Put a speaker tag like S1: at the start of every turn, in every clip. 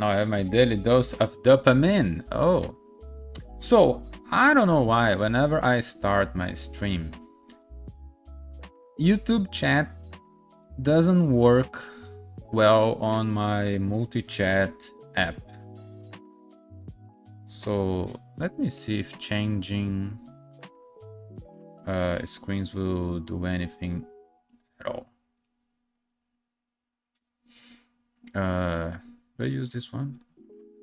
S1: Now I have my daily dose of dopamine. Oh. So, I don't know why, whenever I start my stream, YouTube chat doesn't work well on my multi-chat app. So, let me see if changing screens will do anything at all. Do I use this one?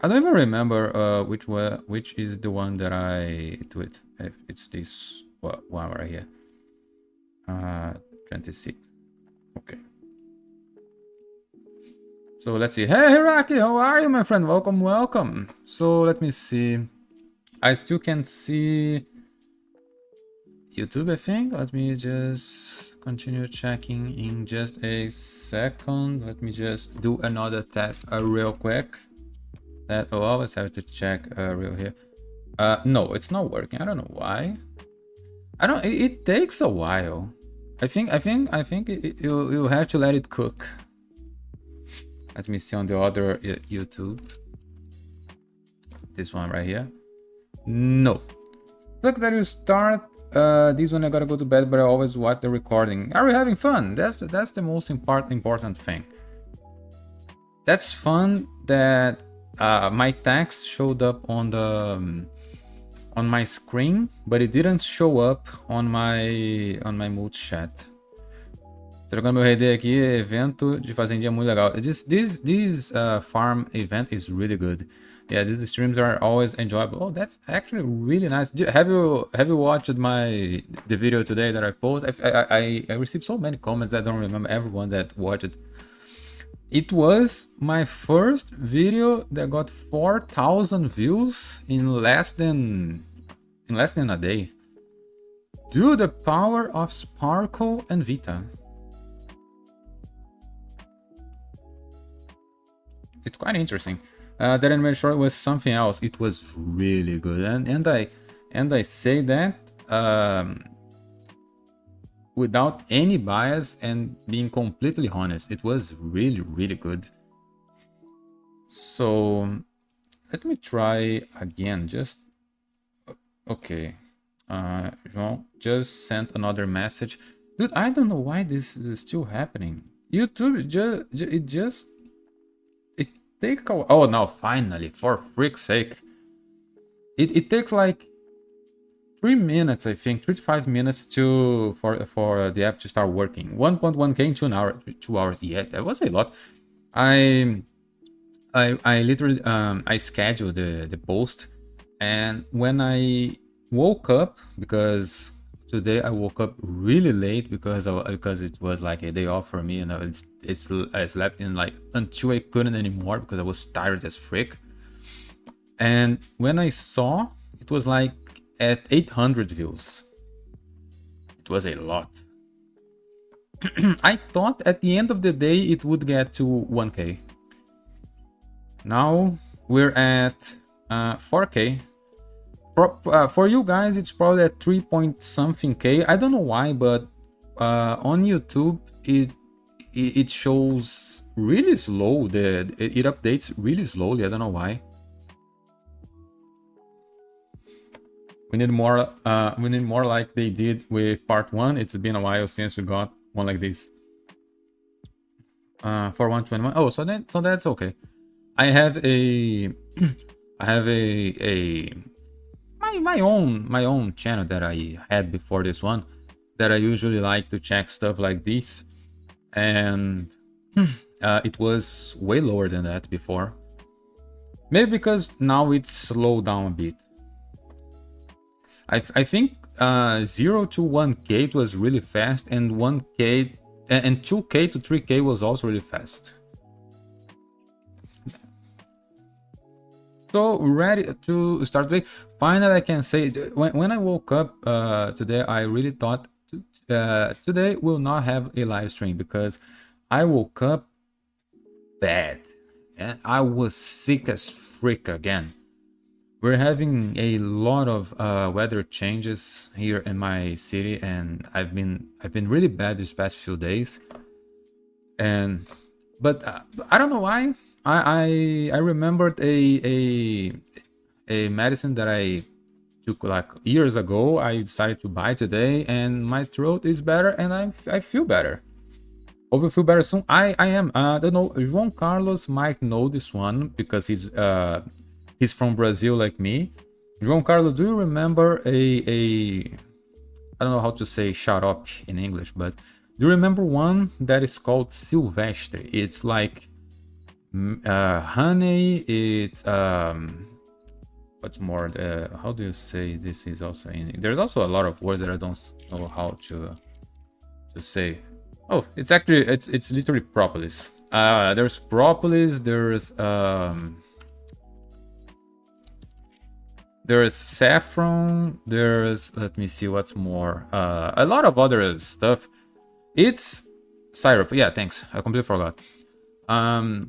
S1: I don't even remember which is the one that I do it. If it's this one right here. 26. Okay. So let's see. Hey Hiraki, how are you, my friend? Welcome, welcome. So let me see. I still can see YouTube, I think. Let me just continue checking in just a second. Let me just do another test real quick. That I always have to check real here. No, it's not working. I don't know why. It takes a while. I think you have to let it cook. Let me see on the other YouTube. This one right here. No. Look that you start this one. I gotta go to bed, but I always watch the recording. Are we having fun? That's the most important thing. That's fun that my text showed up on the on my screen, but it didn't show up on my multi-chat. Trocando meu RD aqui, evento de fazendinha muito legal. This farm event is really good. Yeah, these streams are always enjoyable. Oh, that's actually really nice. Have you watched the video today that I posted? I received so many comments that I don't remember everyone that watched it. It was my first video that got 4,000 views in less than a day. Due the power of Sparkle and Vita. It's quite interesting. That animated short was something else. It was really good, and I say that without any bias and being completely honest. It was really good. So let me try again. Just okay. João just sent another message. Dude, I don't know why this is still happening. YouTube it takes a while. Oh, now finally, for freak's sake. It takes like 3 minutes, I think, 3 to 5 minutes for the app to start working. 1.1k in 2 hours. Yeah, that was a lot. I literally I scheduled the post, and when I woke up, because today I woke up really late because it was like a day off for me, and I slept in like until I couldn't anymore because I was tired as frick. And when I saw, it was like at 800 views. It was a lot. I thought at the end of the day it would get to 1k. Now we're at 4k. For you guys, it's probably at 3 point something k. I don't know why, but on YouTube it shows really slow. It updates really slowly. I don't know why. We need more. We need more like they did with part 1. It's been a while since we got one like this. For 121. Oh, so that's okay. I have a my own channel that I had before this one, that I usually like to check stuff like this, and it was way lower than that before. Maybe because now it's slowed down a bit. I think 0 to 1k it was really fast, and 1k and 2k to 3k was also really fast. So ready to start today. Finally, I can say, when I woke up today, I really thought today will not have a live stream, because I woke up bad and I was sick as frick again. We're having a lot of weather changes here in my city, and I've been really bad these past few days. But I don't know why. I remembered a medicine that I took like years ago. I decided to buy today, and my throat is better, and I feel better. Hope you feel better soon. I am. I don't know. João Carlos might know this one because he's from Brazil like me. João Carlos, do you remember a I don't know how to say shut up in English, but do you remember one that is called Silvestre? It's like honey. It's what's more? How do you say this is also in? There's also a lot of words that I don't know how to say. Oh, it's actually it's literally propolis. There's propolis. There's saffron. There's, let me see what's more. A lot of other stuff. It's syrup. Yeah, thanks. I completely forgot.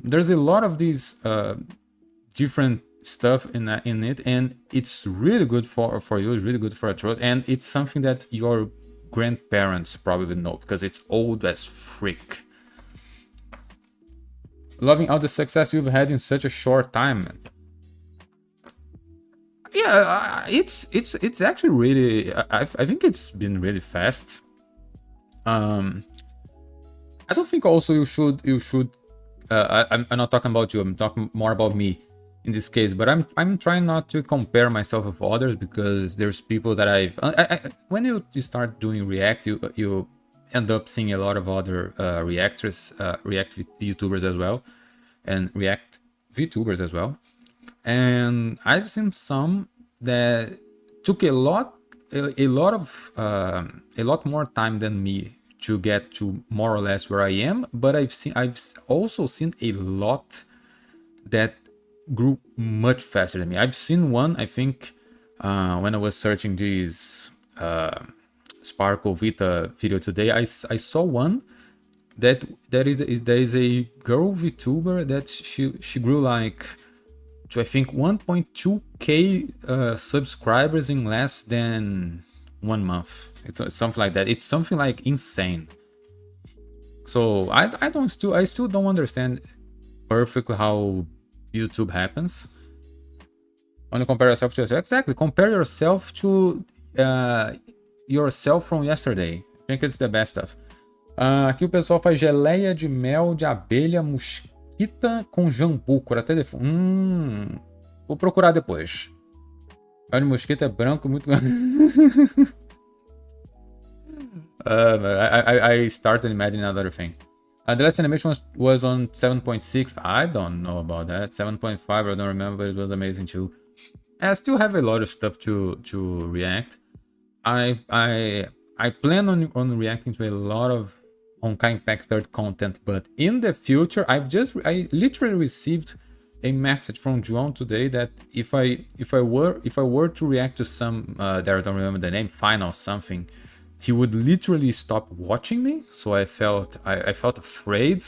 S1: There's a lot of these different stuff in it, and it's really good for you. It's really good for a throat, and it's something that your grandparents probably know because it's old as frick. Loving all the success you've had in such a short time. Yeah, it's actually really. I think it's been really fast. I don't think also you should. I'm not talking about you. I'm talking more about me in this case. But I'm trying not to compare myself with others because there's people that when you start doing React, you end up seeing a lot of other React YouTubers as well, and React VTubers as well. And I've seen some that took a lot more time than me to get to more or less where I am. But I've also seen a lot that grew much faster than me. I've seen one, I think, when I was searching this Sparkle Vita video today. I saw one that there is a girl VTuber that she grew like to I think 1.2k subscribers in less than 1 month. It's something like that. It's something like insane. So I still don't understand perfectly how YouTube happens. When you compare yourself to yourself, exactly. Compare yourself to yourself from yesterday. I think it's the best stuff. Aqui o pessoal faz geleia de mel de abelha mosquita com jambu, cura até defunto. Vou procurar depois. Mel de mosquita é branco, muito. I started imagining another thing. The last animation was on 7.6. I don't know about that. 7.5, I don't remember, but it was amazing too. I still have a lot of stuff to react. I plan on reacting to a lot of Honkai Impact 3rd content, but in the future, I literally received a message from João today that if I were to react to some that I don't remember the name, Final something, he would literally stop watching me. So I felt afraid.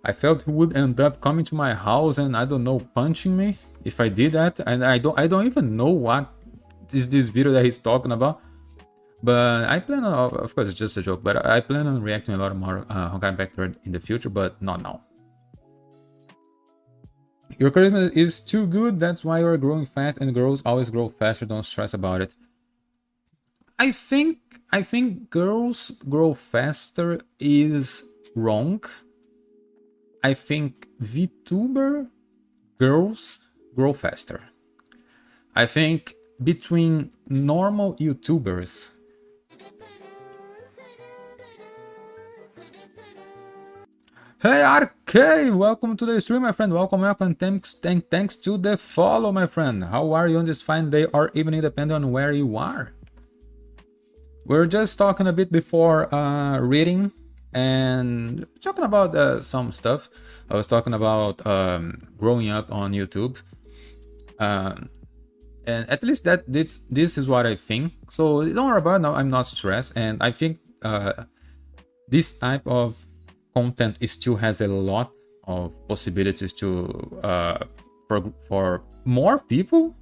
S1: I felt he would end up coming to my house and, I don't know, punching me if I did that. And I don't even know what is this video that he's talking about. But I plan on, of course, it's just a joke, but I plan on reacting a lot more Honkai Impact 3 in the future, but not now. Your charisma is too good, that's why you're growing fast, and girls always grow faster, don't stress about it. I think girls grow faster is wrong. I think VTuber girls grow faster. I think between normal YouTubers, hey RK, welcome to the stream, my friend. Welcome, thanks to the follow, my friend. How are you on this fine day or evening, depending on where you are? We're just talking a bit before reading and talking about some stuff. I was talking about growing up on YouTube, and at least this is what I think. So don't worry about it. No, I'm not stressed, and I think this type of content still has a lot of possibilities to for more people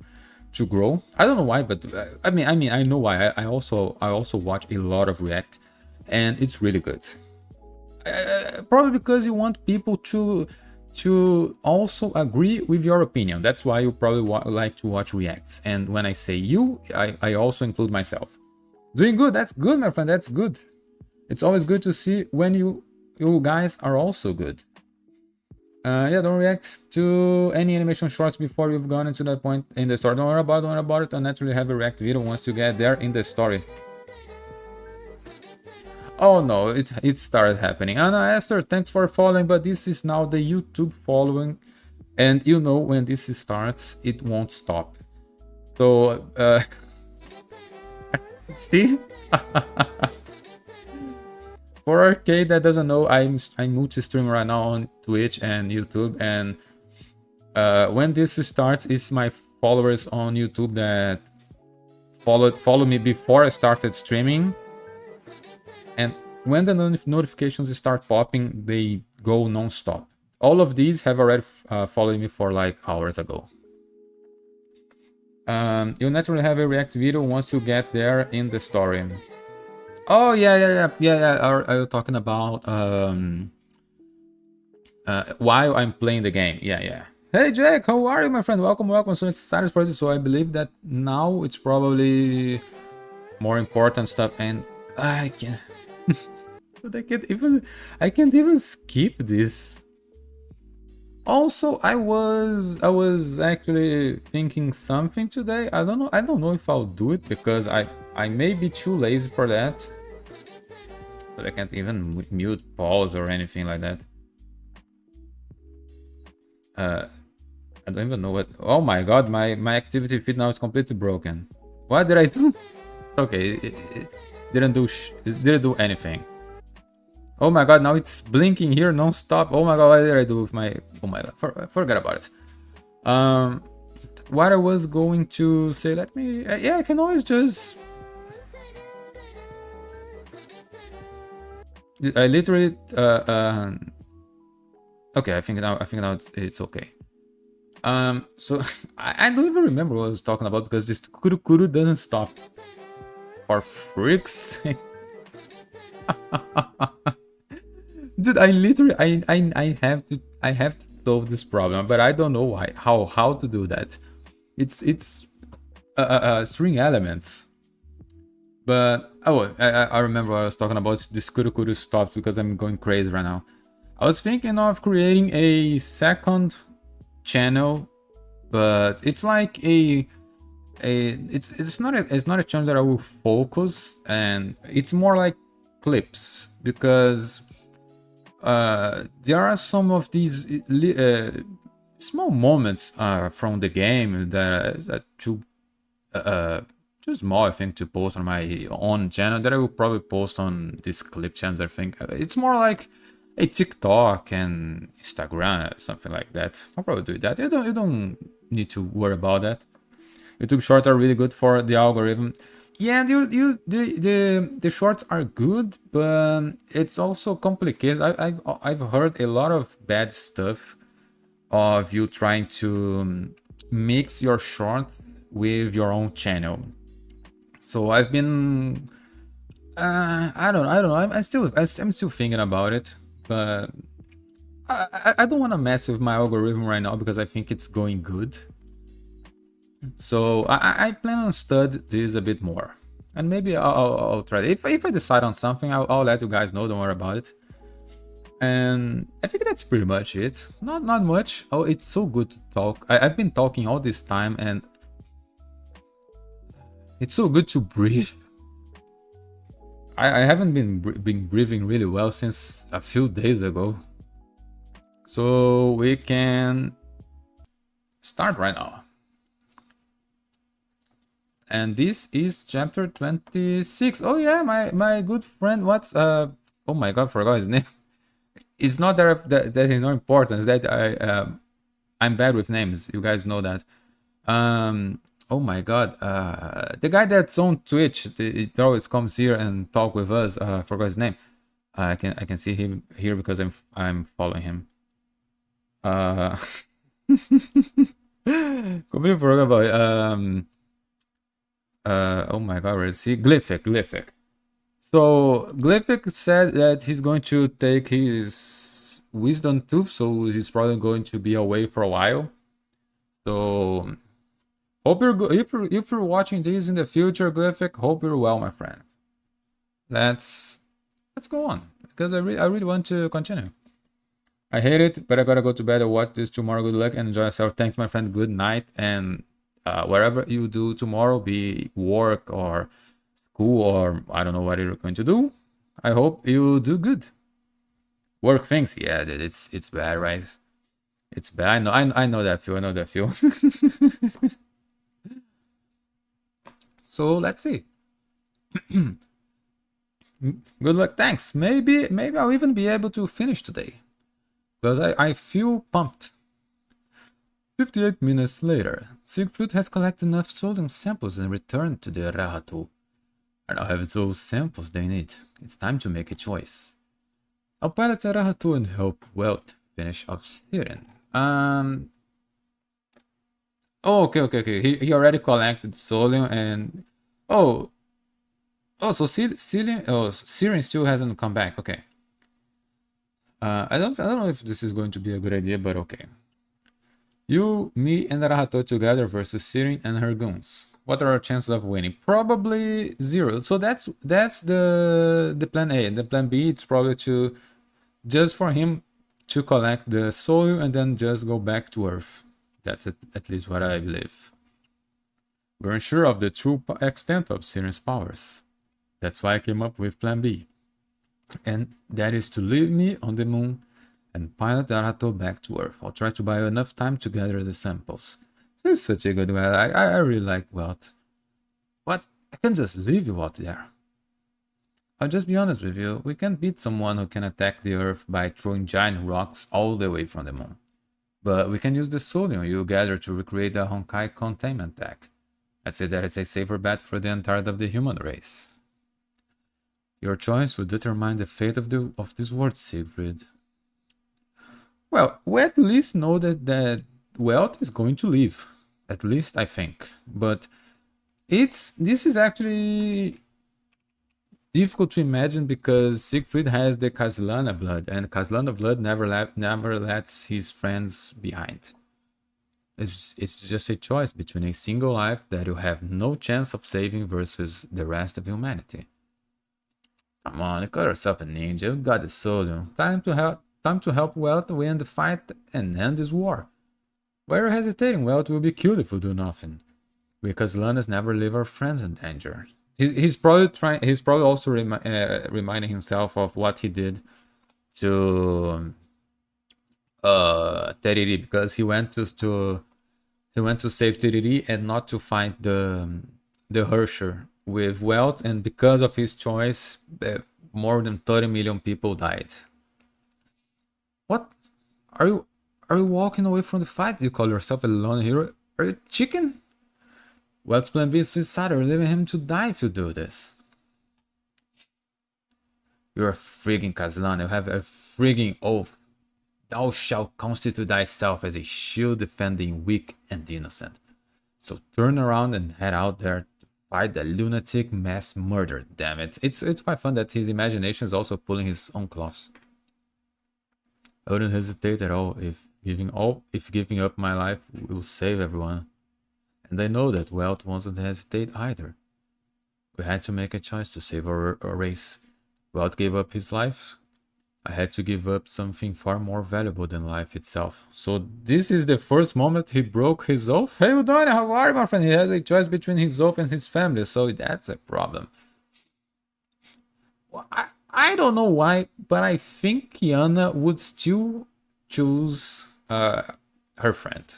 S1: to grow. I don't know why, but I mean I know why. I also watch a lot of React, and it's really good. Probably because you want people to to also agree with your opinion. That's why you probably like to watch reacts. And when I say you, I also include myself. Doing good, that's good, my friend, that's good. It's always good to see when you guys are also good. Yeah, don't react to any animation shorts before you've gone into that point in the story. Don't worry about it. I'll naturally have a react video once you get there in the story. Oh no, it started happening. Anna Esther, thanks for following, but this is now the YouTube following, and you know when this starts, it won't stop. So, see? For Arcade that doesn't know, I'm multi-streaming right now on Twitch and YouTube, and when this starts, it's my followers on YouTube that follow me before I started streaming, and when the notifications start popping, they go non-stop. All of these have already followed me for like hours ago. You'll naturally have a react video once you get there in the story. Oh yeah. Are you talking about while I'm playing the game? Yeah. Hey Jack, how are you, my friend? Welcome. So excited for this. So I believe that now it's probably more important stuff, and I can. But I can't even skip this. Also, I was actually thinking something today. I don't know if I'll do it because I may be too lazy for that. But I can't even mute pause or anything like that. I don't even know what. Oh my god, my activity feed now is completely broken. What did I do? Okay, it didn't do anything. Oh my god, now it's blinking here non-stop. Oh my god, what did I do with my... Oh my god, forget about it. What I was going to say, let me... yeah, I can always just... I literally... okay, I think now it's okay. So I don't even remember what I was talking about because this kuru doesn't stop. For freak's sake. Dude, I literally I have to solve this problem, but I don't know how to do that. It's string elements. But oh, I remember I was talking about this kuru stops because I'm going crazy right now. I was thinking of creating a second channel, but it's like it's not a channel that I will focus, and it's more like clips because there are some of these small moments from the game that are too small, I think, to post on my own channel that I will probably post on these clip channels. I think it's more like a TikTok and Instagram, something like that. I'll probably do that. You don't need to worry about that. YouTube shorts are really good for the algorithm. Yeah, the shorts are good, but it's also complicated. I've heard a lot of bad stuff of you trying to mix your shorts with your own channel. So I've been I don't know. I'm still thinking about it, but I don't want to mess with my algorithm right now because I think it's going good. So I plan on stud this a bit more, and maybe I'll try it. If I decide on something, I'll let you guys know. Don't worry about it. And I think that's pretty much it. Not much. Oh, it's so good to talk. I've been talking all this time, and it's so good to breathe. I haven't been breathing really well since a few days ago. So we can start right now. And this is chapter 26. Oh yeah, my good friend, what's oh my god, forgot his name. It's not that is not important, it's that I'm bad with names, you guys know that. Oh my god, the guy that's on Twitch, it always comes here and talk with us, forgot his name. I can see him here because I'm following him. Completely forgot about it. Oh my god, where is he? Glyphic. So Glyphic said that he's going to take his wisdom tooth, so he's probably going to be away for a while. So hope you're good. If you're watching this in the future, Glyphic, hope you're well, my friend. Let's go on because I really want to continue. I hate it, but I gotta go to bed. I watch this tomorrow. Good luck and enjoy yourself. Thanks, my friend. Good night. And whatever you do tomorrow, be work or school or I don't know what you're going to do, I hope you do good. Work things, yeah, dude, it's bad, right? It's bad. I know that feel. I know that feel. So let's see. Good luck. Thanks. Maybe I'll even be able to finish today. Because I feel pumped. 58 minutes later, Siegfried has collected enough sodium samples and returned to the Rahato. I now have those samples they need. It's time to make a choice. I'll pilot the Rahato and help Welt finish off Sirin. Oh, okay. He already collected sodium and so Sirin still hasn't come back. Okay. I don't know if this is going to be a good idea, but okay. You, me, and Rahato together versus Sirin and her goons. What are our chances of winning? Probably 0. So that's the plan A. The plan B, it's probably to just for him to collect the soil and then just go back to Earth. That's at least what I believe. We're unsure of the true extent of Sirin's powers. That's why I came up with plan B. And that is to leave me on the moon and pilot Arato back to Earth. I'll try to buy enough time to gather the samples. He's such a good guy. I really like Welt. What? I can just leave you out there. I'll just be honest with you. We can't beat someone who can attack the Earth by throwing giant rocks all the way from the moon. But we can use the sodium you gather to recreate the Honkai containment tech. I'd say that it's a safer bet for the entirety of the human race. Your choice will determine the fate of this world, Siegfried. Well, we at least know that Welt is going to leave. At least I think. But this is actually difficult to imagine because Siegfried has the Kaslana blood, and Kaslana blood never lets his friends behind. It's just a choice between a single life that you have no chance of saving versus the rest of humanity. Come on, you call yourself a ninja, you got the sodium. Time to help Welt win the fight and end this war. Why are you hesitating? Welt will be killed if we do nothing. We Kaslanas never leave our friends in danger. He's probably also reminding himself of what he did to Teriri, because he went to save Teriri and not to fight the Hersher with Welt, and because of his choice, more than 30 million people died. What? Are you walking away from the fight? You call yourself a lone hero? Are you chicken? Welt's plan B is suicidal, leaving him to die if you do this. You're a frigging Kaslana, you have a frigging oath. Thou shalt constitute thyself as a shield defending weak and innocent. So turn around and head out there to fight the lunatic mass murder, damn it. It's quite fun that his imagination is also pulling his own cloths. I wouldn't hesitate at all if giving up my life will save everyone. And I know that Welt won't hesitate either. We had to make a choice to save our race. Welt gave up his life. I had to give up something far more valuable than life itself. So this is the first moment he broke his oath? Hey Udon, how are you, my friend? He has a choice between his oath and his family, so that's a problem. Well, I don't know why, but I think Kiana would still choose her friend.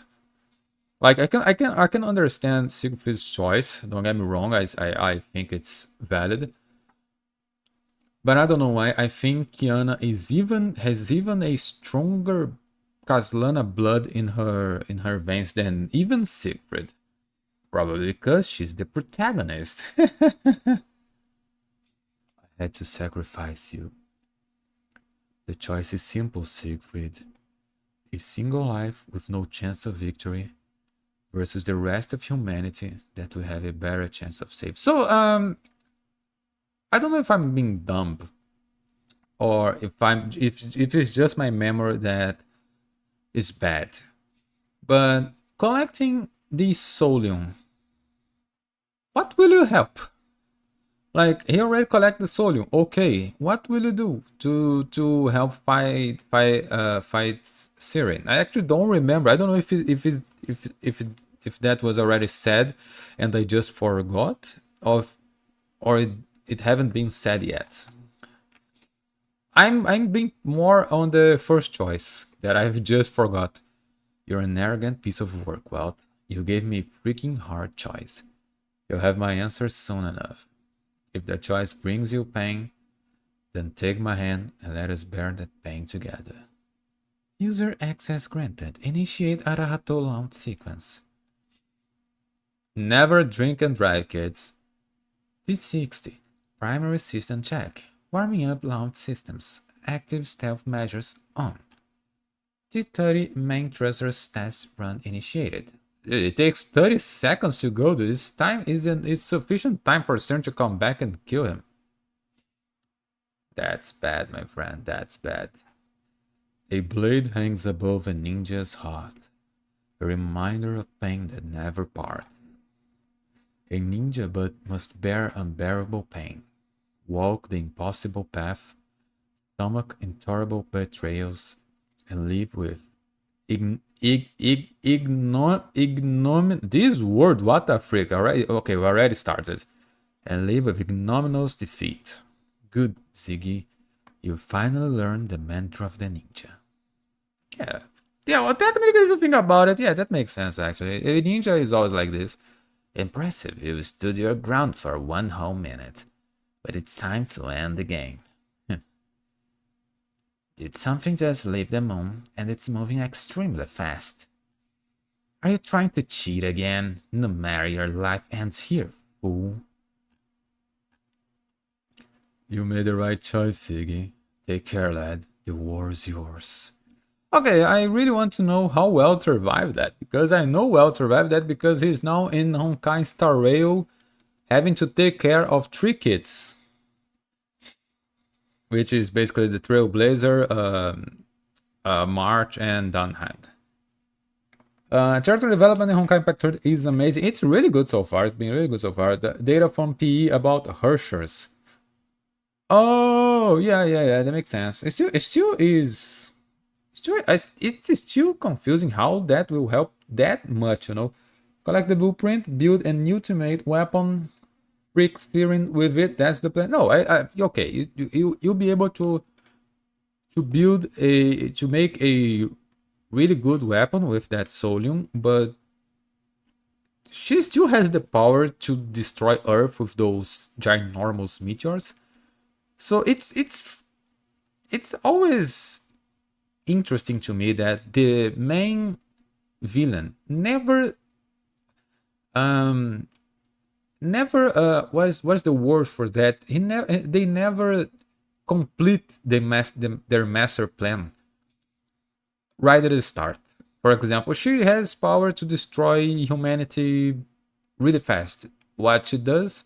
S1: Like I can understand Siegfried's choice. Don't get me wrong. I think it's valid, but I don't know why. I think Kiana has even a stronger Kaslana blood in her veins than even Siegfried. Probably because she's the protagonist. I had to sacrifice you. The choice is simple, Siegfried. A single life with no chance of victory versus the rest of humanity that we have a better chance of saving. So, I don't know if I'm being dumb or if it's just my memory that is bad. But collecting the solium, what will you help? Like, he already collect the solium. Okay, what will you do to help fight sirin? I actually don't remember. I don't know if that was already said and I just forgot, or it haven't been said yet. I'm being more on the first choice that I've just forgot. You're an arrogant piece of work, Welt. You gave me a freaking hard choice. You'll have my answer soon enough. If that choice brings you pain, then take my hand and let us bear that pain together. User access granted. Initiate Arahato launch sequence. Never drink and drive, kids. T60. Primary system check. Warming up launch systems. Active stealth measures on. T30 main thrusters test run initiated. It takes 30 seconds to go. This time it's sufficient time for Cern to come back and kill him. That's bad, my friend. That's bad. A blade hangs above a ninja's heart, a reminder of pain that never parts. A ninja but must bear unbearable pain, walk the impossible path, stomach intolerable betrayals, and live with this word, what the frick? Already, okay, we already started. And live with ignominious defeat. Good, Ziggy. You finally learned the mantra of the ninja. Yeah, well, technically, if you think about it, yeah, that makes sense, actually. A ninja is always like this. Impressive, you stood your ground for 1 whole minute. But it's time to end the game. Did something just leave the moon, and it's moving extremely fast? Are you trying to cheat again? No matter, your life ends here, fool. You made the right choice, Siggy. Take care, lad. The war's yours. Okay, I really want to know how Welt survived that, because I know Welt survived that because he's now in Honkai Star Rail, having to take care of 3 kids. Which is basically the Trailblazer, March, and Dunhag. Character development in Honkai Impact 3 is amazing. It's really good so far. It's been really good so far. The data from PE about Hershers. Oh, yeah, that makes sense. It's still confusing how that will help that much, you know. Collect the blueprint, build an ultimate weapon, brick sirin with it. That's the plan. No, okay. You'll be able to make a really good weapon with that solium, but she still has the power to destroy Earth with those ginormous meteors. So it's always interesting to me that the main villain never what's the word for that? They never complete their master plan right at the start. For example, she has power to destroy humanity really fast. What she does?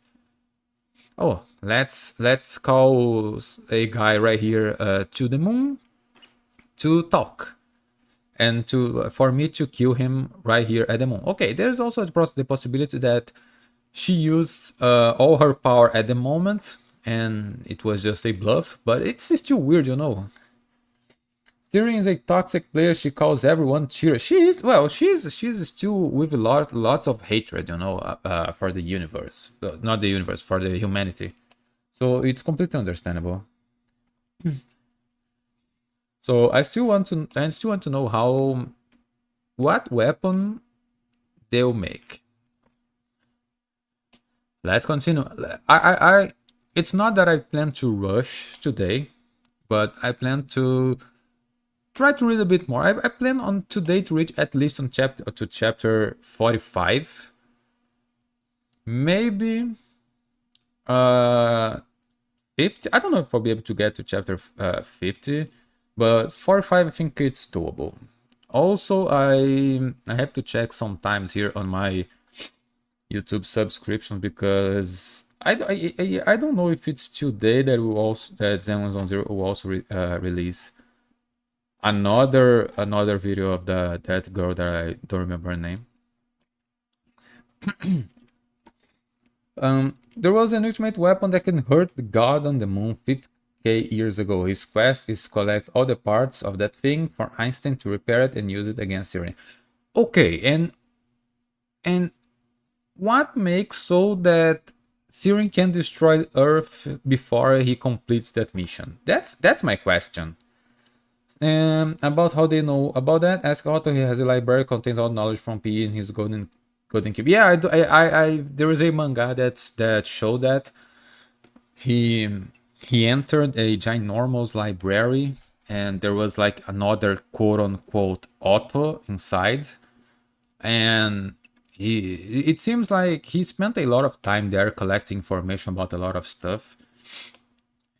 S1: Oh, let's call a guy right here to the moon to talk, and for me to kill him right here at the moon. Okay, there's also the possibility that she used all her power at the moment, and it was just a bluff, but it's still weird, you know. Sirin is a toxic player. She calls everyone cheater. She's still with lots of hatred, you know, for the universe. Not the universe, for the humanity. So it's completely understandable. So I still want to know what weapon they'll make. Let's continue. It's not that I plan to rush today, but I plan to try to read a bit more. I plan on today to reach at least on chapter 45. Maybe 50. I don't know if I'll be able to get to chapter 50, but 45 I think it's doable. Also, I have to check sometimes here on my YouTube subscription, because I don't know if it's today that Zenless Zero will also release another video of that girl that I don't remember her name. There was an ultimate weapon that can hurt the god on the moon 50k years ago. His quest is collect all the parts of that thing for Einstein to repair it and use it against Sirin. Okay, and what makes so that Sirin can destroy Earth before he completes that mission? That's my question. About how they know about that, ask Otto. He has a library contains all knowledge from PE in his golden cube. Yeah, there is a manga that showed that he entered a ginormous library and there was like another quote unquote Otto inside, and it seems like he spent a lot of time there collecting information about a lot of stuff,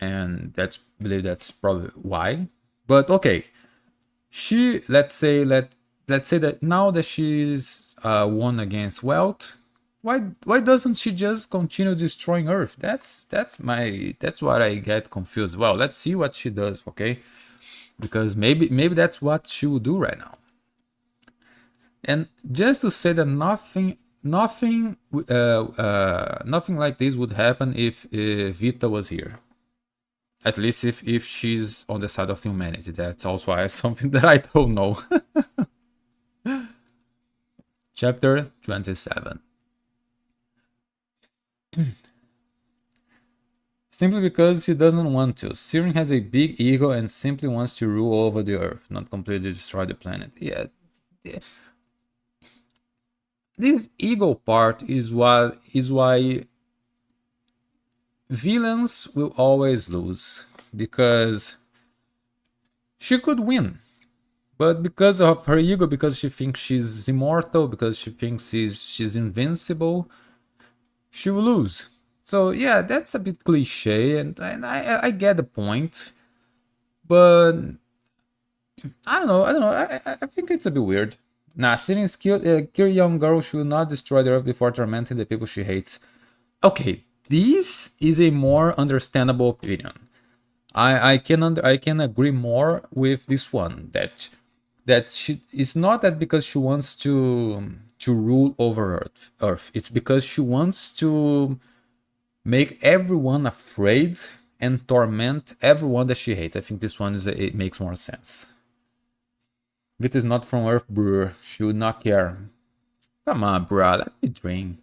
S1: and I believe that's probably why. But okay, let's say that now that she's won against Wealth, why doesn't she just continue destroying Earth? That's what I get confused. Well, let's see what she does, okay? Because maybe that's what she will do right now. And just to say that nothing like this would happen if Vita was here. At least if she's on the side of humanity. That's also something that I don't know. Chapter 27. Simply because he doesn't want to. Sirin has a big ego and simply wants to rule over the earth, not completely destroy the planet. Yeah. This ego part is why villains will always lose, because she could win, but because of her ego, because she thinks she's immortal, because she thinks she's invincible, she will lose. So yeah, that's a bit cliche, and I get the point, but I don't know. I think it's a bit weird. Nah, Sirin's kill young girl should not destroy the earth before tormenting the people she hates. Okay, this is a more understandable opinion. I can agree more with this one, that she it's not that because she wants to rule over Earth. It's because she wants to make everyone afraid and torment everyone that she hates. I think this one it makes more sense. Vita is not from Earth, bruh. She would not care. Come on, bruh. Let me drink.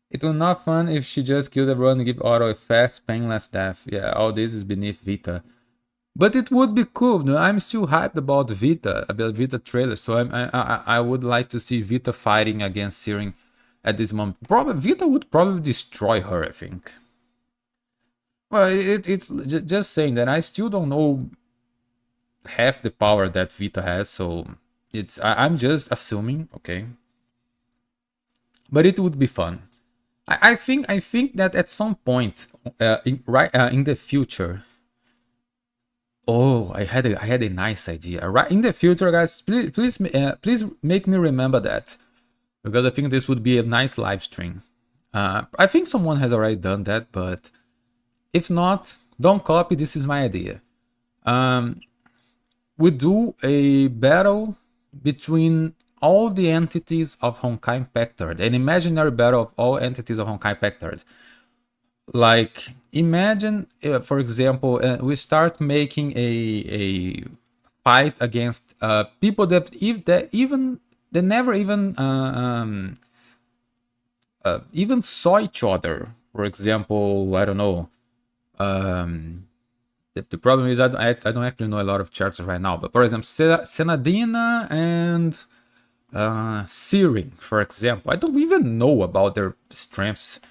S1: It was not fun if she just killed everyone and give Otto a fast, painless death. Yeah, all this is beneath Vita. But it would be cool. No? I'm still hyped about Vita trailer. So I would like to see Vita fighting against Sirin at this moment. Vita would probably destroy her, I think. Well, it's just saying that I still don't know half the power that Vita has, so I'm just assuming, okay? But it would be fun. I think that at some point, in the future. Oh, I had a nice idea. Right in the future, guys. Please make me remember that, because I think this would be a nice live stream. I think someone has already done that, but if not, don't copy. This is my idea. We do a battle between all the entities of Honkai Impact, an imaginary battle of all entities of Honkai Impact. Like, imagine, for example, we start making a fight against people that never even saw each other. For example, I don't know. The problem is I don't actually know a lot of characters right now, but for example, Senadina and Sirin, for example. I don't even know about their strengths.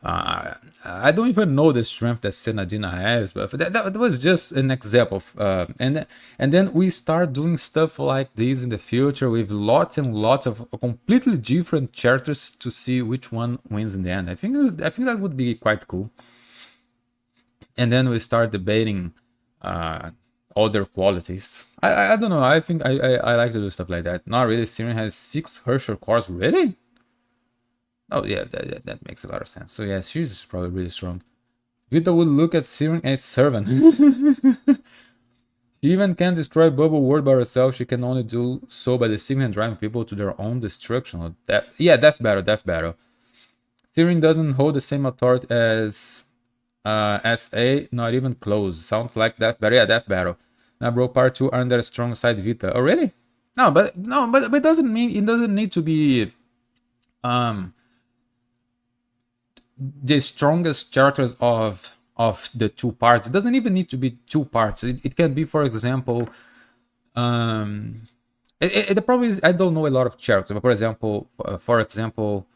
S1: I don't even know the strength that Senadina has, but that was just an example. And then we start doing stuff like this in the future with lots and lots of completely different characters to see which one wins in the end. I think that would be quite cool. And then we start debating all their qualities. I don't know. I think I like to do stuff like that. Not really. Sirin has 6 Herschel cores. Really? Oh yeah, that makes a lot of sense. So yeah, she's probably really strong. Vita would look at Sirin as servant. She even can't destroy Bubble World by herself. She can only do so by deceiving and driving people to their own destruction. Yeah, Death Battle, Death Battle. Sirin doesn't hold the same authority as SA, not even close. Sounds like Death Battle. Yeah, Death Battle. Now, bro, part 2 aren't that strong side Vita. Oh, really? No, but it doesn't mean it doesn't need to be um the strongest characters of the two parts. It doesn't even need to be two parts. It can be, for example, the problem is I don't know a lot of characters. But for example,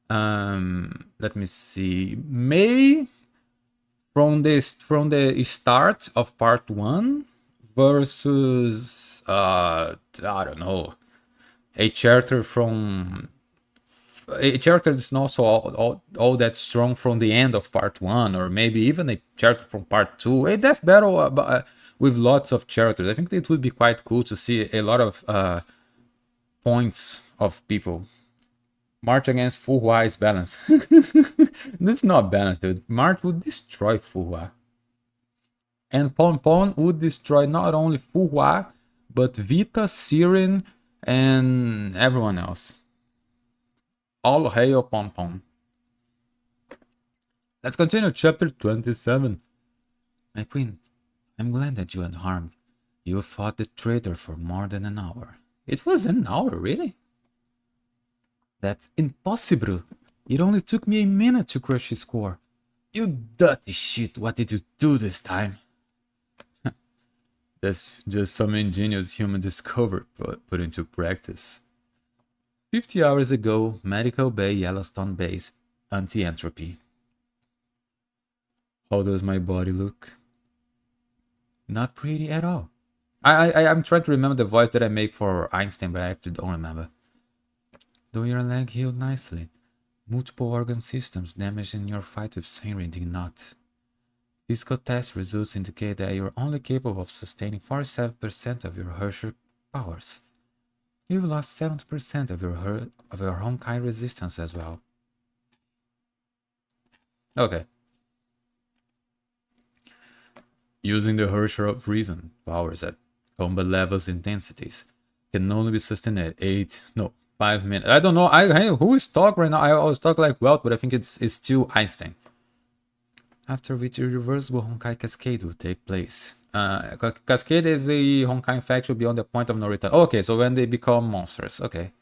S1: let me see, May from the start of part 1 versus I don't know, a character from a character that's not so all that strong from the end of part 1, or maybe even a character from part 2, a death battle with lots of characters. I think it would be quite cool to see a lot of points of people. March against Fuhua is balanced. This is not balanced, dude. March would destroy Fuhua. And Pon Pon would destroy not only Fuhua, but Vita, Sirin, and everyone else. All hail Pon Pon. Let's continue chapter 27. My queen, I'm glad that you went harmed. You fought the traitor for more than an hour. It was an hour, really? That's impossible. It only took me a minute to crush his core. You dirty shit, what did you do this time? That's just some ingenious human discovery put into practice. 50 hours ago, Medical Bay, Yellowstone Base, anti-entropy. How does my body look? Not pretty at all. I'm trying to remember the voice that I make for Einstein, but I actually don't remember. Though your leg healed nicely, multiple organ systems damaged in your fight with sirin did not. Physical test results indicate that you're only capable of sustaining 47% of your Herrscher powers. You've lost 70% of your Honkai resistance as well. Okay. Using the Herrscher of Reason powers at combat levels intensities can only be sustained at 5 minutes. I don't know. Who is talking right now? I always talk like Welt, but I think it's still Einstein. After which a reversible Honkai Cascade will take place. Cascade is a Honkai faction beyond the point of no return. Okay, so when they become monsters. Okay.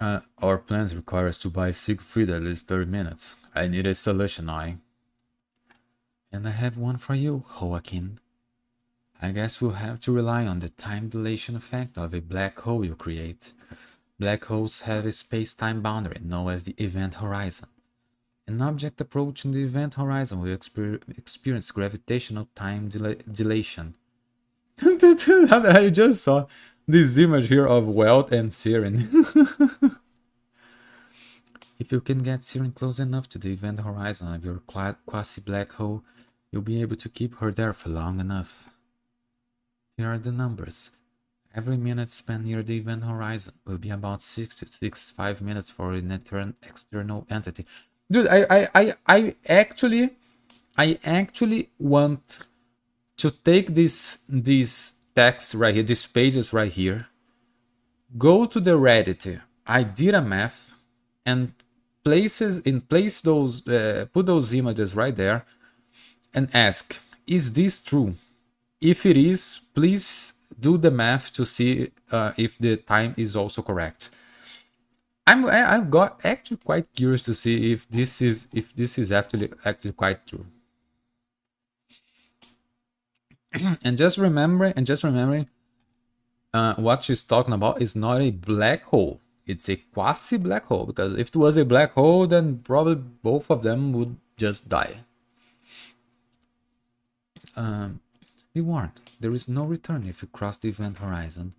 S1: Our plans require us to buy Siegfried at least 30 minutes. I need a solution, And I have one for you, Joaquin. I guess we'll have to rely on the time dilation effect of a black hole you create. Black holes have a space-time boundary known as the event horizon. An object approaching the event horizon will experience gravitational time dilation. I just saw this image here of Welt and Sirin. If you can get Sirin close enough to the event horizon of your quasi-black hole, you'll be able to keep her there for long enough. Here are the numbers. Every minute spent near the event horizon will be about 6 to 65 minutes for an external entity. Dude, I actually want to take these texts right here, these pages right here, go to the Reddit. I did a math and place those, put those images right there, and ask, is this true? If it is, please do the math to see if the time is also correct. I've got actually quite curious to see if this is actually quite true. and just remembering what she's talking about is not a black hole. It's a quasi black hole, because if it was a black hole, then probably both of them would just die. Be warned, there is no return if you cross the event horizon.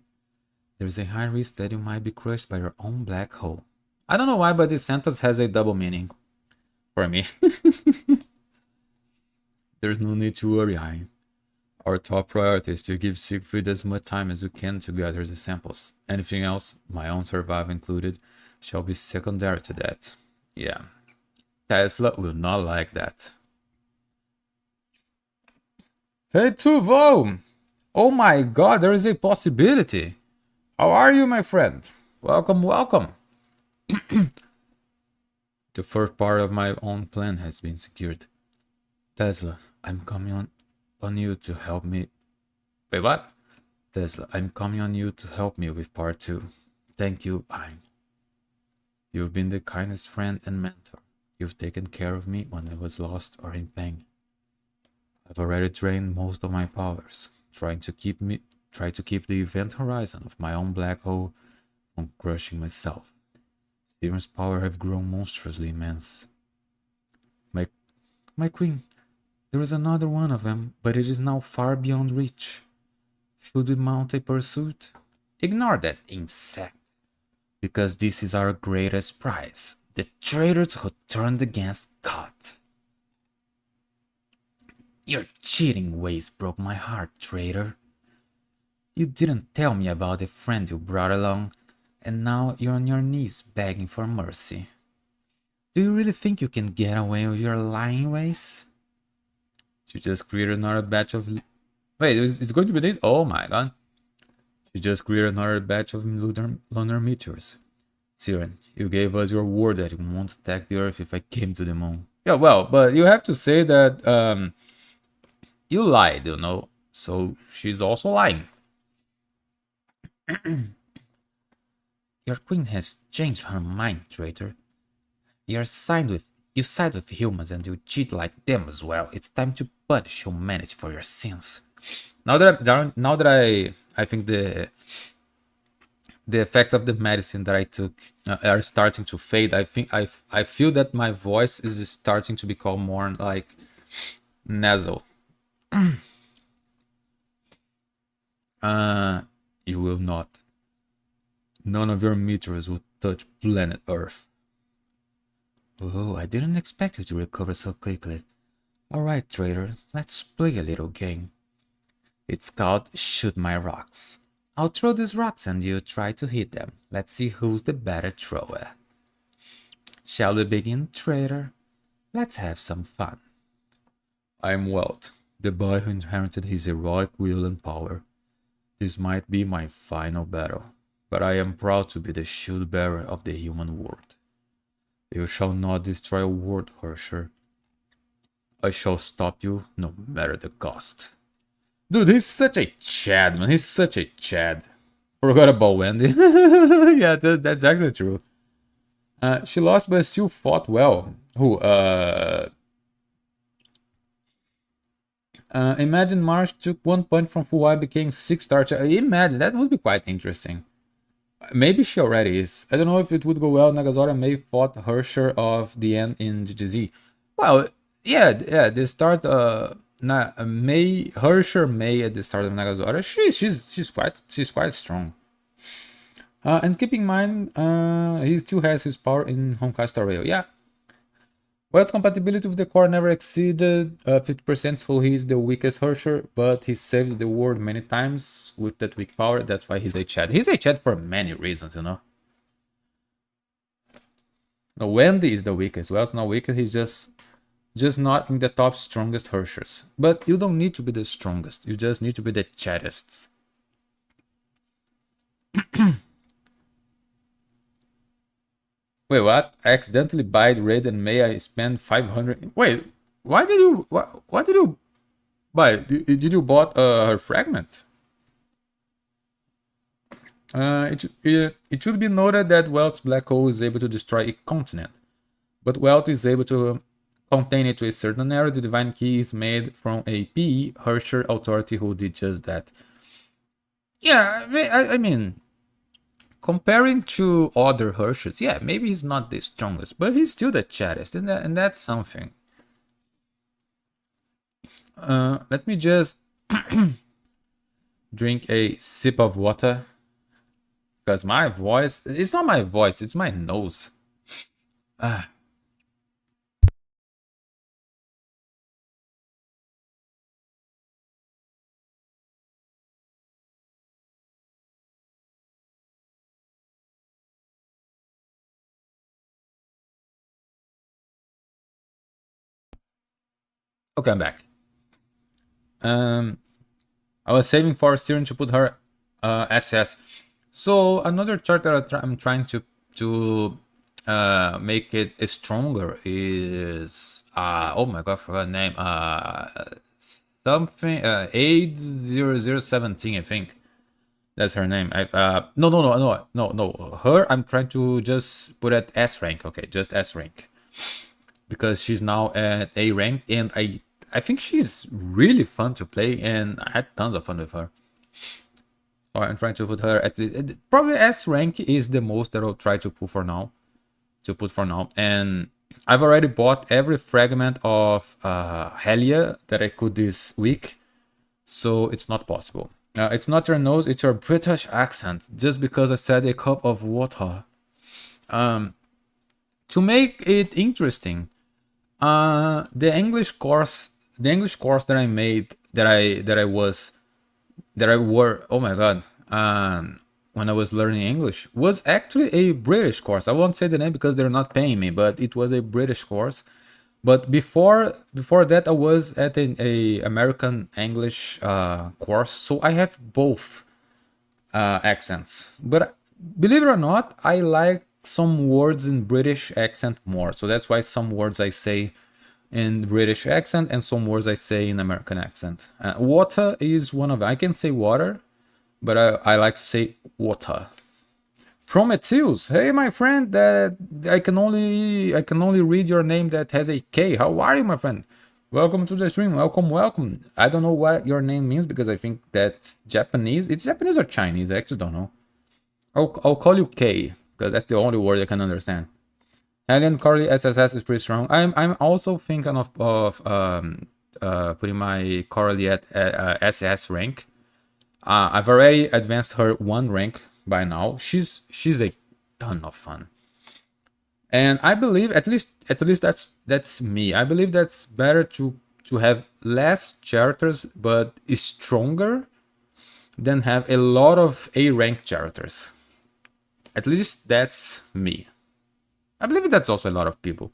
S1: There is a high risk that you might be crushed by your own black hole. I don't know why, but this sentence has a double meaning for me. There's no need to worry, Hein. Our top priority is to give Siegfried as much time as we can to gather the samples. Anything else, my own survival included, shall be secondary to that. Yeah, Tesla will not like that. Hey, Tuvo! Oh my god, there is a possibility. How are you, my friend? Welcome, welcome. The first part of my own plan has been secured. Tesla, I'm coming on you to help me. Wait, what? Tesla, I'm coming on you to help me with part 2. Thank you, Ein. You've been the kindest friend and mentor. You've taken care of me when I was lost or in pain. I've already drained most of my powers, try to keep the event horizon of my own black hole from crushing myself. Sirin's power have grown monstrously immense. My queen, there is another one of them, but it is now far beyond reach. Should we mount a pursuit? Ignore that insect, because this is our greatest prize, the traitors who turned against God. Your cheating ways broke my heart, traitor. You didn't tell me about the friend you brought along, and now you're on your knees begging for mercy. Do you really think you can get away with your lying ways? She just created another batch of... Wait, it's going to be this? Oh my god. She just created another batch of lunar meteors. Sirin, you gave us your word that you won't attack the Earth if I came to the moon. Yeah, well, but you have to say that you lied, you know. So she's also lying. Your queen has changed her mind, traitor. You side with humans and you cheat like them as well. It's time to punish humanity for your sins. Now that I think the effects of the medicine that I took are starting to fade. I feel that my voice is starting to become more like nasal. You will not. None of your meteors will touch planet Earth. Oh, I didn't expect you to recover so quickly. Alright, traitor, let's play a little game. It's called Shoot My Rocks. I'll throw these rocks and you try to hit them. Let's see who's the better thrower. Shall we begin, traitor? Let's have some fun. I'm Welt, the boy who inherited his heroic will and power. This might be my final battle, but I am proud to be the shield bearer of the human world. You shall not destroy a world, Harsher. I shall stop you no matter the cost. Dude, he's such a Chad, man. He's such a Chad. Forgot about Wendy. Yeah, that's actually true. She lost but still fought well. Who? Imagine Marsh took 1 point from Fuwai, became 6-star. Imagine, that would be quite interesting. Maybe she already is. I don't know if it would go well. Nagazora may fought Hersher of the end in GGZ. Well, yeah, the start May Hersher May at the start of Nagazora. She's quite strong. And keep in mind, he still has his power in Honkai Star Rail. Yeah. Wealth's compatibility with the core never exceeded 50%, so he is the weakest Hersher, but he saved the world many times with that weak power. That's why he's a Chad. He's a Chad for many reasons, you know. No, Wendy is the weakest. Wealth's not weakest, he's just not in the top strongest Hershers. But you don't need to be the strongest, you just need to be the chattest. Wait, what? I accidentally buyed Raid and May I spend 500... Wait, why did you... What did you buy? Did you bought her fragment? It should be noted that Wealth's black hole is able to destroy a continent, but Wealth is able to contain it to a certain area. The divine key is made from a PE Hersher authority who did just that. Yeah, I mean, comparing to other Hershers, yeah, maybe he's not the strongest, but he's still the chattest, and that's something. Let me just drink a sip of water, because my voice, it's not my voice, it's my nose. Okay, I'm back. I was saving for sirin to put her SS. So another chart that I'm trying to make it stronger is oh my god, I forgot the name. Something 80017, I think. That's her name. No. Her, I'm trying to just put at S rank. Okay, just S rank, because she's now at A rank, and I think she's really fun to play, and I had tons of fun with her. So I'm trying to put her at the, probably S rank is the most that I'll try to put for now. And I've already bought every fragment of Helia that I could this week, so it's not possible. It's not your nose, it's your British accent. Just because I said a cup of water. To make it interesting, the English course that I made, oh my god, when I was learning English, was actually a British course. I won't say the name because they're not paying me, but it was a British course. But before that, I was at a American English course, so I have both accents. But believe it or not, I like some words in British accent more. So that's why some words I say in British accent and some words I say in American accent. Water is one of them. I can say water, but I like to say water. Prometheus, hey my friend, that I can only read your name that has a K. How are you, my friend? Welcome to the stream. Welcome. I don't know what your name means because I think that's Japanese. It's Japanese or Chinese. I actually don't know. I'll call you K because that's the only word I can understand. Alien Carly SSS is pretty strong. I'm also thinking of putting my Carly at SS rank. I've already advanced her one rank by now. She's a ton of fun, and I believe at least that's me. I believe that's better to have less characters but stronger than have a lot of A rank characters. At least that's me. I believe that's also a lot of people.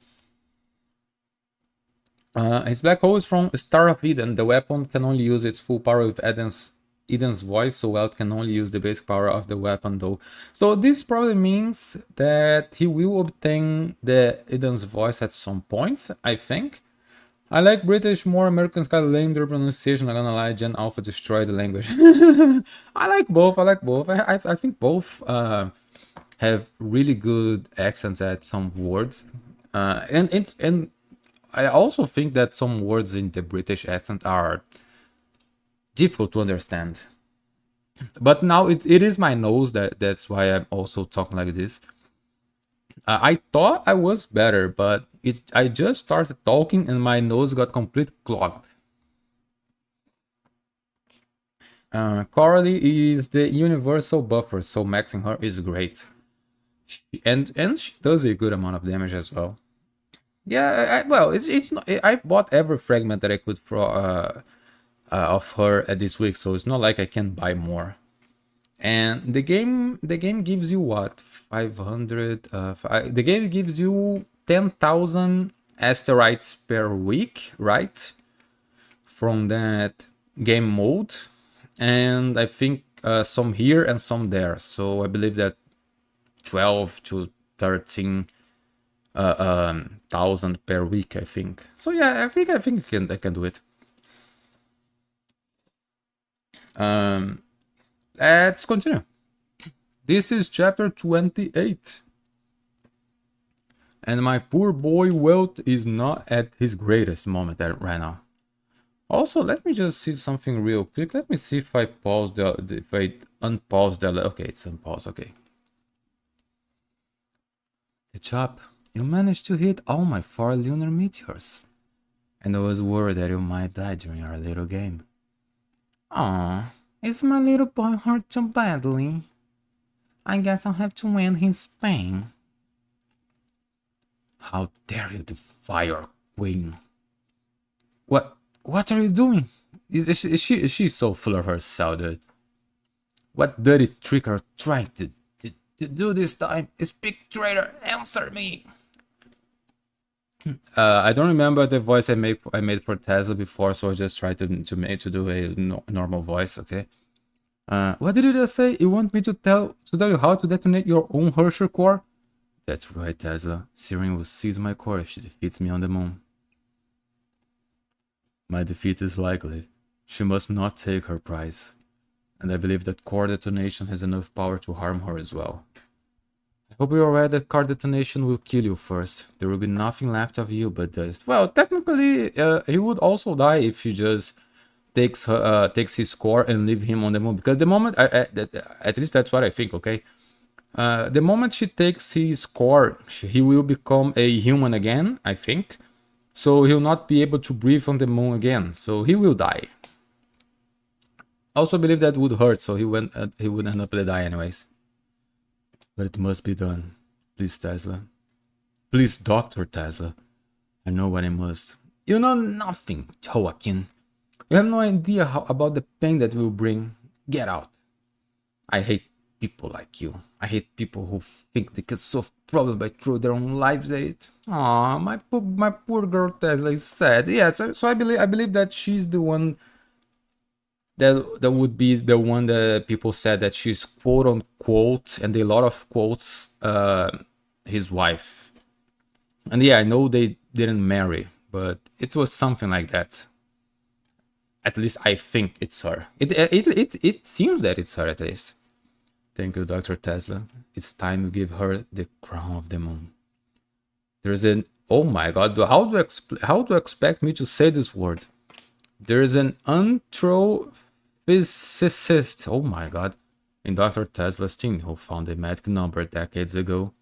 S1: His black hole is from Star of Eden. The weapon can only use its full power with Eden's voice, so Welt can only use the basic power of the weapon though. So this probably means that he will obtain the Eden's voice at some point, I think. I like British more, Americans kind of lame their pronunciation, I'm gonna lie, Gen Alpha destroyed the language. I like both. I think both have really good accents at some words. And I also think that some words in the British accent are difficult to understand. But now it is my nose that's why I'm also talking like this. I thought I was better, but I just started talking and my nose got completely clogged. Coralie is the universal buffer, so maxing her is great. And she does a good amount of damage as well. Yeah, well, it's not. I bought every fragment that I could of her at this week, so it's not like I can buy more. And the game gives you what, 500. The game gives you 10,000 asteroids per week, right? From that game mode, and I think some here and some there. So I believe that 12 to 13 thousand per week, I think. So yeah, I think I can do it. Let's continue. This is chapter 28. And my poor boy Welt is not at his greatest moment right now. Also, let me just see something real quick. Let me see if I pause if I unpause the, okay, it's unpause, okay. Good job. You managed to hit all my 4 lunar meteors. And I was worried that you might die during our little game. Aww, is my little boy hurt too badly? I guess I'll have to end his pain. How dare you defy our queen? What are you doing? Is she so full of herself, dude? What dirty trick are you trying to do this time? Speak, traitor, answer me! I don't remember the voice I made for Tesla before, so I just tried to do a normal voice. Okay. What did you just say? You want me to tell you how to detonate your own Herrscher core? That's right, Tesla. Sirin will seize my core if she defeats me on the moon. My defeat is likely. She must not take her prize. And I believe that core detonation has enough power to harm her as well. I hope you're aware that core detonation will kill you first. There will be nothing left of you but dust. Well, technically, he would also die if she just takes his core and leave him on the moon. Because the moment, at least that's what I think, okay? The moment she takes his core, he will become a human again, I think. So he'll not be able to breathe on the moon again. So he will die. Also believe that would hurt, so he would end up die anyways. But it must be done. Please, Tesla. Please, Dr. Tesla. I know what I must. You know nothing, Joaquin. You have no idea about the pain that will bring. Get out. I hate people like you. I hate people who think they can solve problems by throwing their own lives at it. Aw, my poor girl Tesla is sad. Yeah, so I believe that she's the one that would be the one that people said that she's quote unquote, and a lot of quotes, his wife. And yeah, I know they didn't marry, but it was something like that. At least I think it's her. It seems that it's her at least. Thank you, Dr. Tesla. It's time to give her the crown of the moon. There's an... Oh my god, how do you expect me to say this word? There's an astrophysicist, oh my god, in Dr. Tesla's team who found a magic number decades ago,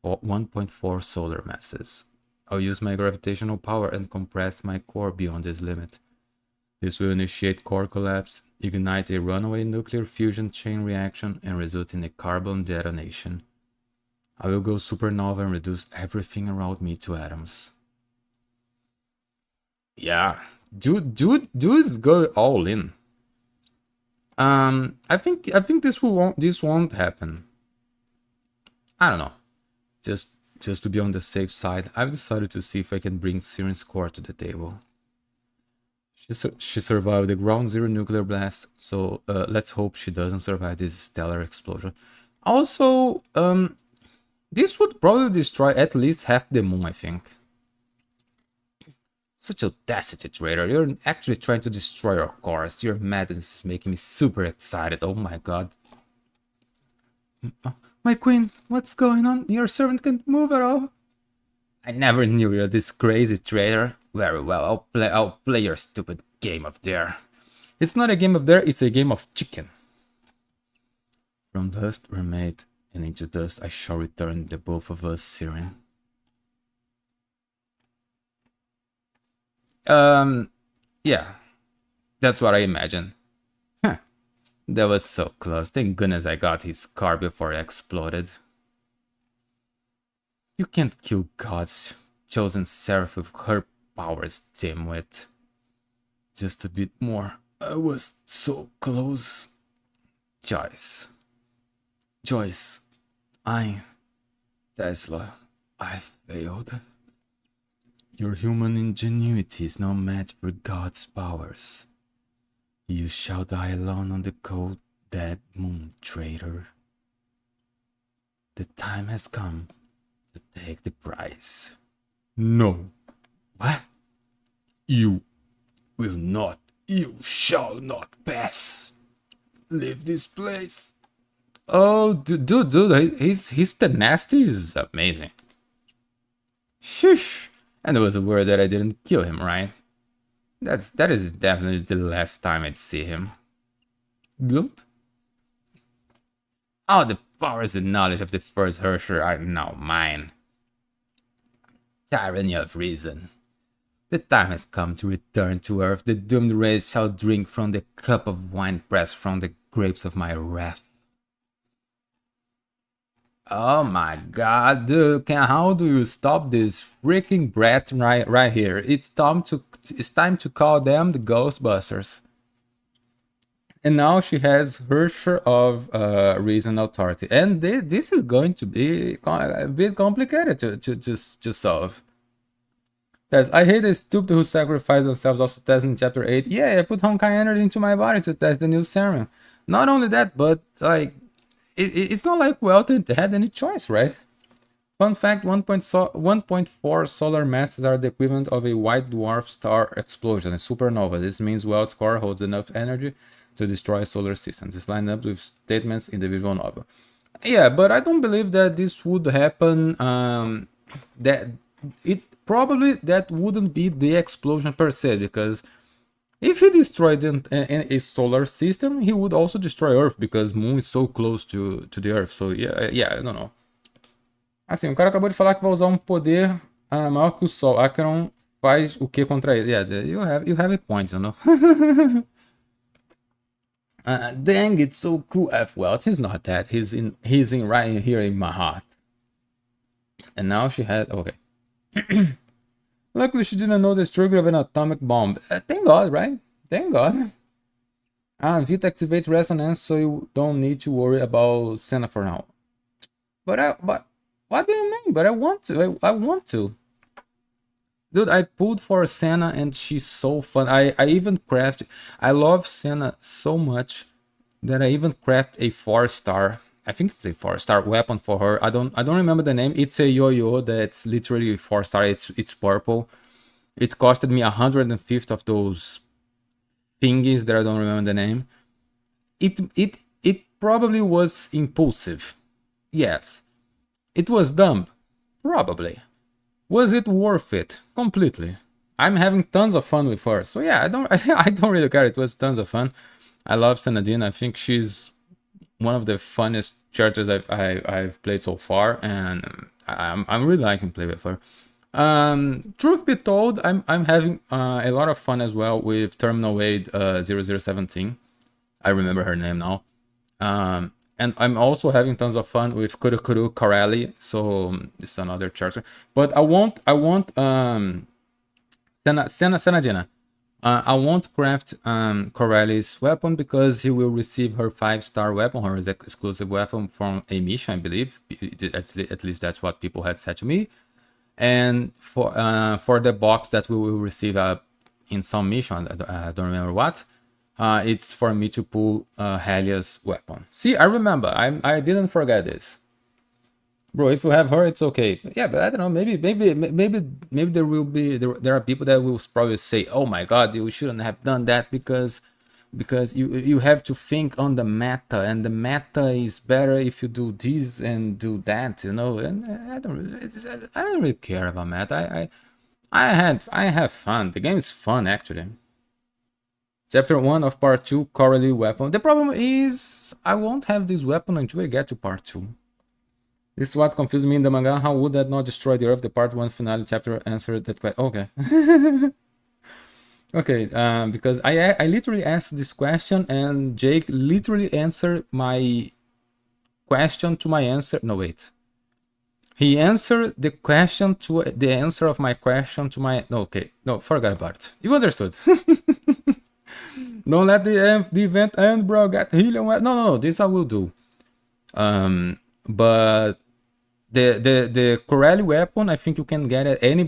S1: 1.4 solar masses. I'll use my gravitational power and compress my core beyond this limit. This will initiate core collapse, ignite a runaway nuclear fusion chain reaction, and result in a carbon detonation. I will go supernova and reduce everything around me to atoms. Yeah, dudes go all in. I think this won't happen. I don't know. Just to be on the safe side, I've decided to see if I can bring Sirin's core to the table. She survived the ground zero nuclear blast, so let's hope she doesn't survive this stellar explosion. Also, this would probably destroy at least half the moon, I think. Such audacity, traitor. You're actually trying to destroy our cores. Your madness is making me super excited. Oh my god. My queen, what's going on? Your servant can't move at all. I never knew you're this crazy, traitor. Very well, I'll play your stupid game of dare. It's not a game of dare, it's a game of chicken. From dust we're made, and into dust I shall return the both of us, Sirin. Yeah, that's what I imagine. Huh. That was so close. Thank goodness I got his car before it exploded. You can't kill God's chosen seraph with her powers, dimwit. Just a bit more. I was so close. Joyce, Tesla, I failed. Your human ingenuity is no match for God's powers. You shall die alone on the cold, dead moon, traitor. The time has come to take the prize. No. What? You will not. You shall not pass. Leave this place. Oh, dude, his tenacity is amazing. Shush. And it was a word that I didn't kill him, right? That is definitely the last time I'd see him. Gloop. All the powers and knowledge of the first Herrscher are now mine. Tyranny of reason. The time has come to return to Earth. The doomed race shall drink from the cup of wine pressed from the grapes of my wrath. Oh my god, dude, how do you stop this freaking brat right here? It's time to call them the Ghostbusters. And now she has her share of reason authority. And this is going to be a bit complicated to solve. I hate the stupid who sacrifice themselves also testing in chapter 8. Yeah, I put Honkai energy into my body to test the new serum. Not only that, but like it's not like Welter had any choice, right? Fun fact, 1.4 solar masses are the equivalent of a white dwarf star explosion, a supernova. This means Welt's core holds enough energy to destroy solar systems. This lines up with statements in the visual novel. Yeah, but I don't believe that this would happen. That it probably that wouldn't be the explosion per se, because if he destroyed a solar system, he would also destroy Earth, because Moon is so close to the Earth. So yeah, I don't know. Assim, o cara acabou de falar que vai usar um poder maior que o Sol. Acheron faz o que contra ele? Yeah, you have a point, you know. Dang, it's so cool. Well, he's not that. He's in right here in my heart. And now she had okay. Luckily, she didn't know the struggle of an atomic bomb. Thank God, right? Thank God. Vita activates resonance, so you don't need to worry about Senna for now. But what do you mean? But I want to. I want to. Dude, I pulled for Senna and she's so fun. I even craft. I love Senna so much that I even craft a 4-star. I think it's a 4-star weapon for her. I don't remember the name. It's a yo-yo that's literally 4-star. It's purple. It costed me 150 of those thingies that I don't remember the name. It probably was impulsive. Yes. It was dumb. Probably. Was it worth it? Completely. I'm having tons of fun with her. So yeah, I don't really care. It was tons of fun. I love Senadine. I think she's one of the funnest characters I've played so far, and I'm really liking play with her. Truth be told, I'm having a lot of fun as well with Terminal Aid 0017. I remember her name now. And I'm also having tons of fun with Kurukuru Corelli, so this is another character. But I won't Senadina. I won't craft Corelli's weapon because he will receive her 5-star weapon, her exclusive weapon from a mission, I believe. At least that's what people had said to me. And for the box that we will receive in some mission, I don't remember what. It's for me to pull Helia's weapon. See, I remember. I didn't forget this. Bro, if you have her, it's okay. But yeah, but I don't know. Maybe there will be there are people that will probably say, "Oh my God, you shouldn't have done that because you have to think on the meta, and the meta is better if you do this and do that, you know." And I don't really care about meta. I have fun. The game is fun actually. Chapter 1 of Part 2, Coralie weapon. The problem is I won't have this weapon until I get to Part 2. This is what confused me in the manga. How would that not destroy the Earth? The Part 1 finale chapter answered that question. Okay. Okay, because I literally asked this question and Jake literally answered my question to my answer. No, wait. He answered the question to the answer of my question to my... No, okay. No, forget about it. You understood. Don't let the event end, bro. Get helium. No. This I will do. But the Corelli weapon, I think you can get at any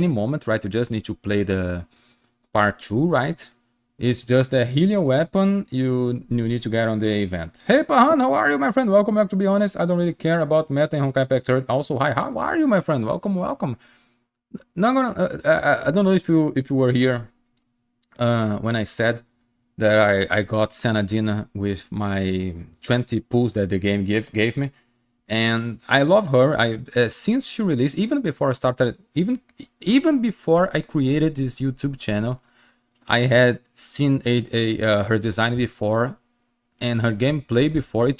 S1: moment, right? You just need to play the Part 2, right? It's just a helium weapon you need to get on the event. Hey Pahan, how are you, my friend? Welcome back. To be honest, I don't really care about meta in Honkai Impact 3. Also, hi, how are you, my friend? Welcome. Not gonna. I don't know if you were here when I said that I got Senadina with my 20 pulls that the game gave me, and I love her. Since she released, even before I started, even before I created this YouTube channel, I had seen her design before and her gameplay before. I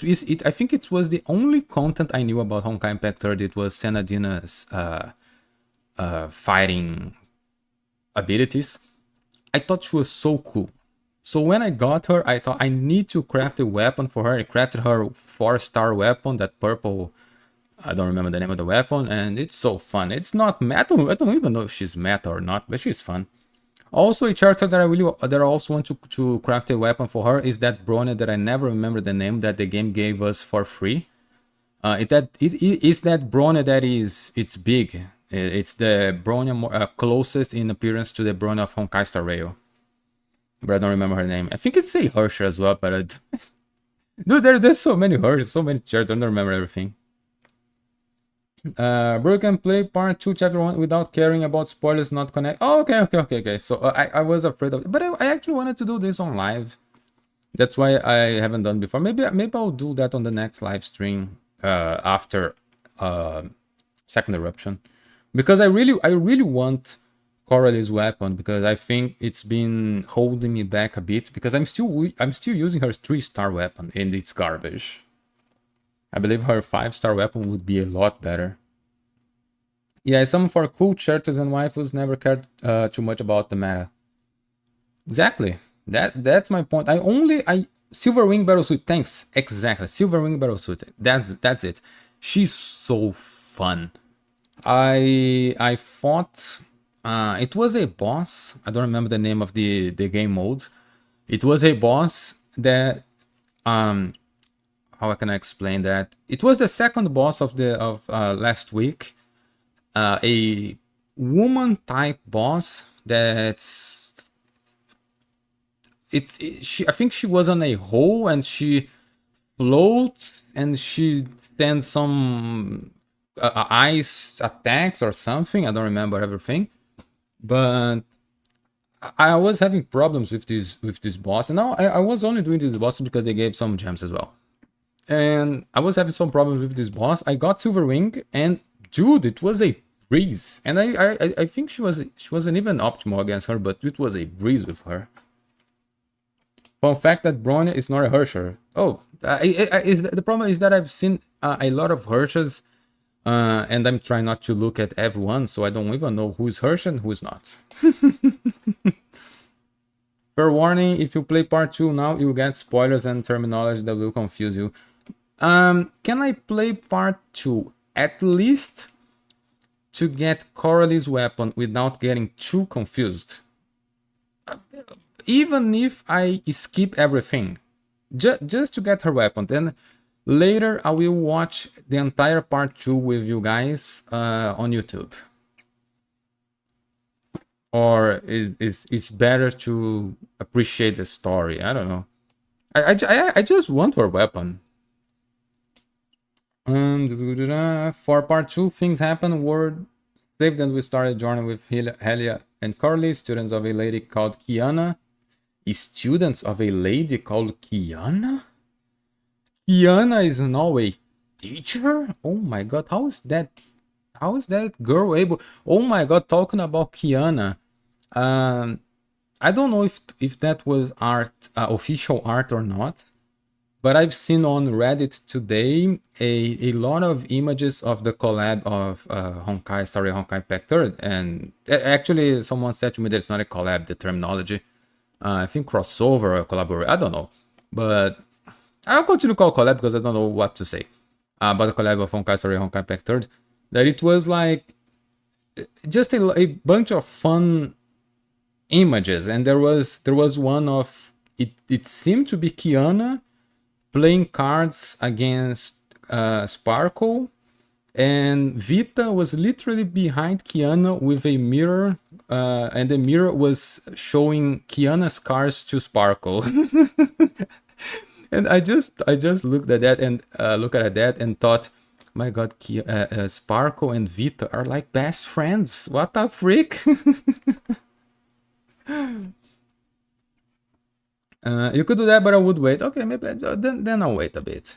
S1: think it was the only content I knew about Honkai Impact 3. It was Senadina's fighting abilities. I thought she was so cool. So when I got her, I thought I need to craft a weapon for her. I crafted her 4-star weapon, that purple, I don't remember the name of the weapon, and it's so fun. It's not meta. I don't even know if she's meta or not, but she's fun. Also, a character that I also want to craft a weapon for her is that Brony that I never remember the name, that the game gave us for free. It's that Brony that it's big. It's the Bronya closest in appearance to the Bronya of Honkai Star Rail. But I don't remember her name. I think it's a Hersh as well, but dude, there's so many Hersh, so many characters, I don't remember everything. Bro, you can play part 2 chapter 1 without caring about spoilers not connect. Oh, okay. So I was afraid of it, but I actually wanted to do this on live. That's why I haven't done before. Maybe I'll do that on the next live stream after second eruption, because I really want Coralie's weapon, because I think it's been holding me back a bit, because I'm still using her 3-star weapon and it's garbage. I believe her 5-star weapon would be a lot better. Yeah, some for cool characters and waifus never cared too much about the meta. Exactly. That's my point. Silverwing Battlesuit, thanks. Exactly. Silverwing Battlesuit. That's it. She's so fun. I fought it was a boss. I don't remember the name of the game mode. It was a boss that how can I explain that? It was the second boss of last week. A woman type boss that's I think she was on a hole and she floats and she sends some ice attacks or something. I don't remember everything, but I was having problems with this boss, and now I was only doing this boss because they gave some gems as well. And I was having some problems with this boss. I got Silverwing, and dude, it was a breeze. And I think she wasn't even optimal against her, but it was a breeze with her. Fun fact that Bronya is not a Hersher. Oh, the problem is that I've seen a lot of Hershers, and I'm trying not to look at everyone, so I don't even know who's Hersh and who's not. Fair warning, if you play part 2 now, you'll get spoilers and terminology that will confuse you. Can I play part 2 at least to get Coralie's weapon without getting too confused? Even if I skip everything, just to get her weapon, then later I will watch the entire part 2 with you guys on YouTube. Or it's better to appreciate the story? I don't know. I just want her weapon. For part 2, things happen. Word saved and we started journey with Helia and Carly, students of a lady called Kiana. Students of a lady called Kiana? Kiana is now a teacher? Oh my god, how is that girl able? Oh my god, talking about Kiana. I don't know if that was art, official art or not, but I've seen on Reddit today a lot of images of the collab of Honkai Impact 3rd, and actually someone said to me that it's not a collab, the terminology. I think crossover or collaborate, I don't know, but I'll continue to call collab because I don't know what to say about the collab of Honkai Impact 3rd. That it was like just a bunch of fun images, and there was one of it seemed to be Kiana playing cards against Sparkle, and Vita was literally behind Kiana with a mirror, and the mirror was showing Kiana's cards to Sparkle. And I just looked at that and thought, my god, Sparkle and Vita are like best friends. What the freak? You could do that, but I would wait. Okay, maybe then I'll wait a bit.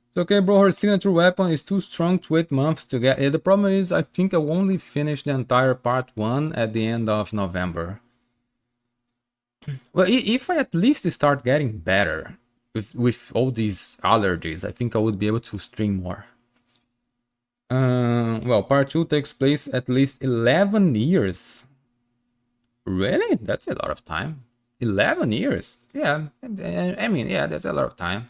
S1: It's okay, bro. Her signature weapon is too strong to wait months to get. Yeah, the problem is, I think I only finished the entire part 1 at the end of November. Well, if I at least start getting better with all these allergies, I think I would be able to stream more. Well, part 2 takes place at least 11 years. Really? That's a lot of time. 11 years? Yeah, I mean, yeah, that's a lot of time.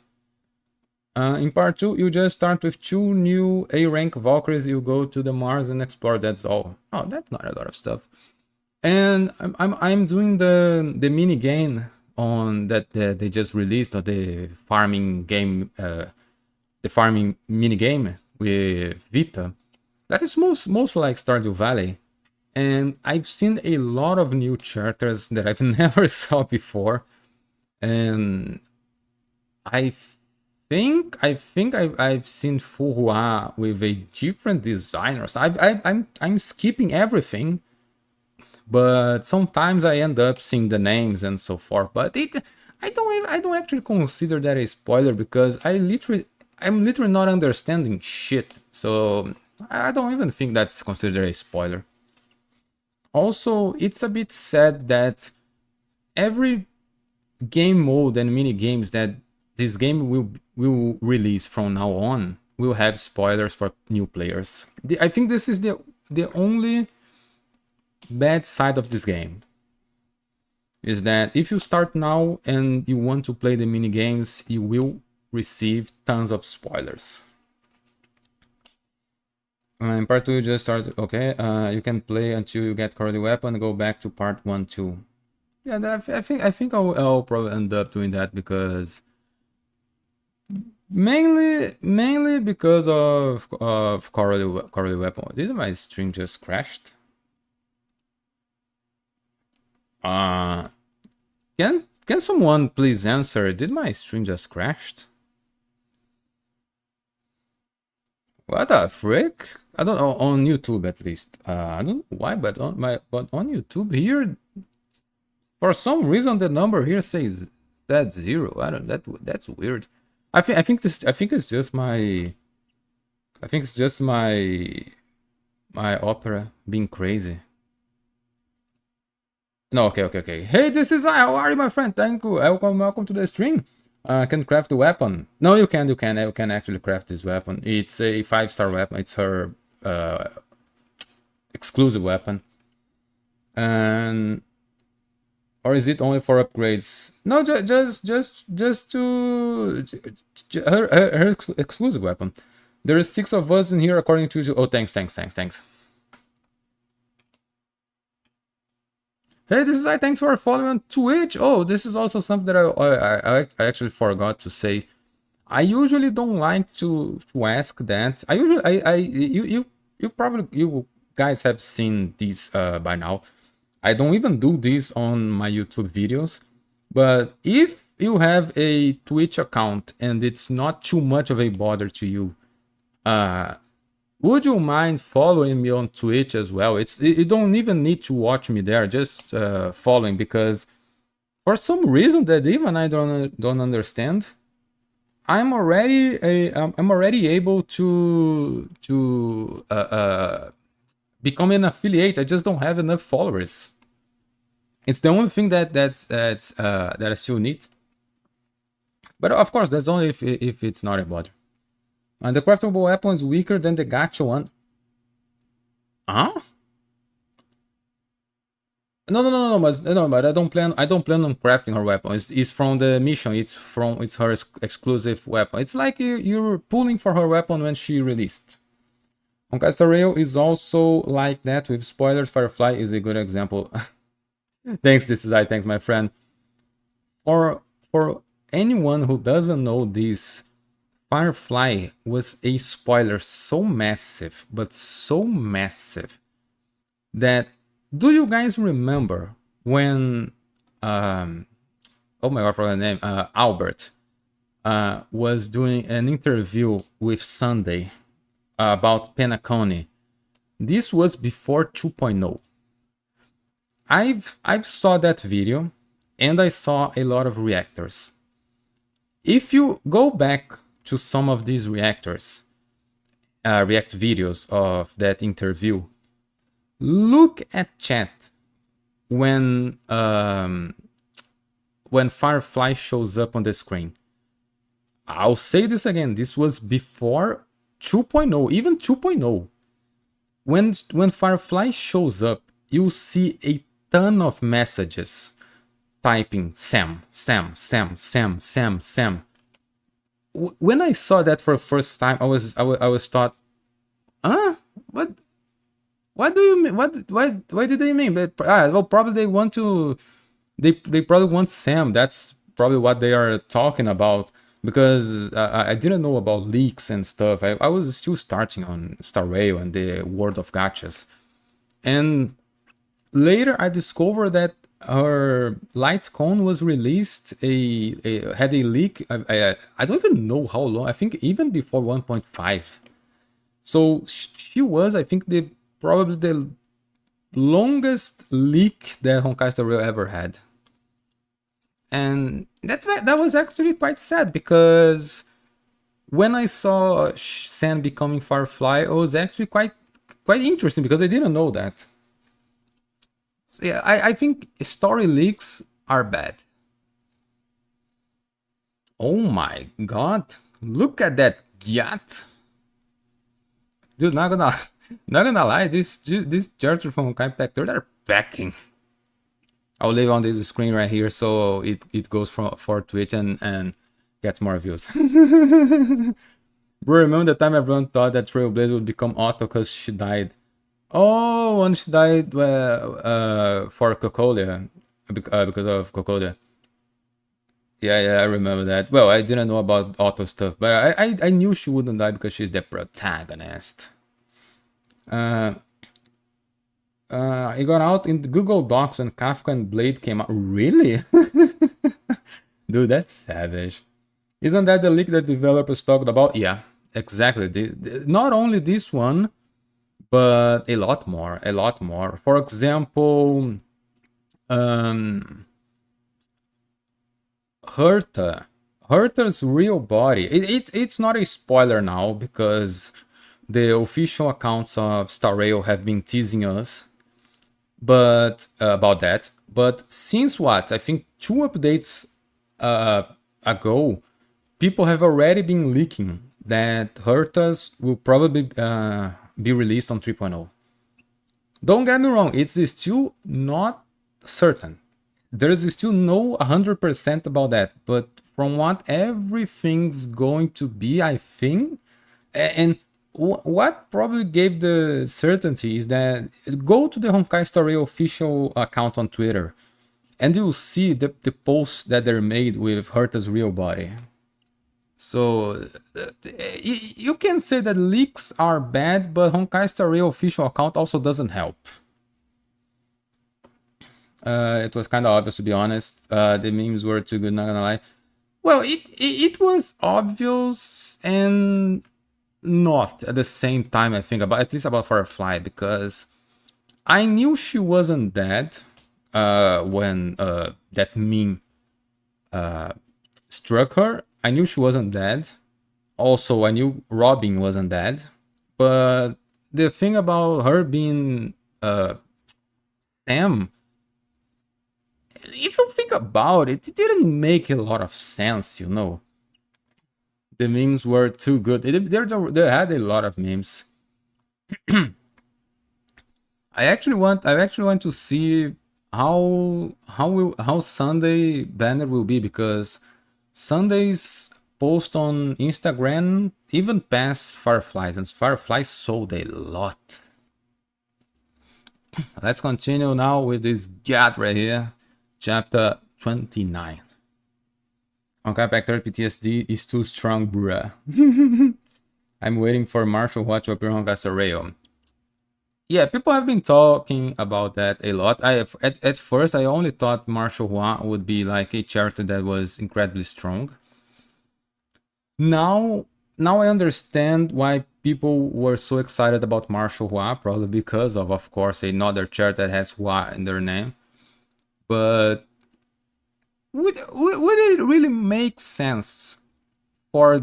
S1: In part 2, you just start with 2 new A-rank Valkyries, you go to the Mars and explore, that's all. Oh, that's not a lot of stuff. And I'm doing the mini game on that they just released, or the farming game, the farming mini game with Vita. that is most like Stardew Valley. And I've seen a lot of new characters that I've never saw before. And I I've seen Fuhua with a different designer. So I'm skipping everything, but sometimes I end up seeing the names and so forth. But I don't actually consider that a spoiler because I'm literally not understanding shit. So I don't even think that's considered a spoiler. Also, it's a bit sad that every game mode and mini games that this game will release from now on will have spoilers for new players. I think this is the only bad side of this game, is that if you start now and you want to play the mini games, you will receive tons of spoilers. In part 2 you just started, okay, you can play until you get curly weapon, go back to part 1 too. Yeah, I think I'll probably end up doing that because mainly because of curly weapon. Did my string just crashed? Can someone please answer? Did my string just crashed? What the frick? I don't know, on YouTube at least. I don't know why, but on YouTube here, for some reason the number here says that 0. I don't. That's weird. I think it's just my. I think it's just my Opera being crazy. No, okay. Hey, this is I. How are you, my friend? Thank you. Welcome to the stream. Can craft the weapon. No, you can. You can actually craft this weapon. It's a 5-star weapon. It's her exclusive weapon. And or is it only for upgrades? No, just to her exclusive weapon. There is 6 of us in here according to. Oh, thanks. Hey, this is I. Thanks for following on Twitch. Oh, this is also something that I actually forgot to say. I usually don't like to ask that. You guys have seen this by now. I don't even do this on my YouTube videos. But if you have a Twitch account and it's not too much of a bother to you, would you mind following me on Twitch as well? You don't even need to watch me there, just following, because for some reason that even I don't understand, I'm already able to become an affiliate. I just don't have enough followers. It's the only thing that I still need. But of course, that's only if it's not a bother. And the craftable weapon is weaker than the gacha one. Huh? No, but I don't plan on crafting her weapon. It's from the mission. It's her exclusive weapon. It's like you're pulling for her weapon when she released. Honkai Star Rail is also like that with spoilers. Firefly is a good example. Thanks, thanks, my friend. For anyone who doesn't know this, Firefly was a spoiler so massive, but so massive, that do you guys remember when oh my god, I forgot the name, Albert was doing an interview with Sunday about Penacony? This was before 2.0. I've saw that video and I saw a lot of reactors. If you go back to some of these react videos of that interview, look at chat when Firefly shows up on the screen. I'll say this again, this was before 2.0, even 2.0. When Firefly shows up, you'll see a ton of messages typing Sam. When I saw that for the first time, I was thought, what do you mean? Why did they mean? But well, probably they want to, they probably want Sam. That's probably what they are talking about. because I didn't know about leaks and stuff. I was still starting on Star Rail and the world of gachas. And later I discovered that her light cone was released, had a leak. I don't even know how long. I think even before 1.5. So she was, I think, probably the longest leak that Honkai Star Rail ever had. And that was actually quite sad, because when I saw Sen becoming Firefly, it was actually quite interesting, because I didn't know that. So yeah, I think story leaks are bad. Oh my god, look at that gyat. Dude, not gonna lie, this character from Honkai Impact, they're packing. I'll leave on this screen right here so it goes for Twitch and gets more views. Bro, remember the time everyone thought that Trailblazer would become Otto because she died? Oh, when she died for Cocolia, because of Cocolia. Yeah, I remember that. Well, I didn't know about Otto stuff, but I knew she wouldn't die because she's the protagonist. It got out in the Google Docs when Kafka and Blade came out. Really? Dude, that's savage. Isn't that the leak that developers talked about? Yeah, exactly. Not only this one, but a lot more. For example, Herta's real body. It's not a spoiler now, because the official accounts of Star Rail have been teasing us, but about that. But since what? I think 2 updates ago, people have already been leaking that Hertas will probably be released on 3.0. Don't get me wrong, it's still not certain. There's still no 100% about that, but from what everything's going to be, I think, and what probably gave the certainty is that go to the Honkai Star Rail official account on Twitter, and you'll see the posts that they're made with Herta's real body. So you can say that leaks are bad, but Honkai Star Rail official account also doesn't help. It was kind of obvious, to be honest. The memes were too good, not gonna lie. Well, it was obvious and not at the same time, I think, at least about Firefly, because I knew she wasn't dead when that meme struck her. I knew she wasn't dead. Also, I knew Robin wasn't dead. But the thing about her being Sam, if you think about it, it didn't make a lot of sense, you know. The memes were too good. They had a lot of memes. I actually want to see how Sunday banner will be, because Sunday's post on Instagram even passed Fireflies, and Fireflies sold a lot. Let's continue now with this god right here, chapter 29. Honkai Impact 3 PTSD is too strong, bruh. I'm waiting for Marshall Watch to appear on Honkai Star Rail. Yeah, people have been talking about that a lot. At first I only thought Marshall Hua would be like a character that was incredibly strong. Now I understand why people were so excited about Marshall Hua, probably because of course, another character that has Hua in their name. But would it really make sense for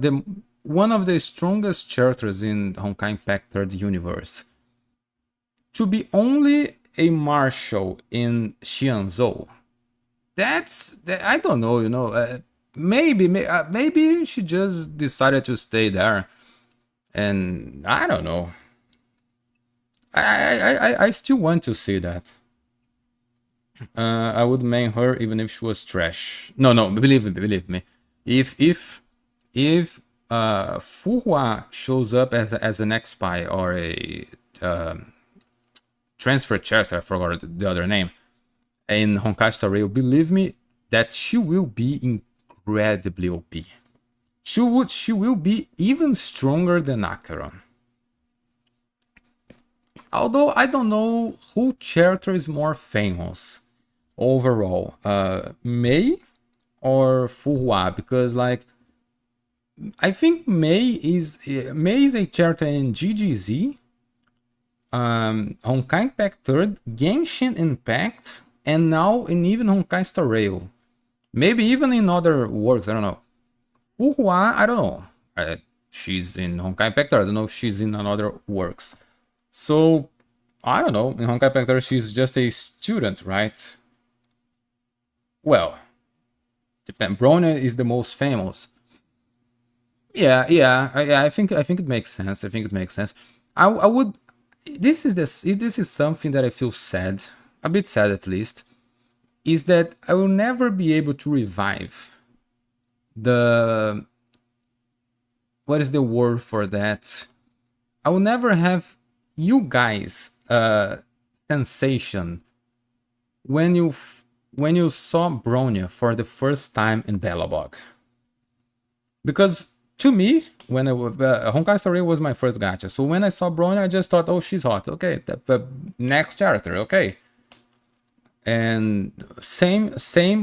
S1: one of the strongest characters in Honkai Impact 3rd universe to be only a marshal in Xianzhou? I don't know, you know. Maybe she just decided to stay there, and I don't know. I still want to see that. I would main her even if she was trash. No, believe me. If Fuhua shows up as an X-Spy or a transfer character, I forgot the other name, in Honkai Star Rail, believe me that she will be incredibly OP. she will be even stronger than Acheron. Although I don't know who character is more famous overall, Mei or Fuhua, because like I think Mei is a character in GGZ, Honkai Impact 3rd, Genshin Impact, and now in even Honkai Star Rail. Maybe even in other works, I don't know. Fuhua, I don't know. She's in Honkai Impact 3rd, I don't know if she's in another works. So, I don't know, in Honkai Impact 3rd she's just a student, right? Well, depend. Bronya is the most famous. Yeah, I think it makes sense. I think it makes sense. I would. This is something that I feel sad, a bit sad at least, is that I will never be able to revive the. What is the word for that? I will never have you guys sensation when you saw Bronya for the first time in Belobog. Because to me, when Honkai Star Rail was my first gacha, so when I saw Bronya, I just thought, oh, she's hot. Okay, the next character, okay. And same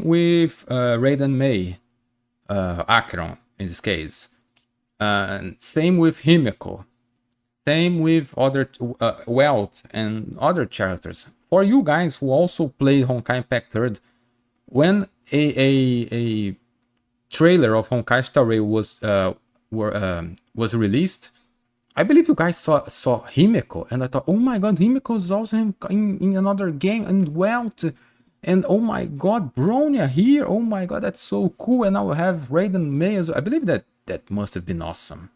S1: with Raiden Mei, Acheron in this case. Same with Himeko. Same with other Welt and other characters. For you guys who also play Honkai Impact 3rd, when a trailer of Honkai Star Rail was released, I believe you guys saw Himeko, and I thought, oh my god, Himeko is also in another game, and Welt, and oh my god, Bronya here, oh my god, that's so cool, and now we have Raiden Mei as well. I believe that must have been awesome.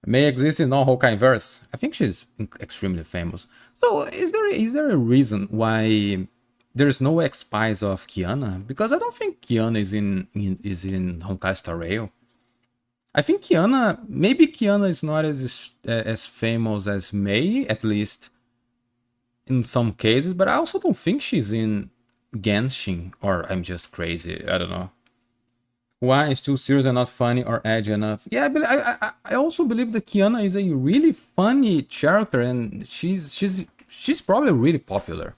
S1: Mei exists in all Honkai verse. I think she's extremely famous. So is there a reason why there's no X-Spies of Kiana? Because I don't think Kiana is in Honkai Star Rail. I think maybe Kiana is not as famous as Mei, at least in some cases, but I also don't think she's in Genshin, or I'm just crazy, I don't know. Why is too serious and not funny or edgy enough? Yeah, I also believe that Kiana is a really funny character, and she's probably really popular.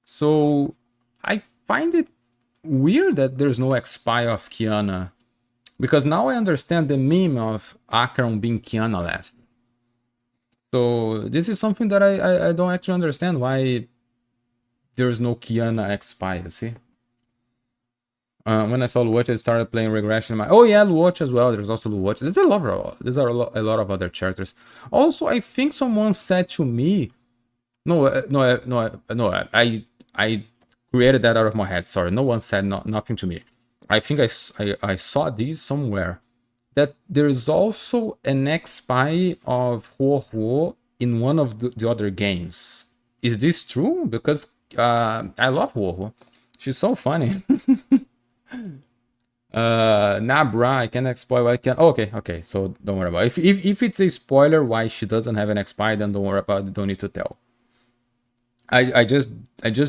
S1: So I find it weird that there's no X-Spy of Kiana, because now I understand the meme of Acheron being Kiana last. So this is something that I don't actually understand why there's no Kiana X-Spy, you see? When I saw Luocha, I started playing Regression. Oh yeah, Luocha as well. There's also Luocha. There's a lot of other characters. Also, I think someone said to me, I created that out of my head. Sorry, no one said nothing to me. I think I saw these somewhere, that there is also an X-Spy of Huohuo in one of the other games. Is this true? Because I love Huohuo. She's so funny. Nabra, I can spoil. I can. Okay. So don't worry about it. If it's a spoiler why she doesn't have an X-Spy, then don't worry about it. Don't need to tell. I just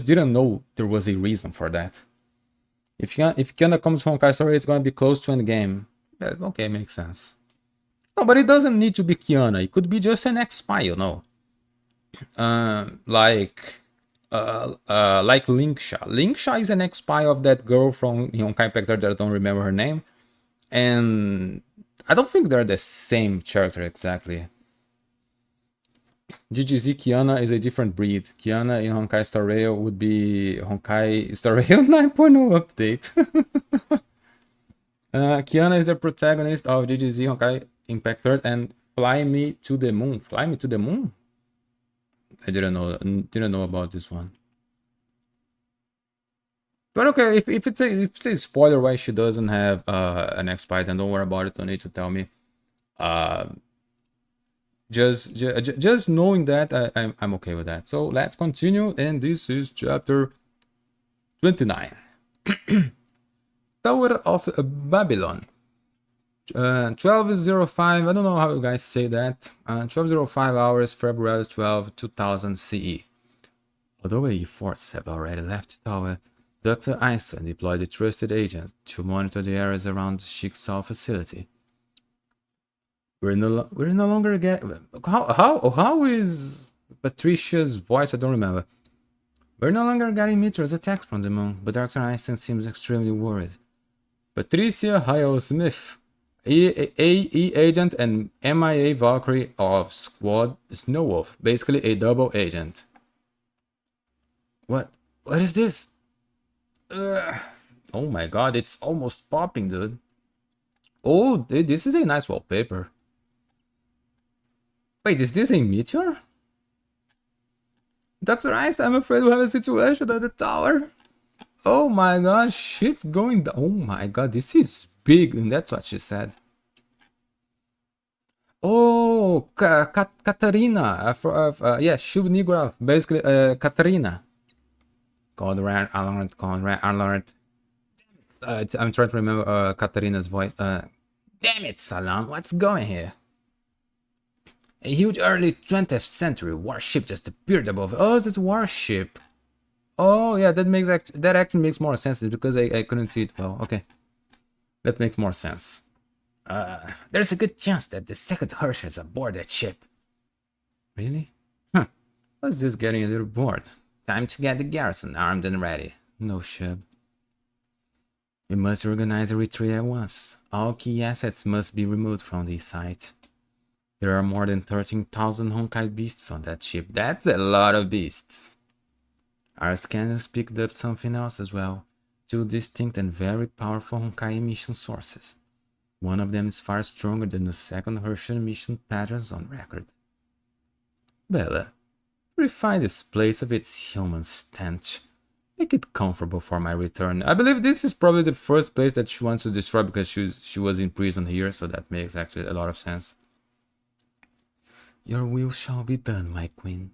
S1: didn't know there was a reason for that. If Kiana comes from Honkai Story, it's gonna be close to end game. Yeah, okay, makes sense. No, but it doesn't need to be Kiana. It could be just an X-Spy, you know. Like Linksha. Linksha is an X-Spy of that girl from Honkai Impact that I don't remember her name. And I don't think they're the same character exactly. GGZ Kiana is a different breed. Kiana in Honkai Star Rail would be Honkai Star Rail 9.0 update. Kiana is the protagonist of GGZ Honkai Impact 3rd and Fly Me to the Moon. Fly Me to the Moon? I didn't know about this one. But okay, if it's a spoiler why she doesn't have an X-Spy, then don't worry about it. Don't need to tell me. Just knowing that, I'm okay with that. So let's continue, and this is chapter 29. Tower of Babylon. 12:05. I don't know how you guys say that. 12:05 hours, February 12, 2000 CE. Although a forces have already left the tower, Dr. Einstein deployed a trusted agent to monitor the areas around the Jigsaw facility. We're no longer getting... How is Patricia's voice? I don't remember. We're no longer getting meteors attacks from the moon, but Dr. Einstein seems extremely worried. Patricia Hyle Smith, AE agent and MIA Valkyrie of Squad Snowwolf, basically a double agent. What is this? Oh my god, it's almost popping, dude. Oh, dude, this is a nice wallpaper. Wait, is this a meteor? Dr. Einstein, I'm afraid we have a situation at the tower. Oh my gosh, shit's going down. Oh my god, this is big, and that's what she said. Oh, Katarina, yeah, Shubnigorov, basically, Katarina. Conrad Arnold. I'm trying to remember Katarina's voice. Damn it, Salam, what's going here? A huge early 20th century warship just appeared above. Oh, it's a warship. Oh, yeah, that actually makes more sense because I couldn't see it well. Okay, that makes more sense. There's a good chance that the second Hershey is aboard that ship. Really? Huh. I was just getting a little bored. Time to get the garrison armed and ready. No ship. We must organize a retreat at once. All key assets must be removed from this site. There are more than 13,000 Honkai beasts on that ship. That's a lot of beasts. Our scanners picked up something else as well. Two distinct and very powerful Honkai emission sources. One of them is far stronger than the second Hershey emission patterns on record. Bella, purify this place of its human stench. Make it comfortable for my return. I believe this is probably the first place that she wants to destroy because she was in prison here, so that makes actually a lot of sense. Your will shall be done, my queen.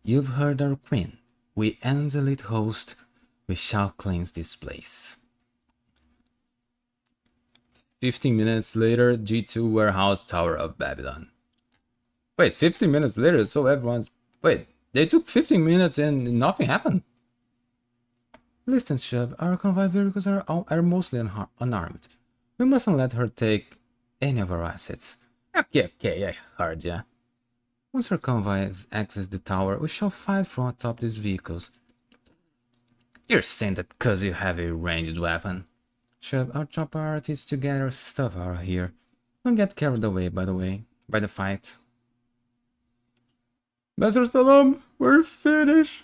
S1: You've heard our queen. We and the elite host, we shall cleanse this place. 15 minutes later, G2 Warehouse Tower of Babylon. Wait, 15 minutes later, so everyone's... Wait, they took 15 minutes and nothing happened? Listen, Shub, our convoy vehicles are mostly unarmed. We mustn't let her take any of our assets. Okay, I heard ya. Once our convoy exits the tower, we shall fight from atop these vehicles. You're saying that cause you have a ranged weapon? Shub, our top priority is to get our stuff out of here. Don't get carried away, by the fight. Master Salam, we're finished.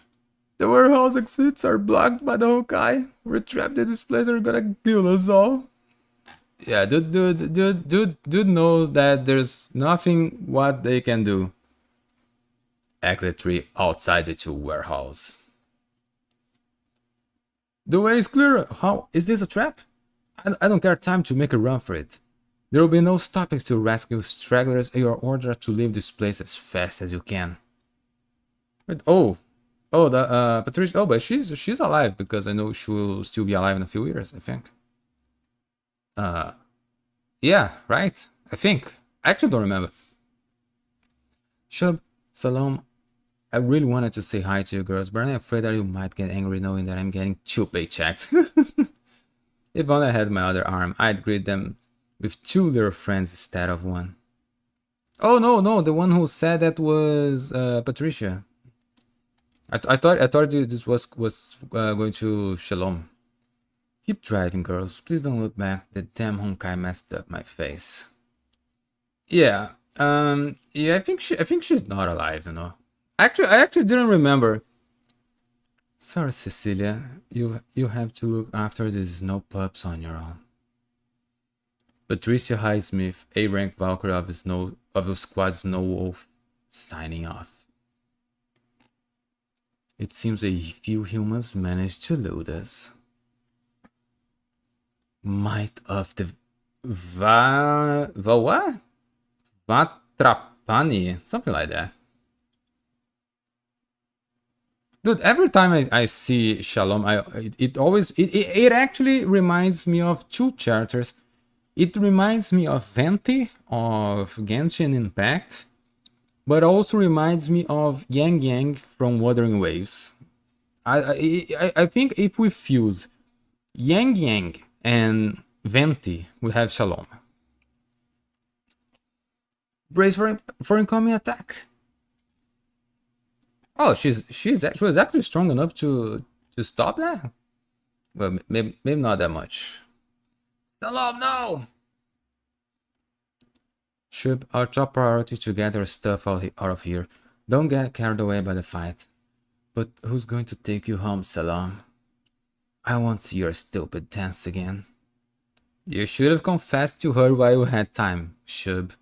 S1: The warehouse exits are blocked by the Honkai. We're trapped in this place, they're gonna kill us all. Yeah, dude know that there's nothing what they can do. Exit 3 outside the 2 warehouse. The way is clear. How? Is this a trap? I don't care time to make a run for it. There will be no stopping to rescue stragglers. You are ordered to leave this place as fast as you can. But Patricia. Oh, but she's alive because I know she will still be alive in a few years, I think. Yeah, right. I think. I actually don't remember. Shub, Salam, I really wanted to say hi to you girls, but I'm afraid that you might get angry knowing that I'm getting 2 paychecks. If only I had my other arm, I'd greet them with 2 little friends instead of 1. Oh no, the one who said that was Patricia. I thought this was going to Shalom. Keep driving, girls. Please don't look back. The damn Honkai messed up my face. Yeah. Yeah. I think she's not alive. You know. I actually didn't remember. Sorry, Cecilia. You have to look after these snow pups on your own. Patricia Highsmith, A-rank Valkyrie of the squad Snowwolf, signing off. It seems a few humans managed to loot us. Might of the what? Vatrapani, something like that. Dude, every time I see Shalom, it actually reminds me of 2 characters. It reminds me of Venti of Genshin Impact, but also reminds me of Yang from Wuthering Waves. I think if we fuse Yang Yang and Venti, we have Shalom. Brace for incoming attack. Oh, she was actually strong enough to stop that. Well, maybe not that much. Shalom, no. Shub, our top priority to get our stuff out of here. Don't get carried away by the fight. But who's going to take you home, Salam? I won't see your stupid dance again. You should have confessed to her while you had time, Shub.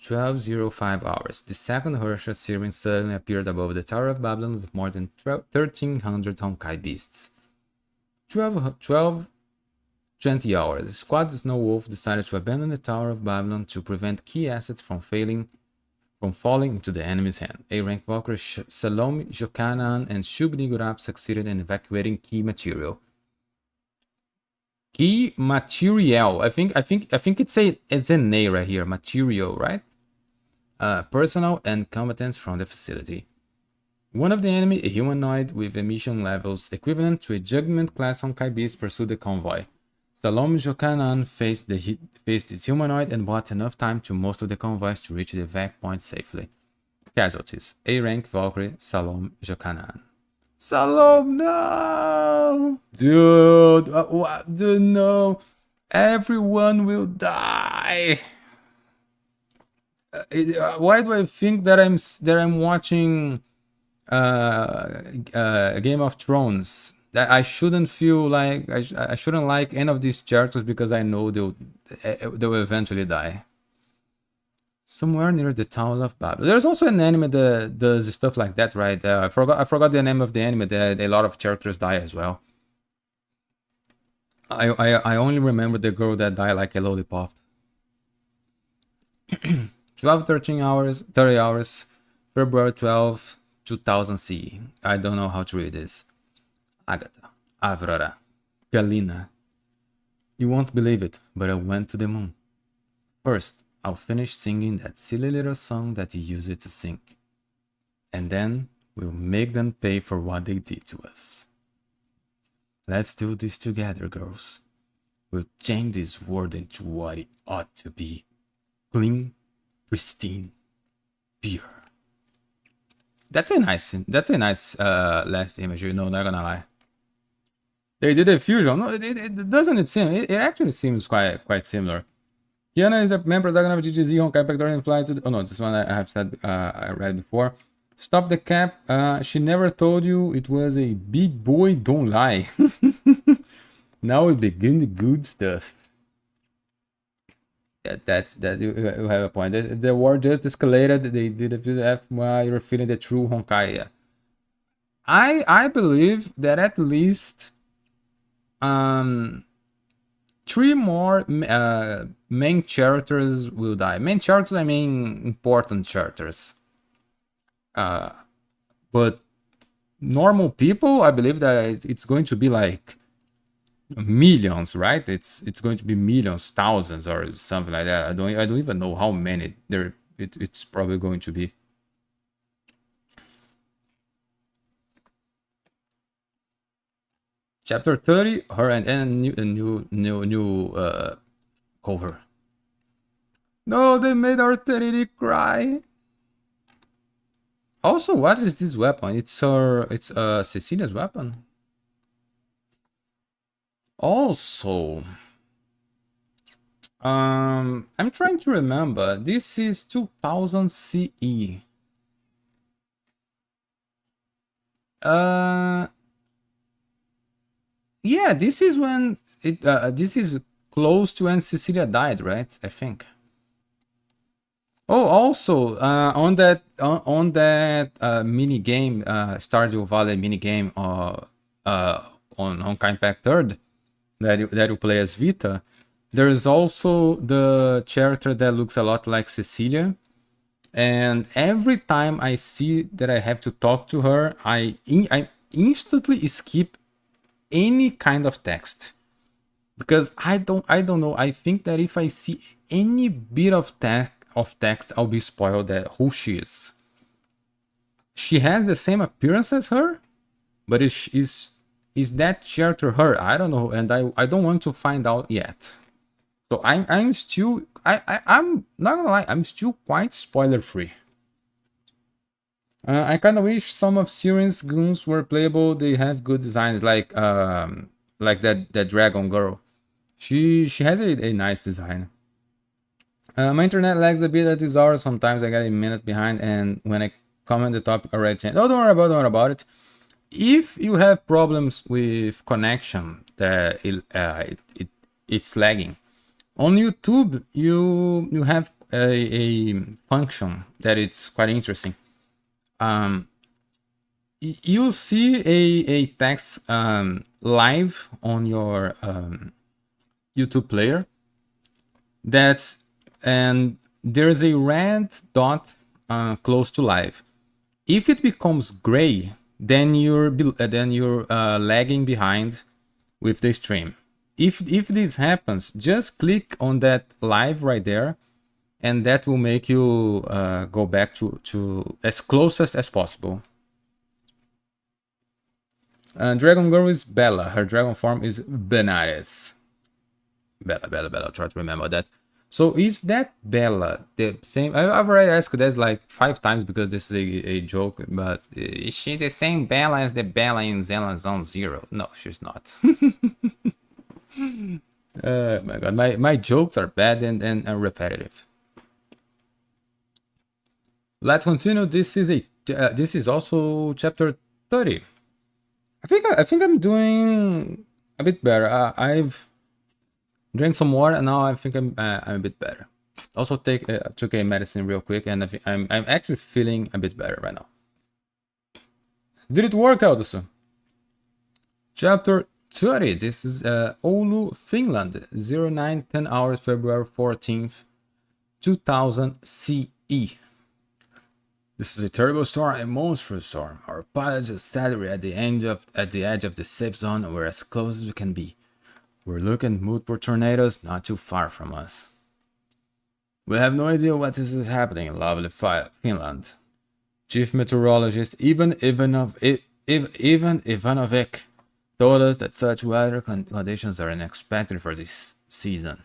S1: 12:05 hours. The second Harsha sirin suddenly appeared above the Tower of Babylon with more than 1,300 Honkai beasts. 20 hours. The squad Snow Wolf decided to abandon the Tower of Babylon to prevent key assets from falling into the enemy's hand. A-rank Valkyrie Salom Jokanan and Shub Nigurab succeeded in evacuating key material. Key material. I think it's an A right here. Material, right? Personnel and combatants from the facility. One of the enemy, a humanoid with emission levels equivalent to a Judgment class Honkai beast, pursued the convoy. Salom Jokanan faced its humanoid and bought enough time to most of the convoys to reach the evac point safely. Casualties: A-rank Valkyrie Salom Jokanan. Salom, no! Dude, dude, no. Everyone will die. Why do I think that I'm watching Game of Thrones? That I shouldn't feel like I shouldn't like any of these characters because I know they'll eventually die. Somewhere near the Tower of Babel. There's also an anime that does stuff like that, right? I forgot the name of the anime. That a lot of characters die as well. I only remember the girl that died like a lollipop. 13 hours, 30 hours, February 12, 2000 CE. I don't know how to read this. Agatha, Avrora, Galina. You won't believe it, but I went to the moon. First, I'll finish singing that silly little song that you use it to sing. And then we'll make them pay for what they did to us. Let's do this together, girls. We'll change this world into what it ought to be. Clean, pristine, pure. That's a nice last image, you know, not gonna lie. They did a fusion. No, it doesn't it seem? It actually seems quite similar. Kiana is a member of GGZ Honkai Impact and fly to the, oh no, this one I have said I read before. Stop the cap. She never told you it was a big boy, don't lie. Now we begin the good stuff. That you have a point. The war just escalated. They did a FY. You're feeling the true Honkai. I believe that at least 3 more main characters will die. Main characters, I mean important characters. But normal people, I believe that it's going to be like millions, right? It's going to be millions, thousands, or something like that. I don't even know how many there. It's probably going to be. Chapter 30, her and a new cover. No, they made our Trinity cry. Also, what is this weapon? It's Cecilia's weapon. Also, I'm trying to remember. This is 2000 CE. Yeah, this is when it. This is close to when Cecilia died, right? I think. Oh, also on that mini game, Stardew Valley mini game, on Honkai Impact 3rd, that you play as Vita. There is also the character that looks a lot like Cecilia, and every time I see that I have to talk to her, I instantly skip any kind of text, because I don't know. I think that if I see any bit of text, I'll be spoiled that who she is. she has the same appearance as her, but is that character her? I don't know, and I don't want to find out yet. So I'm still I'm not gonna lie, I'm still quite spoiler free. I kind of wish some of Sirin's goons were playable. They have good designs, like that dragon girl. She has a nice design. My internet lags a bit at this hour. Sometimes I get a minute behind, and when I comment the topic already changed. Oh, don't worry about it. If you have problems with connection, that it's lagging. On YouTube, you have a function that it's quite interesting. You'll see a text live on your YouTube player. And there's a red dot close to live. If it becomes gray, then you're lagging behind with the stream. If this happens, just click on that live right there, and that will make you go back to as closest as possible. Dragon Girl is Bella. Her dragon form is Benares. Bella. Try to remember that. So is that Bella the same? I've already asked this like 5 times because this is a joke, but is she the same Bella as the Bella in Zelda Zone Zero? No, she's not. My god, my jokes are bad and repetitive. Let's continue. This is also chapter 30. I think I'm doing a bit better. I've drank some water and now I think I'm a bit better. Also took a medicine real quick, and I'm actually feeling a bit better right now. Did it work out, also? Chapter 30. This is Oulu, Finland. 0910 hours, February 14th, 2000 CE. This is a terrible storm, a monstrous storm. Our pilot just sat at the edge of the safe zone, and we're as close as we can be. We're looking mood for tornadoes not too far from us. We have no idea what is happening in lovely Finland. Chief Meteorologist Ivan Ivanovic told us that such weather conditions are unexpected for this season.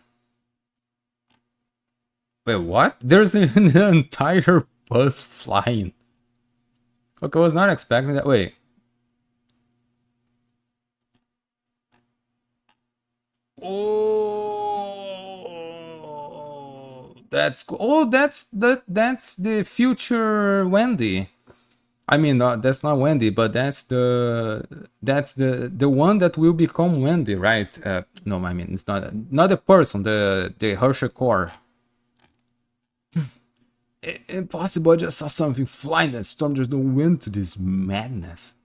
S1: Wait, what? There's an entire bus flying. Okay, I was not expecting that. Wait. Oh, that's cool. Oh, that's the future Wendy. I mean, that's not Wendy, but that's the one that will become Wendy, right? No, I mean it's not the person, the Hershey core. Impossible! I just saw something flying that storm. There's no wind to this madness.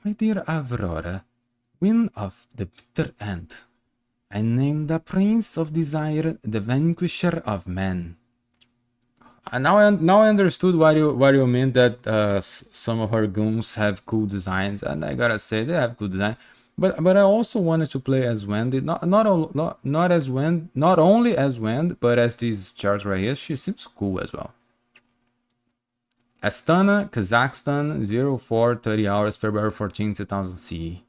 S1: My dear Aurora, wind of the bitter end, I named the Prince of Desire, the Vanquisher of Men. Now I understood why you mean that some of her goons have cool designs, and I gotta say they have cool design. But I also wanted to play as Wendy, not only as Wendy, but as this character right here. She seems cool as well. Astana, Kazakhstan, 0430 hours, February 14, 2000 CE.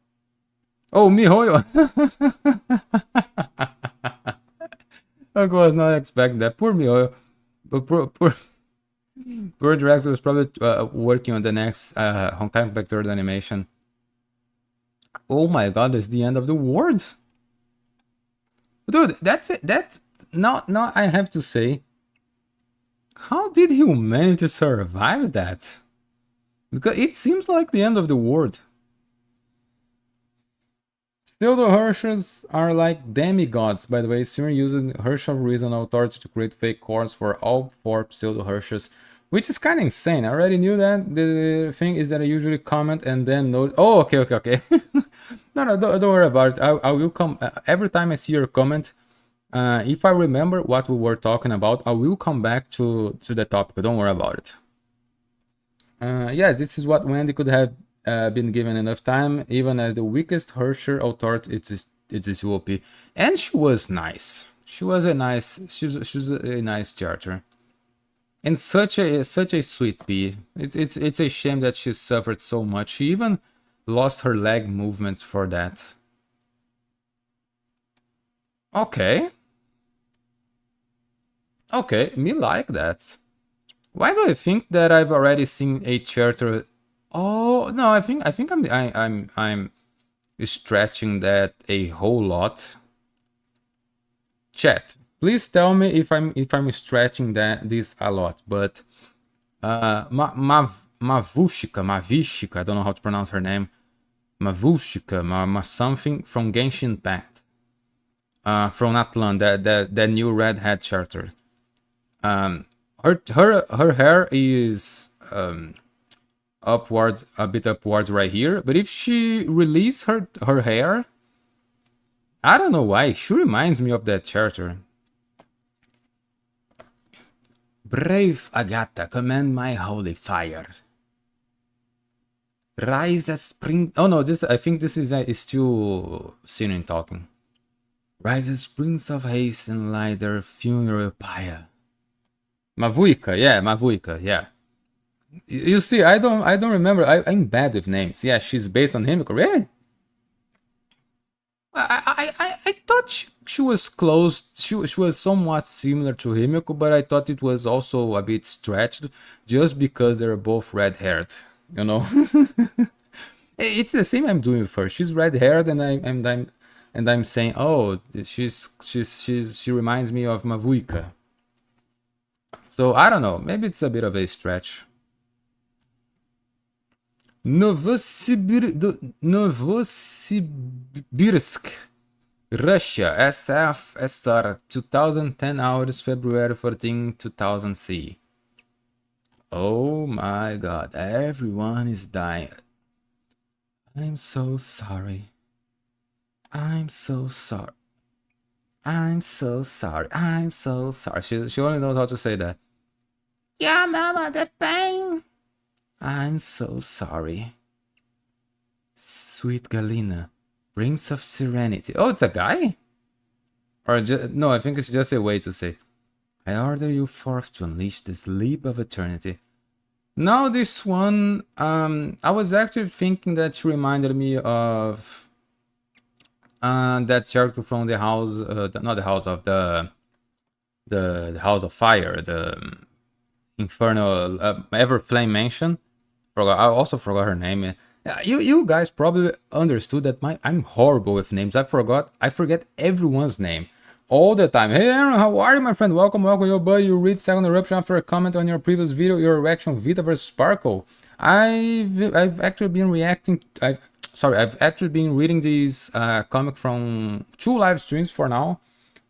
S1: Oh, mihoyo. I was not expecting that. Poor mihoyo. But poor director was probably working on the next Honkai Impact animation. Oh my god, that's the end of the world. Dude, that's it. That's now I have to say, how did humanity survive that? Because it seems like the end of the world. Still, the Hershers are like demigods. By the way, Sirin used Hershel reason authority to create fake cores for all 4 pseudo Hershers, which is kind of insane. I already knew that. The thing is that I usually comment and then note. Oh, okay. No, don't worry about it. I will come every time I see your comment. If I remember what we were talking about, I will come back to the topic. Don't worry about it. Yeah, this is what Wendy could have been given enough time, even as the weakest Hersher authority. It's this OP, and she was nice. She was a nice character. And such a sweet pea. It's a shame that she suffered so much. She even lost her leg movements for that. Okay. Okay, me like that. Why do I think that I've already seen a character? Oh no, I think I'm stretching that a whole lot. Chat, please tell me if I'm stretching this a lot. But Mavishika, I don't know how to pronounce her name. Mavushika, something from Genshin Impact. From Atlan, that new red hat character. Her hair is upwards, a bit upwards right here. But if she release her hair, I don't know why, she reminds me of that character. Brave Agatha, command my holy fire. Rise as spring. Oh no, I think this is still Sirin talking. Rise as springs of haste and light their funeral pyre. Mavuika, yeah. You see, I don't remember. I'm bad with names. Yeah, she's based on himeko. Really? I thought she was close. She was somewhat similar to himeko, but I thought it was also a bit stretched, just because they're both red-haired. You know, it's the same I'm doing with her. She's red-haired, and I'm saying, oh, she reminds me of Mavuika. So I don't know. Maybe it's a bit of a stretch. Novosibirsk, Russia, SF Star, 2010 hours, February 14, 2000 C. Oh my god, everyone is dying. I'm so sorry. I'm so sorry. I'm so sorry. I'm so sorry. She only knows how to say that. Yeah, mama, the pain. I'm so sorry. Sweet Galena, Prince of Serenity. Oh, it's a guy? Or no, I think it's just a way to say, I order you forth to unleash the sleep of eternity. Now this one, I was actually thinking that she reminded me of that character from the house, not the house of the House of Fire, the Infernal Everflame Mansion. I also forgot her name. You guys probably understood that I'm horrible with names. I forget everyone's name all the time. Hey Aaron, how are you, my friend? Welcome, yo buddy. You read second eruption after a comment on your previous video, your reaction Vita vs Sparkle. I've actually been reacting. I've actually been reading this comic from 2 live streams for now,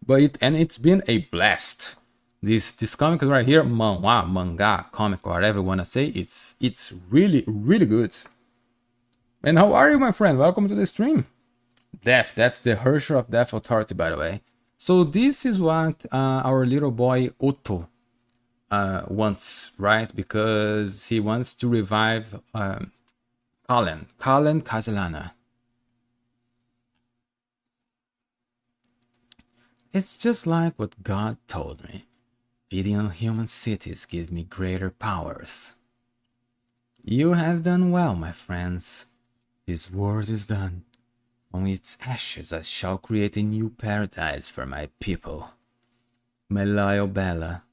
S1: but it's been a blast. This comic right here, manga, comic, whatever you wanna say, it's really good. And how are you, my friend? Welcome to the stream. Death, that's the Hersher of Death Authority, by the way. So this is what our little boy Otto wants, right? Because he wants to revive Kallen Kaslana. It's just like what God told me. Feeding on human cities give me greater powers. You have done well, my friends. This world is done. From its ashes I shall create a new paradise for my people. My loyal Bella,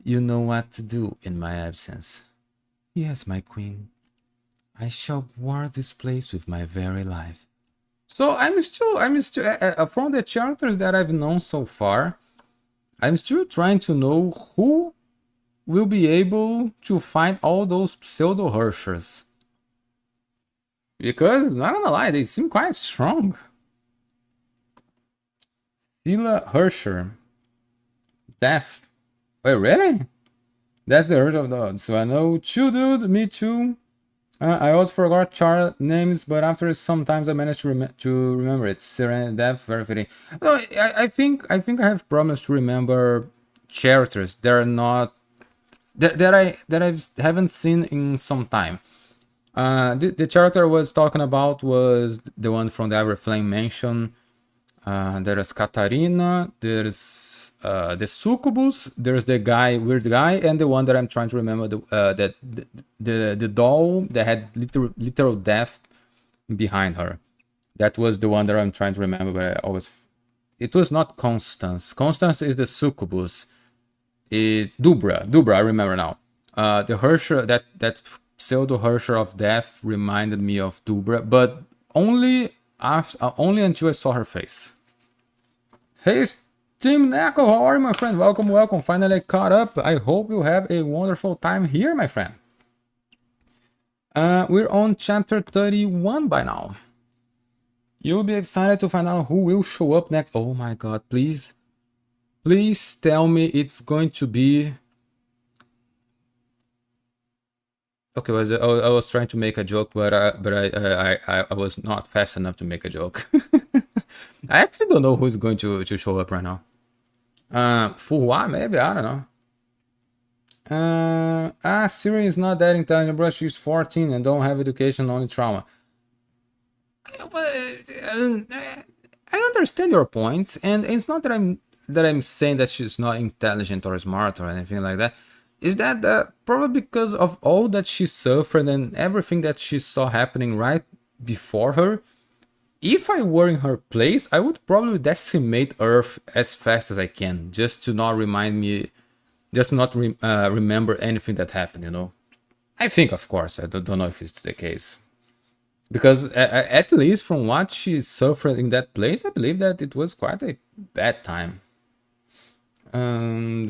S1: you know what to do in my absence. Yes, my queen. I shall ward this place with my very life. So I'm still from the characters that I've known so far, I'm still trying to know who will be able to fight all those pseudo Hershers. Because, not gonna lie, they seem quite strong. Sila Hersher. Death. Wait, really? That's the Hersher of the odds. So I know Chill Dude, me too. I also forgot char names, but after sometimes I managed to remember it. Siren, Death, very fitting. No, I think I have problems to remember characters that are not that I haven't seen in some time. The character I was talking about was the one from the Everflame Mansion. There's Katarina. There's the succubus, there's the guy, weird guy, and the one that I'm trying to remember, the doll that had literal death behind her. That was the one that I'm trying to remember, but I always... It was not Constance. Constance is the succubus. Dubra, I remember now. The Hersher, that pseudo Hersher of death reminded me of Dubra, but only until I saw her face. Hey, Team Neko, how are you, my friend? Welcome. Finally caught up. I hope you have a wonderful time here, my friend. We're on chapter 31 by now. You'll be excited to find out who will show up next. Oh my god, please tell me it's going to be... Okay, I was trying to make a joke, but I was not fast enough to make a joke. I actually don't know who's going to show up right now. Fuhua, maybe, I don't know. Sirin is not that intelligent, bro. She's 14 and don't have education, only trauma. I understand your point, and it's not that I'm saying that she's not intelligent or smart or anything like that. Is that probably because of all that she suffered and everything that she saw happening right before her? If I were in her place, I would probably decimate Earth as fast as I can, just to not remember anything that happened, you know? I think, of course, I don't know if it's the case. Because at least from what she suffered in that place, I believe that it was quite a bad time. And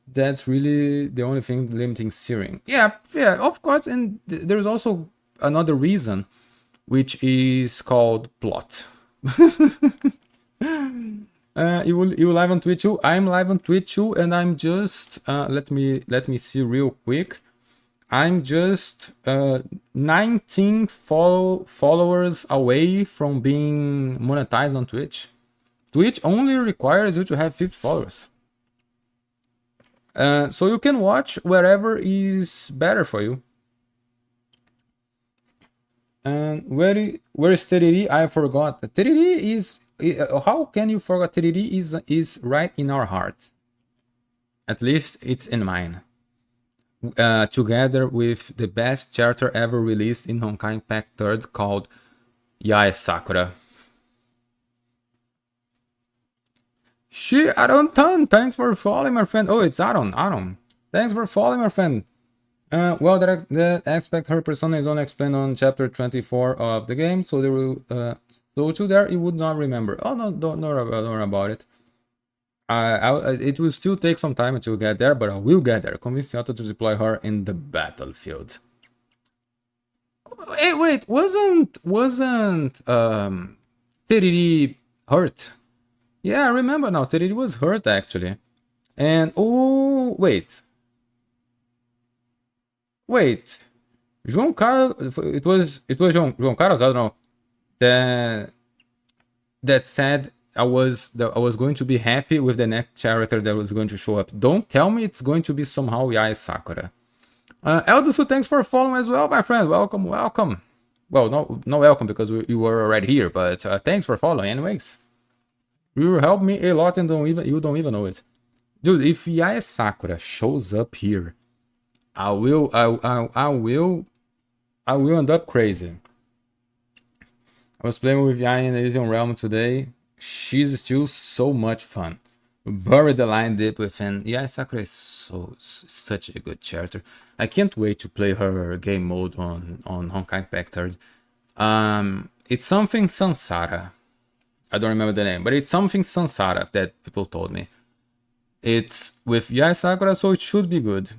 S1: that's really the only thing limiting Sirin. Yeah, of course. And there's also another reason, which is called plot. You live on Twitch too? I'm live on Twitch too, and I'm just let me see real quick. I'm just 19 followers away from being monetized on Twitch. Twitch only requires you to have 50 followers. So you can watch wherever is better for you. And where is Tereri? I forgot. Tereri is... How can you forget? Tereri is right in our hearts. At least it's in mine. Together with the best character ever released in Honkai Impact 3rd called Yae Sakura. Aron-tan, thanks for following, my friend. Oh, it's Aron. Thanks for following, my friend. Well, that aspect her persona is only explained on chapter 24 of the game, so there will so to there you would not remember. Oh no, don't worry about it. It will still take some time until get there, but I will get there. Convince Yato to deploy her in the battlefield. Hey, wait, wasn't Tereri hurt? Yeah, I remember now. Tereri was hurt actually, and oh wait, João Carlos. It was João Carlos. I don't know. That said, I was going to be happy with the next character that was going to show up. Don't tell me it's going to be somehow Yae Sakura. Eldusu, thanks for following as well, my friend. Welcome. Well, no welcome because you were already here, but thanks for following anyways. You help me a lot and you don't even know it. Dude, if Yae Sakura shows up here, I will end up crazy. I was playing with Yae in the Elysian Realm today. She's still so much fun. Bury the line deep within. Yae Sakura is such a good character. I can't wait to play her game mode on Honkai Impact 3rd. It's something Sansara. I don't remember the name, but it's something Sansara that people told me. It's with Yae Sakura, so it should be good.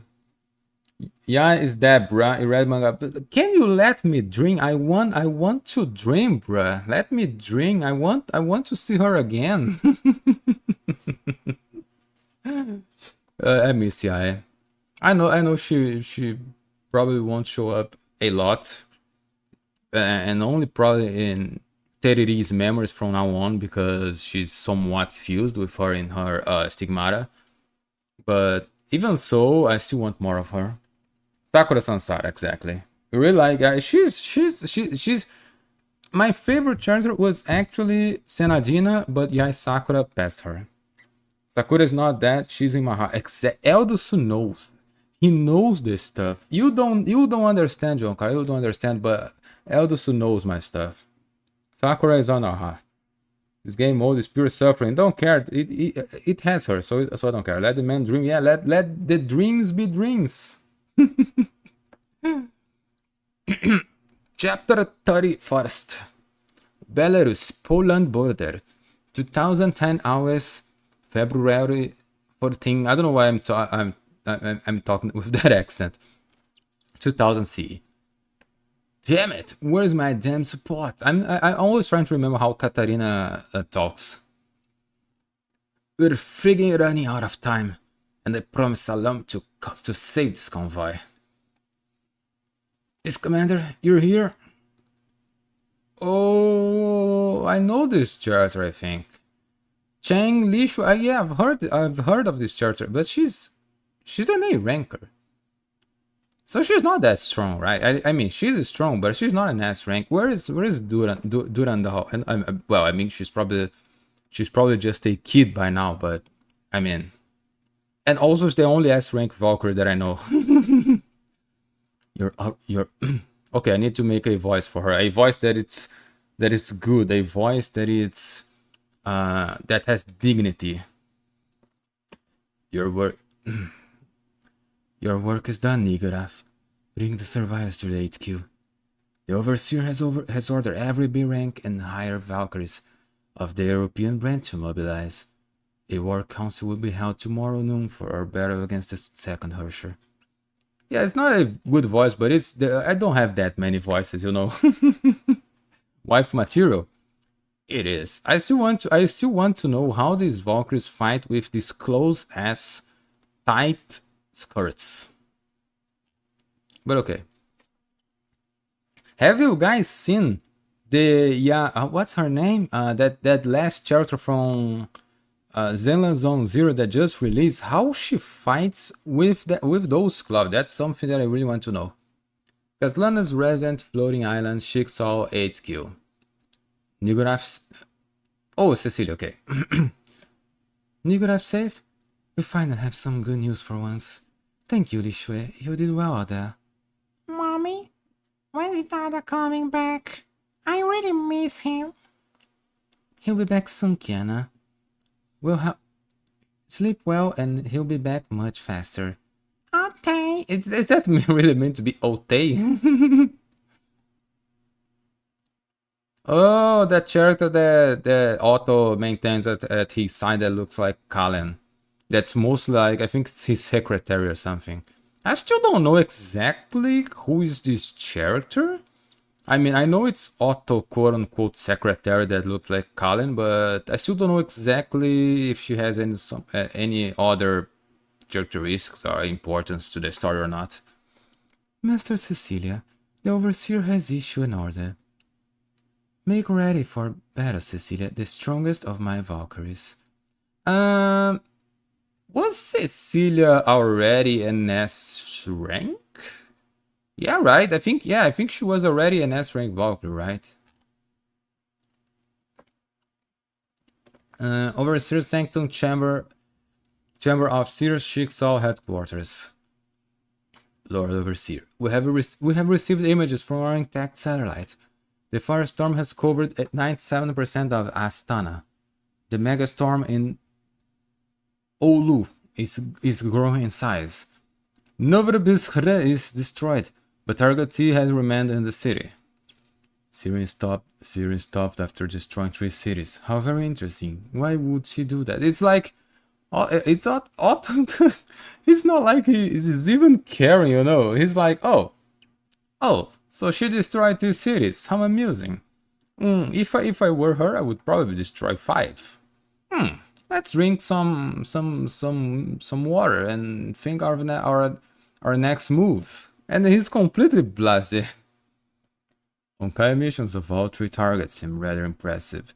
S1: Yae is dead, bruh. I read manga. Can you let me dream? I want to dream, bruh. Let me dream. I want to see her again. I miss Yae. I know she probably won't show up a lot, and only probably in Tereri's memories from now on because she's somewhat fused with her in her stigmata. But even so, I still want more of her. Sakura Sansara, exactly. I really like she's my favorite character was actually Senadina, but Yae Sakura passed her. Sakura is not dead, she's in my heart. Eldosu knows. He knows this stuff. You don't understand, Jonka, you don't understand, but Eldosu knows my stuff. Sakura is on our heart. This game mode is pure suffering. Don't care. It has her, so I don't care. Let the man dream. Yeah, let the dreams be dreams. Chapter 31st. Belarus, Poland border. 2010 hours, February 14. I don't know why I'm talking with that accent. 2000 CE. Damn it! Where's my damn support? I'm always trying to remember how Katarina talks. We're frigging running out of time, and I promise Salam to save this convoy. This commander, you're here? Oh, I know this character. I think Chang Lishu. Yeah, I've heard of this character, but she's an A ranker. So she's not that strong, right? I mean, she's strong, but she's not an S rank. Where is Duran the Hawk? And well, I mean, she's probably just a kid by now, but I mean, and also it's the only S rank Valkyrie that I know. you're okay. I need to make a voice for her, a voice that it's good, a voice that it's that has dignity. Your work is done, Nigurath. Bring the survivors to the HQ. The Overseer has ordered every B rank and higher Valkyries of the European branch to mobilize. A war council will be held tomorrow noon for our battle against the second Hersher. Yeah, it's not a good voice, but I don't have that many voices, you know. Wife material. It is. I still want to know how these Valkyries fight with these close ass tight skirts. But okay. Have you guys seen the what's her name? That last character from Zenland Zone Zero that just released? How she fights with those clubs? That's something that I really want to know. Kaslana's resident floating island, Shiksal 8Q. Niguraf's. Oh, Cecilia. Okay. Niguraf safe. We finally have some good news for once. Thank you, Lishue. You did well out there.
S2: Mommy, when is Dada coming back? I really miss him.
S1: He'll be back soon, Kiana. We'll sleep well and he'll be back much faster.
S2: Okay.
S1: Is that really meant to be Otei? Oh, that character that Otto maintains at his side that looks like Kallen. That's most like, I think it's his secretary or something. I still don't know exactly who is this character. I mean, I know it's Otto quote-unquote secretary that looks like Kallen, but I still don't know exactly if she has any other characteristics or importance to the story or not. Master Cecilia, the Overseer has issued an order. Make ready for battle, Cecilia, the strongest of my Valkyries. Was Cecilia already an S rank? Yeah, right. I think she was already an S rank Valkyrie, right? Overseer Sanctum Chamber of Seer's Shiksal headquarters. Lord Overseer, we have received images from our intact satellite. The firestorm has covered 97% of Astana. The megastorm in Oulu is growing in size. Novorossiysk is destroyed, but Target T has remained in the city. Sirin stopped after destroying 3 cities. How very interesting. Why would she do that? It's like, it's not. It's not like he's even caring, you know. He's like, oh, so she destroyed 2 cities. How amusing. If I were her, I would probably destroy 5. Let's drink some water and think of our next move. And he's completely blasé. Honkai missions of all 3 targets seem rather impressive.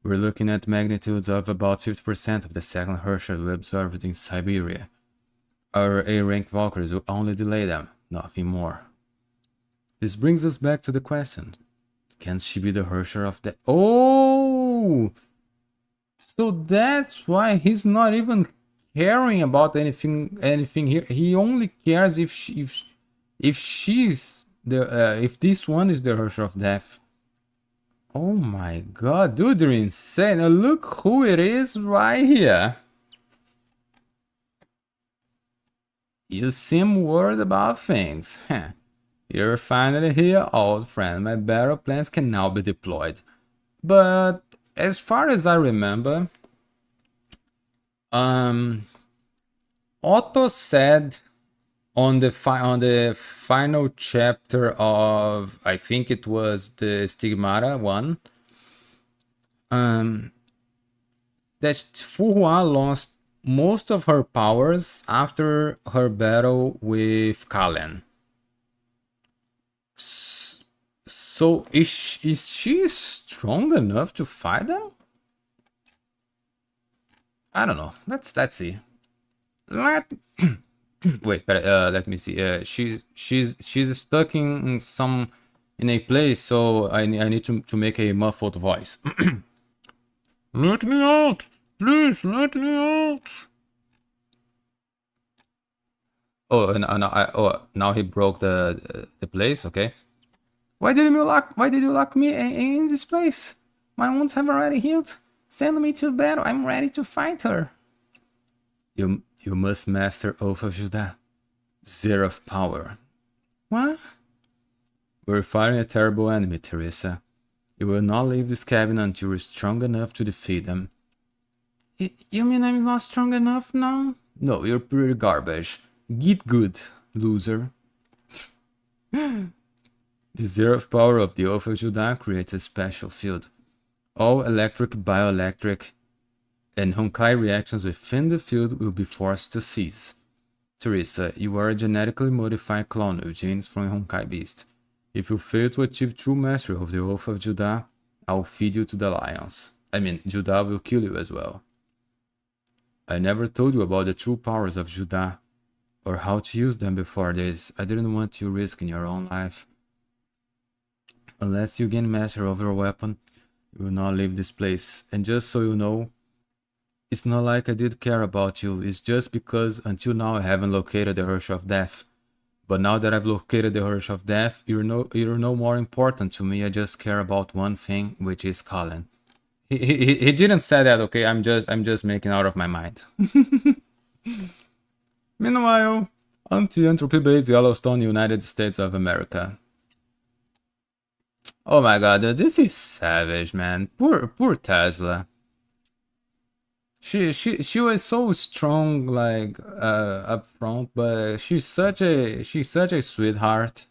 S1: We're looking at magnitudes of about 50% of the second Herschel we observed in Siberia. Our A-rank Valkyries will only delay them, nothing more. This brings us back to the question. Can she be the Herschel of the... Oh! So that's why he's not even caring about anything here. He only cares if she's the if this one is the Rush of Death. Oh my god, dude, you're insane. Now look who it is right here. You seem worried about things. Huh. You're finally here, old friend. My battle plans can now be deployed. But as far as I remember, Otto said on the final chapter of, I think it was the Stigmata one, that Fuhua lost most of her powers after her battle with Kalen. So is she strong enough to fight them? I don't know. Let's see. Wait, let me see. She's stuck in a place, so I need to make a muffled voice. Let me out, please. Let me out. Oh, and now he broke the place. Okay. Why did you lock me in this place? My wounds have already healed. Send me to battle. I'm ready to fight her. You must master Oath of Judah. Zeroth power. What? We're fighting a terrible enemy, Theresa. You will not leave this cabin until you're strong enough to defeat them. You mean I'm not strong enough now? No, you're pretty garbage. Get good, loser. The zeroth power of the Oath of Judah creates a special field. All electric, bioelectric, and Honkai reactions within the field will be forced to cease. Theresa, you are a genetically modified clone with genes from a Honkai beast. If you fail to achieve true mastery of the Oath of Judah, I'll feed you to the lions. I mean, Judah will kill you as well. I never told you about the true powers of Judah, or how to use them before this. I didn't want you risking your own life. Unless you gain mastery over your weapon, you will not leave this place. And just so you know, it's not like I did care about you. It's just because until now I haven't located the Rush of Death. But now that I've located the Rush of Death, you're no more important to me. I just care about one thing, which is Colin. He didn't say that, okay? I'm just making out of my mind. Meanwhile, anti-entropy-based Yellowstone, United States of America. Oh my god, this is savage, man. Poor Tesla. She was so strong, like up front, but she's such a sweetheart.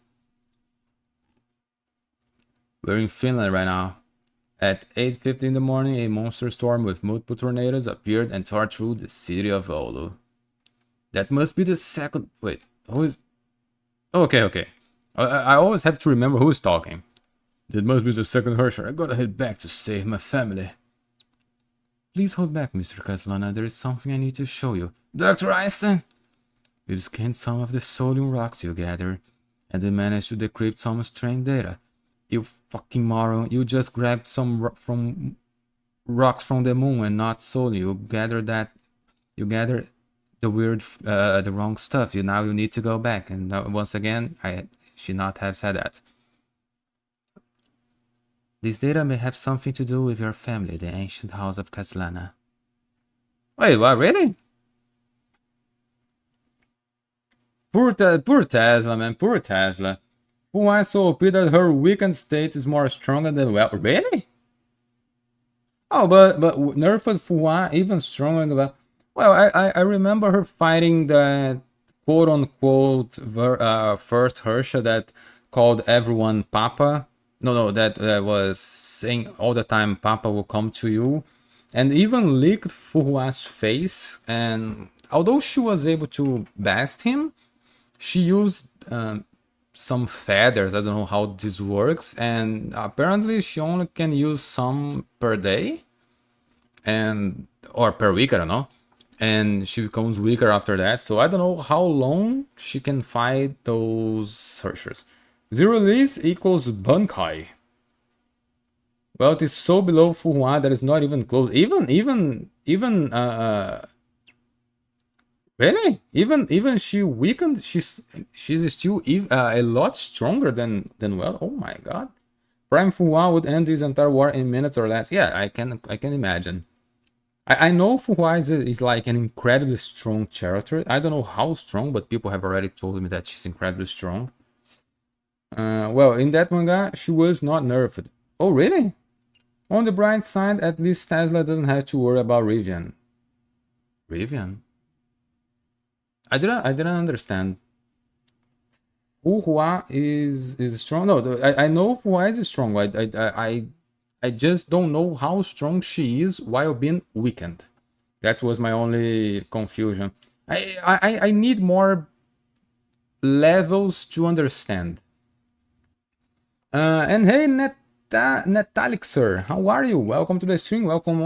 S1: We're in Finland right now. At 8:50 in the morning, a monster storm with multiple tornadoes appeared and tore through the city of Oulu. That must be the second. Wait, who is? Okay. I always have to remember who's talking. That must be the second Herrscher. I gotta head back to save my family. Please hold back, Mr. Kaslana. There is something I need to show you. Dr. Einstein! We've scanned some of the sodium rocks you gathered, and we managed to decrypt some strange data. You fucking moron. You just grabbed some from rocks from the moon and not sodium. You gathered the weird, the wrong stuff. Now you need to go back. And once again, I should not have said that. This data may have something to do with your family, the ancient house of Kaslana. Wait, what, really? Poor Tesla, man, poor Tesla. Who I so OP that her weakened state is more stronger than well. Really? Oh, but nerfed Fuwa even stronger than well. Well, I remember her fighting that quote unquote first Hersha that called everyone Papa. No, that was saying all the time Papa will come to you, and even licked Fuhua's face. And although she was able to bast him, she used some feathers. I don't know how this works, and apparently she only can use some per day, or per week. I don't know, and she becomes weaker after that. So I don't know how long she can fight those searchers. Zero release equals Bunkai. Well, it is so below Fuhua that it's not even close. Even really? Even she weakened. She's still a lot stronger than well. Oh my god! Prime Fuhua would end this entire war in minutes or less. Yeah, I can imagine. I know Fuhua is like an incredibly strong character. I don't know how strong, but people have already told me that she's incredibly strong. Well, in that manga, she was not nerfed. Oh, really? On the bright side, at least Tesla doesn't have to worry about Rivian. Rivian? I didn't understand. Fuhua is strong. No, I know Fuhua is strong. I just don't know how strong she is while being weakened. That was my only confusion. I need more levels to understand. And hey, Natalixer, how are you? Welcome to the stream. Welcome.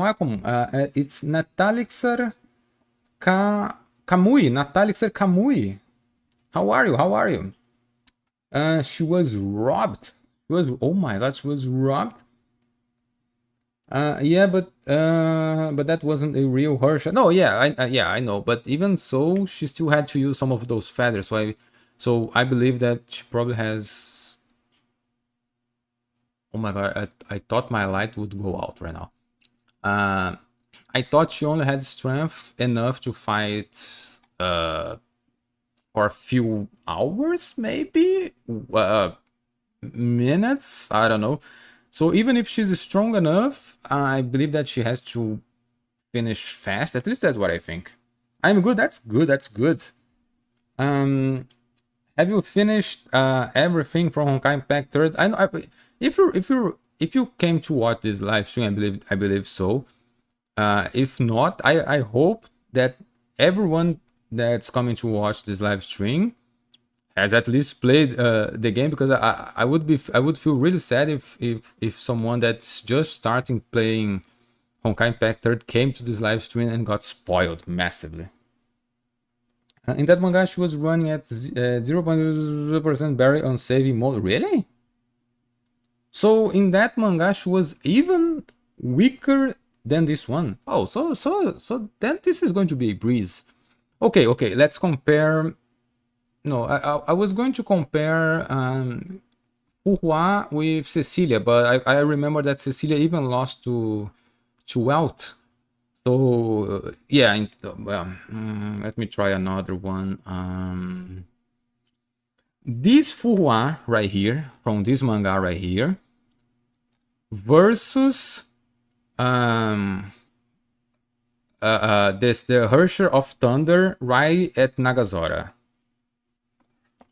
S1: It's Natalixer Kamui. Natalixer Kamui. How are you? How are you? She was robbed. Oh my god, she was robbed. Yeah, but that wasn't a real Herschel. No, yeah, I know. But even so, she still had to use some of those feathers. So I believe that she probably has. Oh my god, I thought my light would go out right now. I thought she only had strength enough to fight for a few hours, maybe minutes. I don't know. So even if she's strong enough, I believe that she has to finish fast. At least that's what I think. I'm good. That's good. That's good. Have you finished everything from Honkai Impact Third? I know. If you came to watch this live stream, I believe so. If not, I hope that everyone that's coming to watch this live stream has at least played the game, because I would feel really sad if someone that's just starting playing Honkai Impact Third came to this live stream and got spoiled massively. In that manga, she was running at 0.0% berry on saving mode. Really? So in that manga, she was even weaker than this one. Oh, so then this is going to be a breeze. Okay, let's compare. No, I was going to compare Fuhua with Cecilia, but I remember that Cecilia even lost to Welt. So yeah, let me try another one. This Fuhua right here, from this manga right here, versus the Harsher of Thunder right at Nagazora.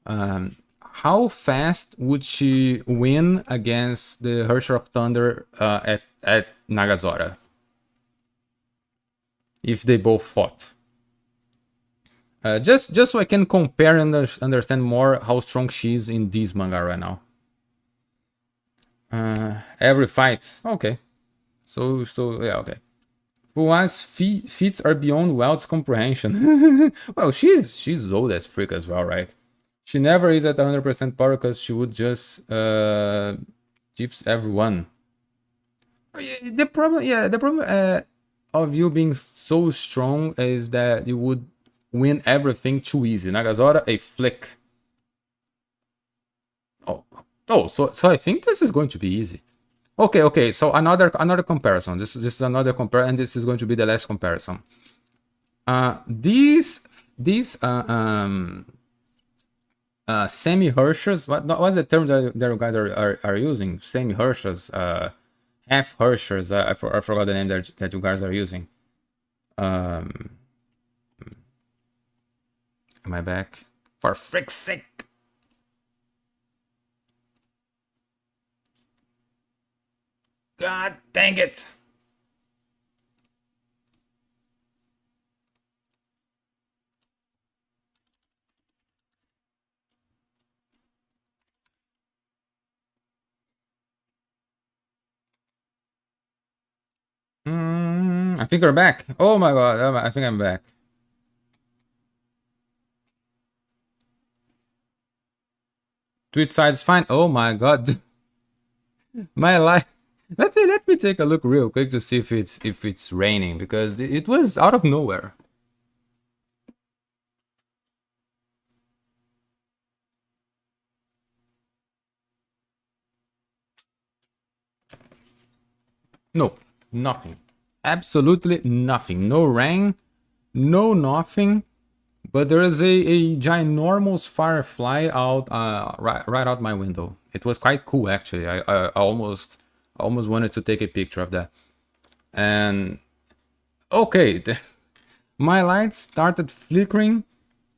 S1: How fast would she win against the Harsher of Thunder at Nagazora if they both fought? Just so I can compare and understand more how strong she is in this manga right now. Every fight, okay. So yeah, okay. Fua's feats are beyond Welt's comprehension. Well, she's old as freak as well, right? She never is at 100% power because she would just gyps everyone. The problem of you being so strong is that you would win everything too easy. Nagazora, a flick. So I think this is going to be easy. Okay. So another comparison. This is another compare, and this is going to be the last comparison. These semi-Hershers. What's the term that you guys are using? Semi-Hershers, half Hershers. I forgot the name that you guys are using. Am I back? For frick's sake! God dang it! I think we're back. Oh my god, I think I'm back. Twitch side is fine. Oh my god. My life Let me take a look real quick to see if it's raining, because it was out of nowhere. No, nothing. Absolutely nothing. No rain, no nothing. But there is a ginormous firefly out right out my window. It was quite cool actually. I almost wanted to take a picture of that. And okay, my light started flickering,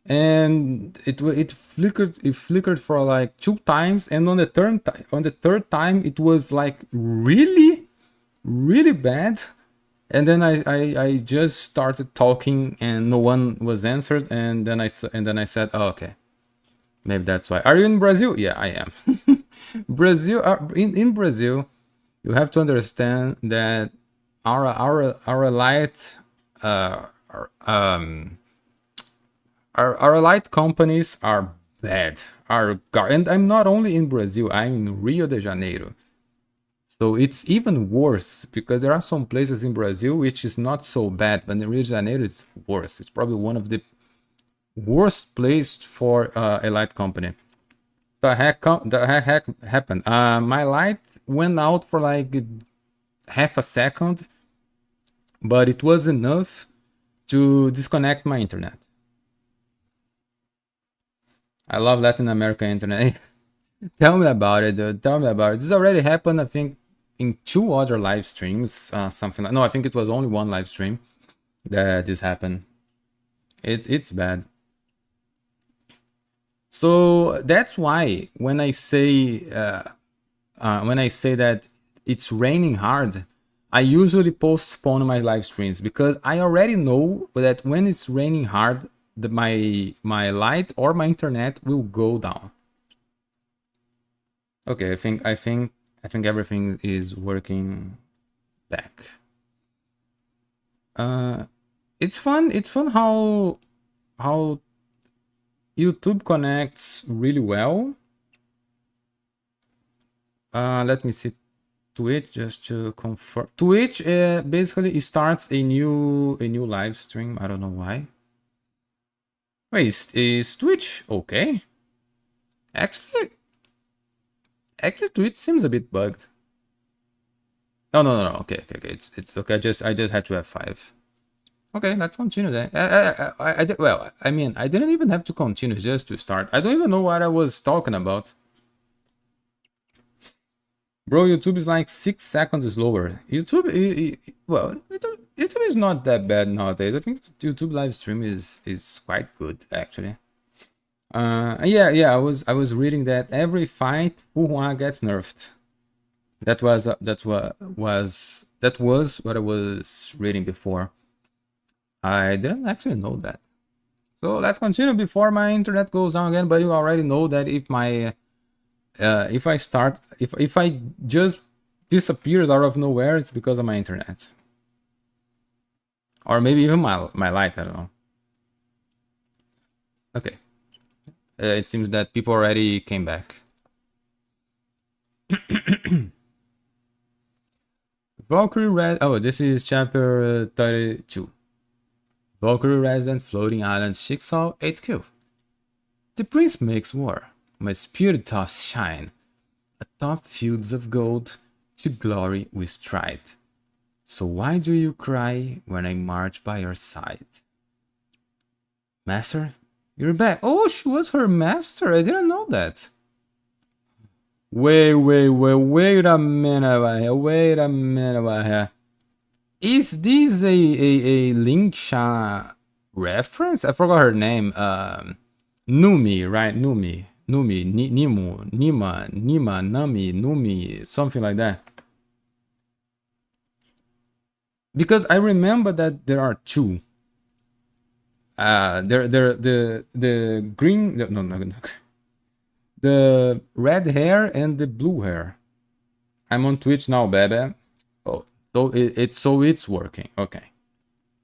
S1: and it flickered for like 2 times, and on the third time it was like really bad. And then I just started talking and no one was answered, and then I said, oh, okay, maybe that's why. Are you in Brazil? Yeah, I am. Brazil, in Brazil, you have to understand that our light our light companies are bad. And I'm not only in Brazil, I'm in Rio de Janeiro. So it's even worse, because there are some places in Brazil which is not so bad, but in Rio de Janeiro it's worse. It's probably one of the worst places for a light company. The heck happened? My light went out for like half a second, but it was enough to disconnect my internet. I love Latin American internet. Tell me about it, dude. Tell me about it. This already happened, I think, in 2 other live streams, something like. No, I think it was only 1 live stream that this happened. It's bad. So that's why when I say that it's raining hard, I usually postpone my live streams, because I already know that when it's raining hard, my light or my internet will go down. Okay, I think everything is working back. It's fun how YouTube connects really well. Let me see Twitch just to confirm. Twitch basically starts a new live stream. I don't know why. Wait, is Twitch okay? Actually, Twitch seems a bit bugged. Oh, no. Okay. It's okay. I just had to F5. Okay, let's continue then. Well, I mean, I didn't even have to continue just to start. I don't even know what I was talking about. Bro, YouTube is like 6 seconds slower. YouTube, well, YouTube is not that bad nowadays. I think YouTube live stream is quite good actually. Yeah. I was reading that every fight Puhua gets nerfed. That was what I was reading before. I didn't actually know that. So let's continue before my internet goes down again. But you already know that if my if I just disappears out of nowhere, it's because of my internet, or maybe even my light. I don't know. Okay. It seems that people already came back. Valkyrie Red. Oh, this is chapter 32. Valkyrie Resident Floating Island Jigsaw 8Q. The prince makes war. My spirit doth shine. Atop fields of gold, to glory we stride. So why do you cry when I march by your side? Master? You're back. Oh, she was her master. I didn't know that. Wait a minute right here. Wait a minute right here. Is this a Linksha reference? I forgot her name. Numi, right? Numi, Nimu, Nima, Nami, Numi, something like that. Because I remember that there are 2. The green, no, the red hair and the blue hair. I'm on Twitch now, baby. Oh, so it's working. Okay,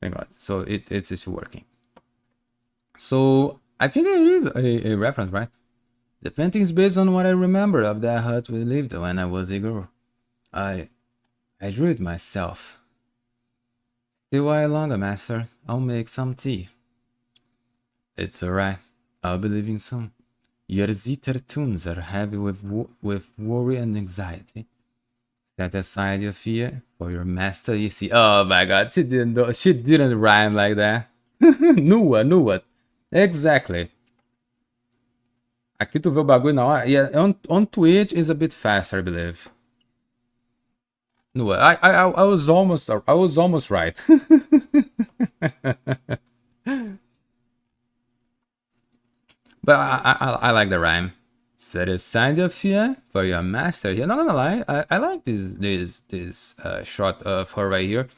S1: thank God. So it's working. So I think it is a reference, right? The painting is based on what I remember of that hut we lived when I was a girl. I drew it myself. Stay a while longer, master. I'll make some tea. It's alright. I'll be leaving soon. Your zither tunes are heavy with worry and anxiety. Set aside your fear for your master. You see, oh my god, she didn't rhyme like that. Nua. Exactly. Aqui tu vê o bagulho na hora. Yeah, on Twitch is a bit faster, I believe. Nua. I was almost right. But I like the rhyme. Set aside your fear for your master. You're not gonna lie, I like this shot of her right here.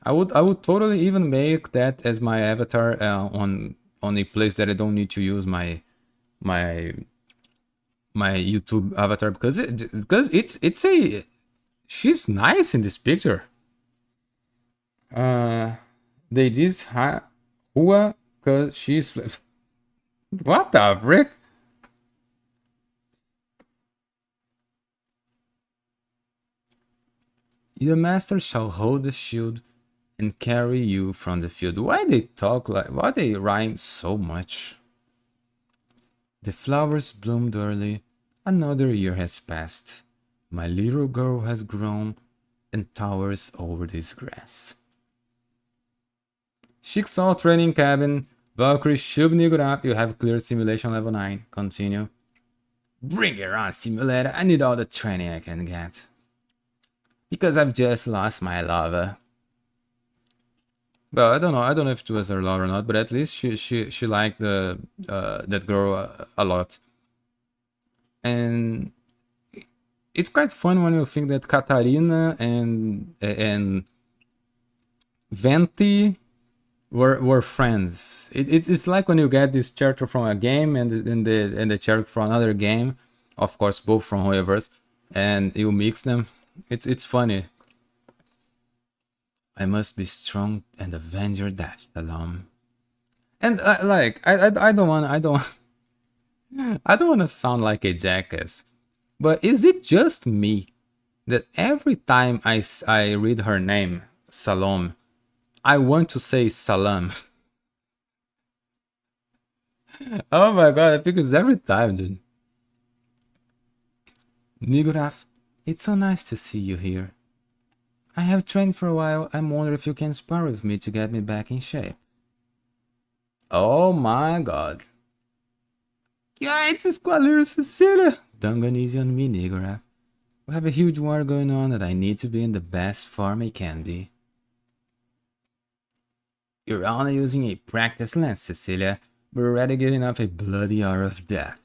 S1: I would totally even make that as my avatar on a place that I don't need to use my YouTube avatar because it's a she's nice in this picture. They just Hua because she's what the frick? Your master shall hold the shield and carry you from the field. Why they talk like, why they rhyme so much? The flowers bloomed early, another year has passed. My little girl has grown and towers over this grass. Jigsaw training cabin. Valkyrie Shub. You have cleared simulation level 9. Continue. Bring it on, simulator. I need all the training I can get. Because I've just lost my lover. Well, I don't know if it was her lover or not, but at least she liked the that girl a lot. And it's quite fun when you think that Katarina and Venti were friends. It's like when you get this character from a game and the character from another game, of course both from Hoyoverse, and you mix them. It's funny. I must be strong and avenge your death, Salam. And like I don't want to sound like a jackass, but is it just me that every time I read her name, Salom, I want to say Salam? Oh my god, I think it's every time, dude. Niguraf, it's so nice to see you here. I have trained for a while. I'm wondering if you can spar with me to get me back in shape. Oh my god. Yeah, it's a squalor, Cecilia. Don't go easy on me, Niguraf. We have a huge war going on and I need to be in the best form I can be. You're only using a practice lens, Cecilia. We're already giving up a bloody hour of death.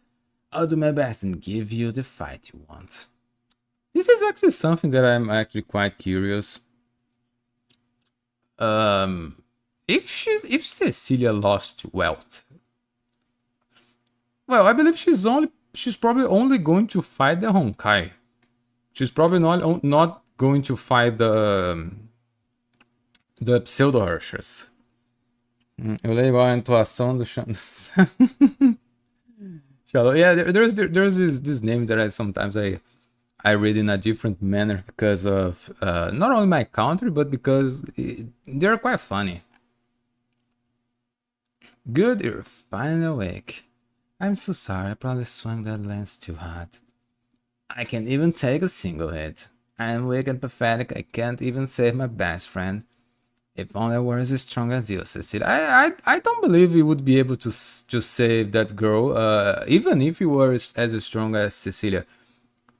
S1: I'll do my best and give you the fight you want. This is actually something that I'm actually quite curious. If Cecilia lost wealth, well, I believe she's probably only going to fight the Honkai. She's probably not going to fight the pseudo-Hershers. Eu leio igual a intuação do yeah, there's this name that I sometimes I read in a different manner because of not only my country, but because they're quite funny. Good, you're finally awake. I'm so sorry, I probably swung that lens too hard. I can't even take a single hit. I'm weak and pathetic, I can't even save my best friend. If only I were as strong as you, Cecilia. I don't believe you would be able to save that girl, even if you were as strong as Cecilia.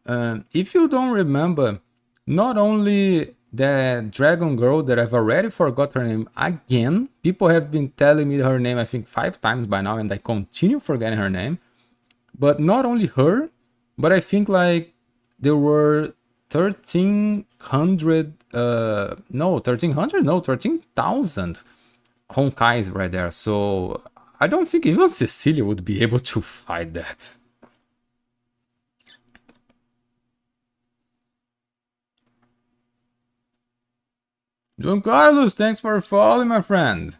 S1: If you don't remember, not only the dragon girl that I've already forgot her name again, people have been telling me her name I think 5 times by now and I continue forgetting her name, but not only her, but I think like there were 13,000 Honkais right there, so I don't think even Cecilia would be able to fight that. John Carlos, thanks for following, my friend.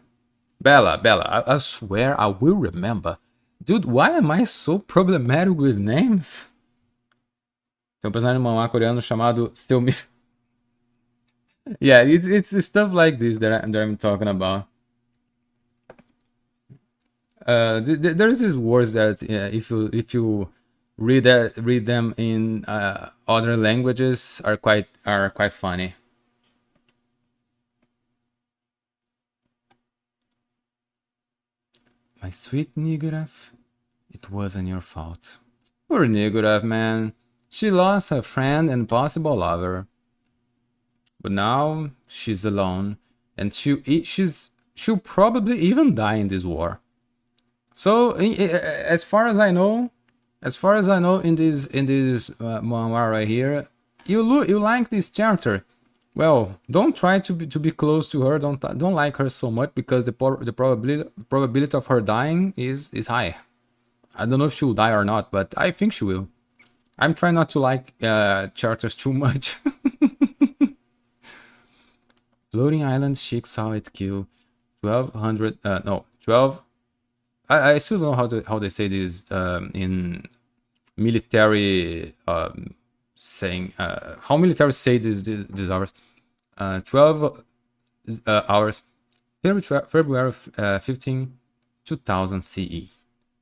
S1: Bella, I swear I will remember. Dude, why am I so problematic with names? Tem um personagem de manhwa coreano chamado Yeah, it's stuff like this that I'm talking about. There's these words that if you read them in other languages are quite funny. My sweet Nigurath, it wasn't your fault. Poor Nigurath, man. She lost her friend and possible lover, but now she's alone, and she'll probably even die in this war. So, as far as I know, in this manga right here, you like this character. Well, don't try to be close to her. Don't like her so much because the probability of her dying is high. I don't know if she will die or not, but I think she will. I'm trying not to like characters too much. Floating Island Chick saw it kill 1200. No, 12. I still don't know how they say this in military saying. How military say these hours? 12 hours. February 15, 2000 CE.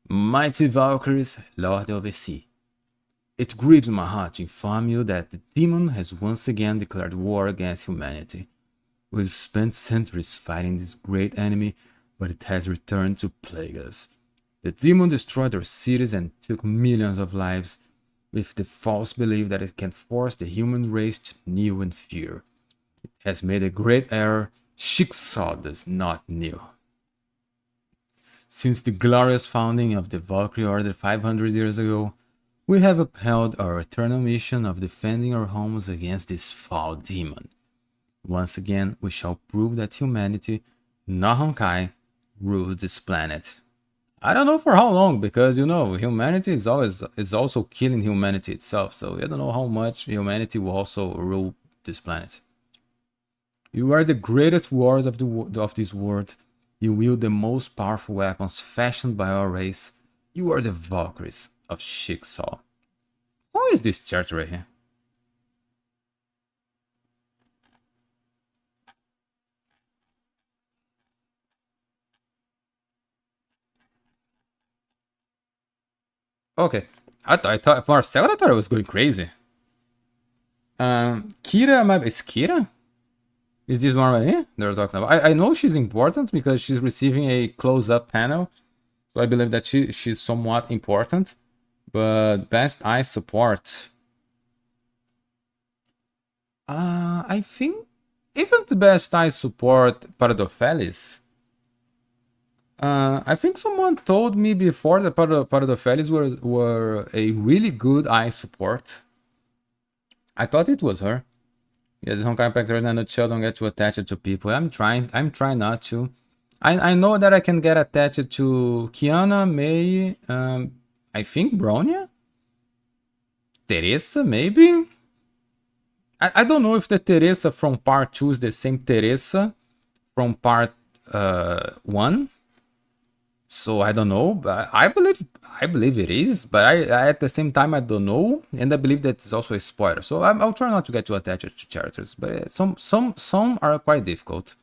S1: Mighty Valkyries, Lord of the Sea. It grieves my heart to inform you that the demon has once again declared war against humanity. We've spent centuries fighting this great enemy, but it has returned to plague us. The demon destroyed our cities and took millions of lives, with the false belief that it can force the human race to kneel in fear. It has made a great error Jigsaw does not know. Since the glorious founding of the Valkyrie Order 500 years ago, we have upheld our eternal mission of defending our homes against this foul demon. Once again, we shall prove that humanity, not Honkai, rules this planet. I don't know for how long, because humanity is also killing humanity itself. So I don't know how much humanity will also rule this planet. You are the greatest warriors of this world. You wield the most powerful weapons fashioned by our race. You are the Valkyries of Jigsaw. Who is this church right here? Okay. I thought for a second I thought I was going crazy. Kira, is Kira? Is this one right here they're talking about? I know she's important because she's receiving a close-up panel, so I believe that she's somewhat important. But best eye support. I think isn't the best eye support Paradophelis? I think someone told me before that Paradophelis were a really good eye support. I thought it was her. Yeah, this Honkai Impact in a nutshell, don't get too attached to people. I'm trying not to. I know that I can get attached to Kiana, May, I think Bronya? Theresa, maybe? I don't know if the Theresa from part 2 is the same Theresa from part 1. So I don't know, but I believe it is, but I at the same time I don't know, and I believe that it's also a spoiler. So I'll try not to get too attached to characters, but some are quite difficult.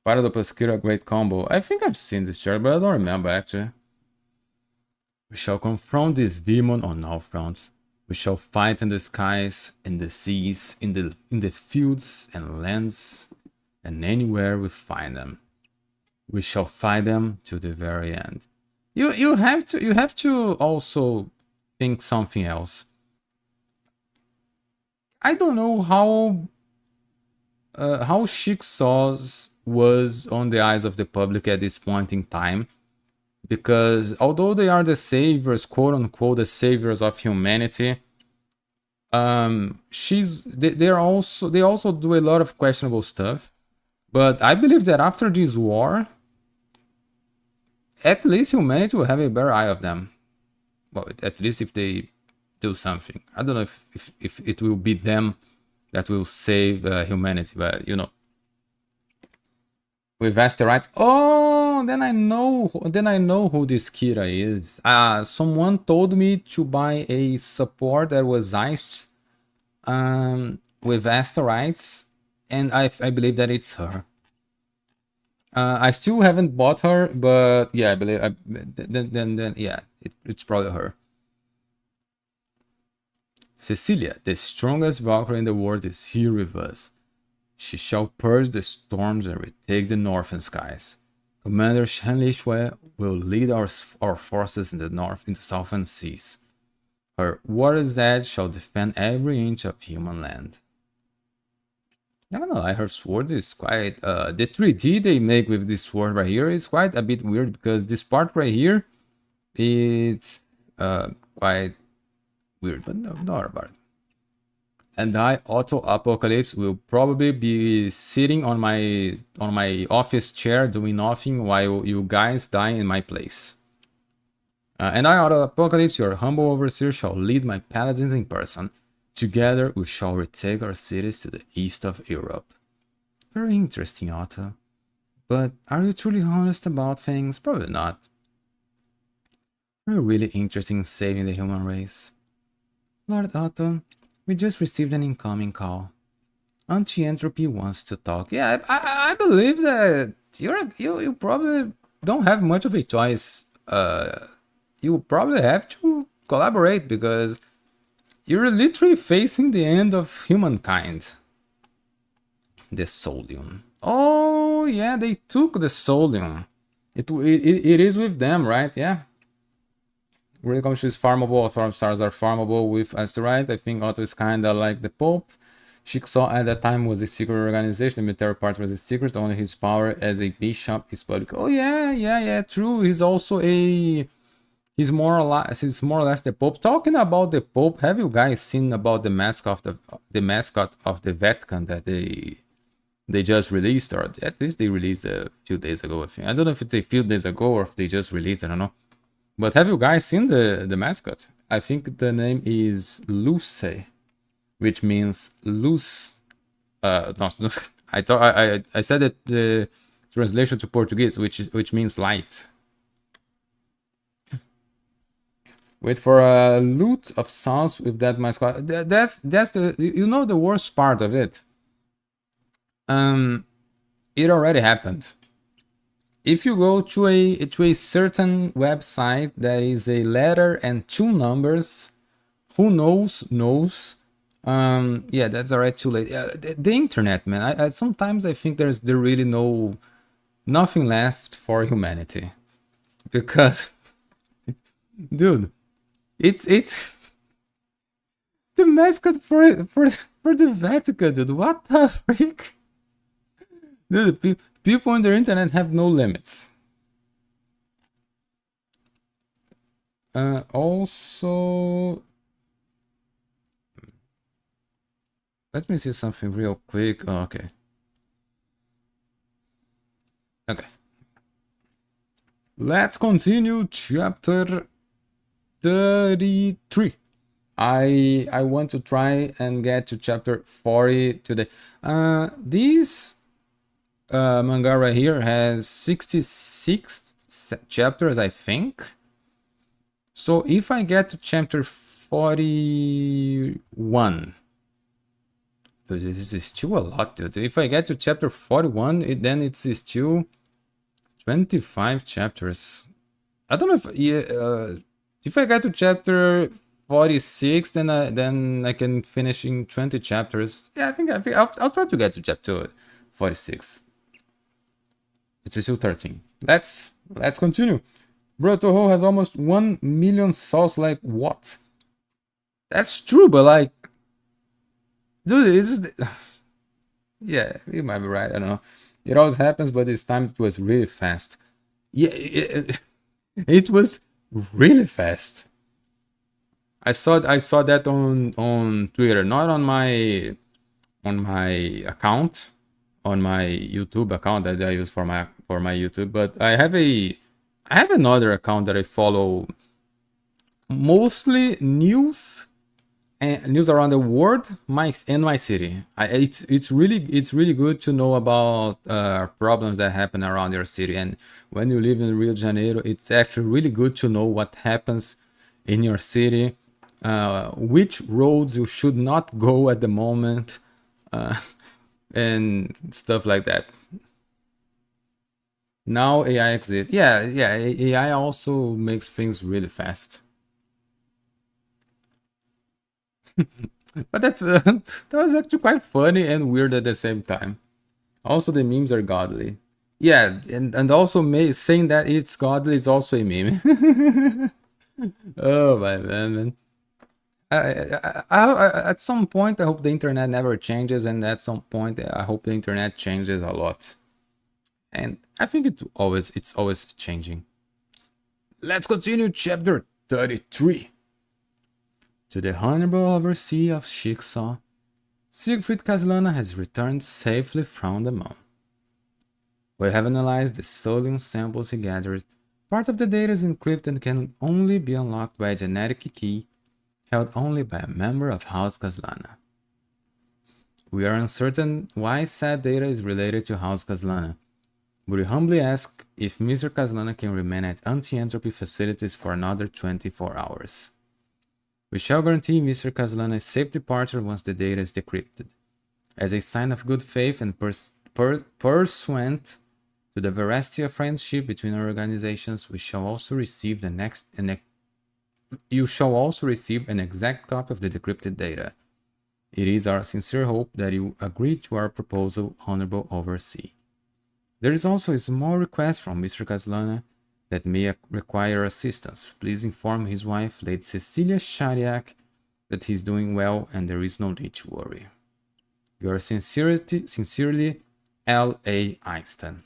S1: Part of the Pasquira great combo. I think I've seen this character, but I don't remember actually. We shall confront this demon on all fronts. We shall fight in the skies, in the seas, in the fields and lands, and anywhere we find them. We shall fight them to the very end. You have to also think something else. I don't know how Jigsaw's was on the eyes of the public at this point in time, because although they are the saviors, quote unquote, the saviors of humanity, they also do a lot of questionable stuff. But I believe that after this war, at least humanity will have a better eye of them. Well, at least if they do something. I don't know if it will be them that will save humanity, but with asteroid. Oh, then I know who this Kira is. Someone told me to buy a support that was iced. with asteroids, and I believe that it's her. I still haven't bought her, but yeah, I believe then yeah, it's probably her. Cecilia, the strongest Valkyrie in the world, is here with us. She shall purge the storms and retake the northern skies. Commander Shanli Shui will lead our forces in the north, in the southern seas. Her water's edge shall defend every inch of human land. I don't know, her sword is quite... the 3D they make with this sword right here is quite a bit weird, because this part right here, it's quite weird, but no, not about it. And I, Auto Apocalypse, will probably be sitting on my office chair doing nothing while you guys die in my place. And I, Auto Apocalypse, your humble overseer, shall lead my paladins in person. Together we shall retake our cities to the east of Europe. Very interesting, Otto. But are you truly honest about things? Probably not. Are you really interested in saving the human race? Lord Otto, we just received an incoming call. Auntie Entropy wants to talk. Yeah, I believe that you probably don't have much of a choice. You probably have to collaborate, because you're literally facing the end of humankind. The Solium. Oh, yeah, they took the Solium. It is with them, right? Yeah. Relic is farmable. All farm stars are farmable with Asteroid. I think Otto is kinda like the Pope. Jigsaw at that time was a secret organization. The military part was a secret. Only his power as a bishop is public. Oh yeah, true. He's also a... He's more or less the Pope. Talking about the Pope, have you guys seen about the mascot of the Vatican that they just released, or at least they released a few days ago? I think. I don't know if it's a few days ago or if they just released it, I don't know. But have you guys seen the mascot? I think the name is Luce, which means loose. No, I said that the translation to Portuguese, which means light. Wait for a loot of sauce with that mascot. That's the, you know, the worst part of it. It already happened. If you go to a certain website that is a letter and 2 numbers, who knows. Yeah, that's already too late. The internet, man. I sometimes I think there really nothing left for humanity, because dude, it's the mascot for the Vatican, dude. What the freak? Dude, people on the internet have no limits. Also, let me see something real quick. Oh, okay. Let's continue chapter 33. I want to try and get to chapter 40 today. This manga right here has 66 chapters, I think. So if I get to chapter 41, this is still a lot, dude. If I get to chapter 41, then it's still 25 chapters. I don't know if I get to chapter 46, then I can finish in 20 chapters. Yeah, I think I'll try to get to chapter 46. It's still 13. Let's continue. Bro, Toho has almost 1 million souls. Like, what? That's true, but like, dude, yeah, you might be right. I don't know. It always happens, but this time it was really fast. Yeah, it was really fast. I saw that on Twitter, not on my account, on my YouTube account that I use for my YouTube, but I have another account that I follow, mostly news around the world, my city. It's really good to know about problems that happen around your city. And when you live in Rio de Janeiro, it's actually really good to know what happens in your city, which roads you should not go at the moment, and stuff like that. Now AI exists. Yeah, yeah. AI also makes things really fast. But that's that was actually quite funny and weird at the same time. Also, the memes are godly. Yeah, and also saying that it's godly is also a meme. Oh my man. At some point, I hope the internet never changes, and at some point, I hope the internet changes a lot. And I think it's always changing. Let's continue chapter 33. To the honorable overseer of Jigsaw, Siegfried Kaslana has returned safely from the moon. We have analyzed the Solium samples he gathered. Part of the data is encrypted and can only be unlocked by a genetic key held only by a member of House Kaslana. We are uncertain why said data is related to House Kaslana, but we humbly ask if Mr. Kaslana can remain at anti-entropy facilities for another 24 hours. We shall guarantee Mr. Kaslana's safe departure once the data is decrypted. As a sign of good faith and pursuant to the veracity of friendship between our organizations, you shall also receive an exact copy of the decrypted data. It is our sincere hope that you agree to our proposal, Honorable Overseer. There is also a small request from Mr. Kaslana that may require assistance. Please inform his wife, Lady Cecilia Schariac, that he is doing well and there is no need to worry. Yours sincerely, L.A. Einstein.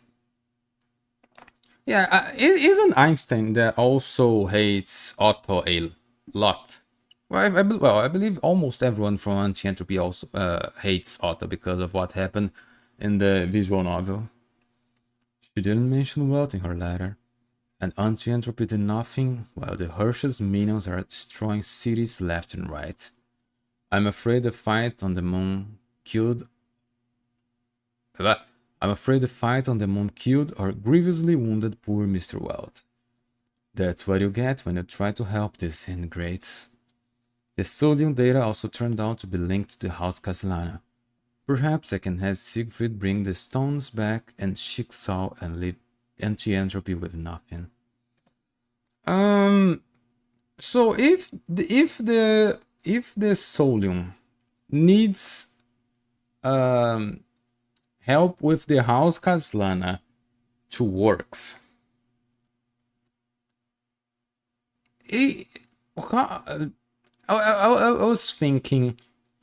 S1: Yeah, isn't Einstein that also hates Otto a lot? Well, I believe almost everyone from Anti-Entropy also hates Otto because of what happened in the visual novel. She didn't mention wealth in her letter, and Anti-Entropy did nothing while the Hershey's minions are destroying cities left and right. I'm afraid the fight on the moon killed or grievously wounded poor Mr. Weld. That's what you get when you try to help disintegrates. The Solium data also turned out to be linked to the House Kaslana. Perhaps I can have Siegfried bring the stones back and Jigsaw and leave Anti-Entropy with nothing. So if the Solium needs help with the House Kaslana to works, I was thinking,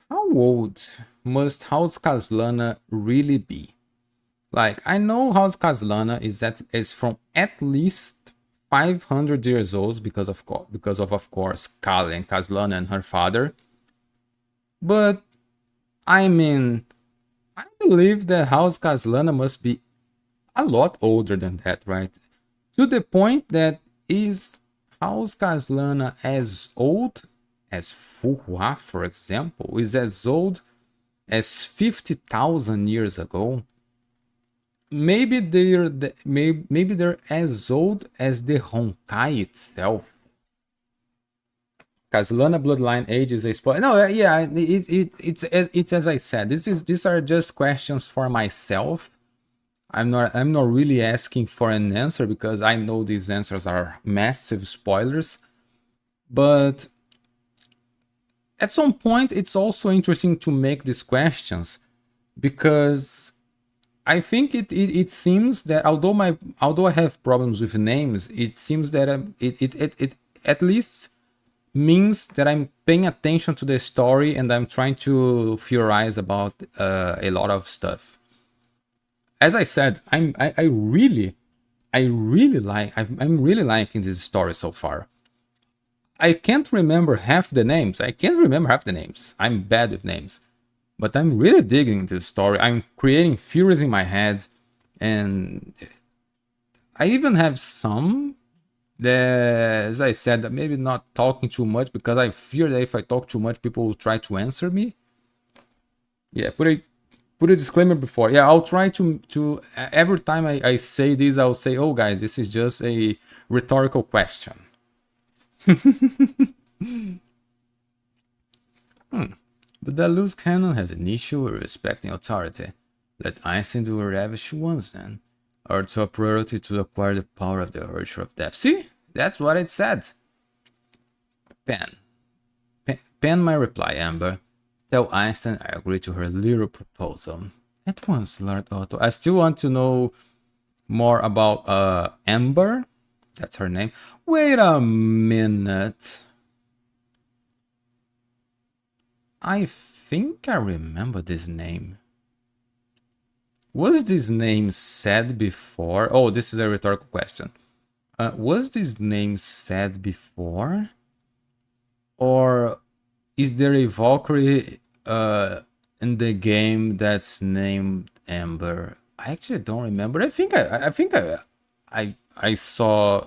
S1: how old must House Kaslana really be? Like, I know House Kaslana is from at least 500 years old because of course Kale and Kaslana and her father. But I mean, I believe that House Kaslana must be a lot older than that, right? To the point that is House Kaslana as old as Fuhua, for example, is as old as 50,000 years ago. Maybe they're as old as the Honkai itself. Kaslana bloodline age is a spoiler. No, yeah, it's as I said. These are just questions for myself. I'm not really asking for an answer because I know these answers are massive spoilers. But at some point, it's also interesting to make these questions because I think it seems that although I have problems with names, it seems that it at least means that I'm paying attention to the story and I'm trying to theorize about a lot of stuff. As I said, I'm really liking this story so far. I can't remember half the names. I'm bad with names. But I'm really digging this story. I'm creating theories in my head. And I even have some that, as I said, that maybe not talking too much because I fear that if I talk too much, people will try to answer me. Yeah, put a disclaimer before. Yeah, I'll try to every time I say this, I'll say, oh guys, this is just a rhetorical question. But that loose cannon has an issue with respecting authority. Let Einstein do whatever she wants then. Our top priority to acquire the power of the Urger of Death. See? That's what it said. Pen. Pen my reply, Amber. Tell Einstein I agree to her little proposal. At once, Lord Otto. I still want to know more about Amber. That's her name. Wait a minute. I think I remember this name. Was this name said before? Oh, this is a rhetorical question. Was this name said before? Or is there a Valkyrie in the game that's named Amber? I actually don't remember. I think I saw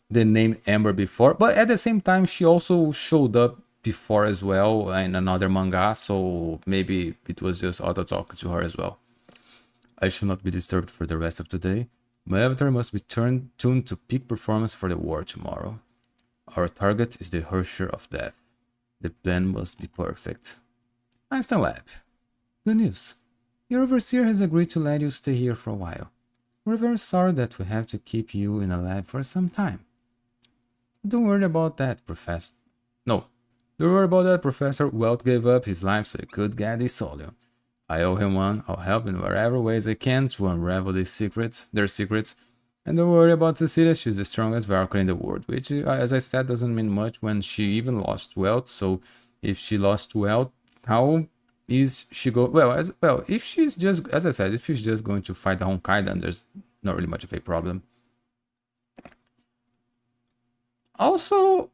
S1: the name Amber before, but at the same time she also showed up before as well in another manga, so maybe it was just Otto talking to her as well. I shall not be disturbed for the rest of the day. My avatar must be tuned to peak performance for the war tomorrow. Our target is the Herrscher of Death. The plan must be perfect. Einstein Lab. Good news. Your overseer has agreed to let you stay here for a while. We're very sorry that we have to keep you in a lab for some time. Don't worry about that, Professor. No. Don't worry about that, Professor. Welt gave up his life so he could get this sodium. I owe him one. I'll help in whatever ways I can to unravel their secrets. And don't worry about Cecilia, she's the strongest Valkyrie in the world, which, as I said, doesn't mean much when she even lost Welt. So, if she lost Welt, how is she go? Well, if she's just, as I said, if she's just going to fight the Honkai, then there's not really much of a problem. Also,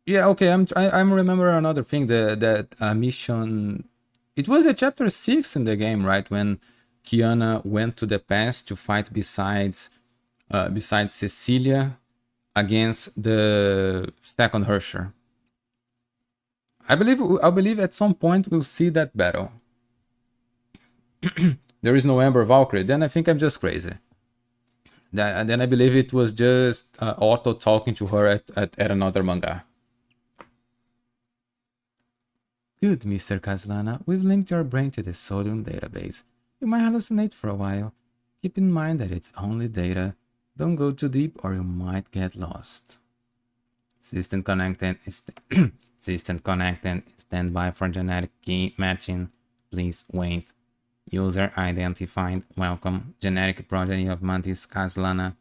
S1: yeah, okay, I'm remembering another thing that mission. It was a chapter 6 in the game, right? When Kiana went to the past to fight besides Cecilia against the second Herrscher. I believe at some point we'll see that battle. There is no Amber Valkyrie. Then I think I'm just crazy. Then I believe it was just Otto talking to her at another manga. Good, Mr. Kaslana. We've linked your brain to the sodium database. You might hallucinate for a while. Keep in mind that it's only data. Don't go too deep or you might get lost. System connected. System connected. Stand by for genetic key matching. Please wait. User identified. Welcome. Genetic progeny of Mantis Kaslana.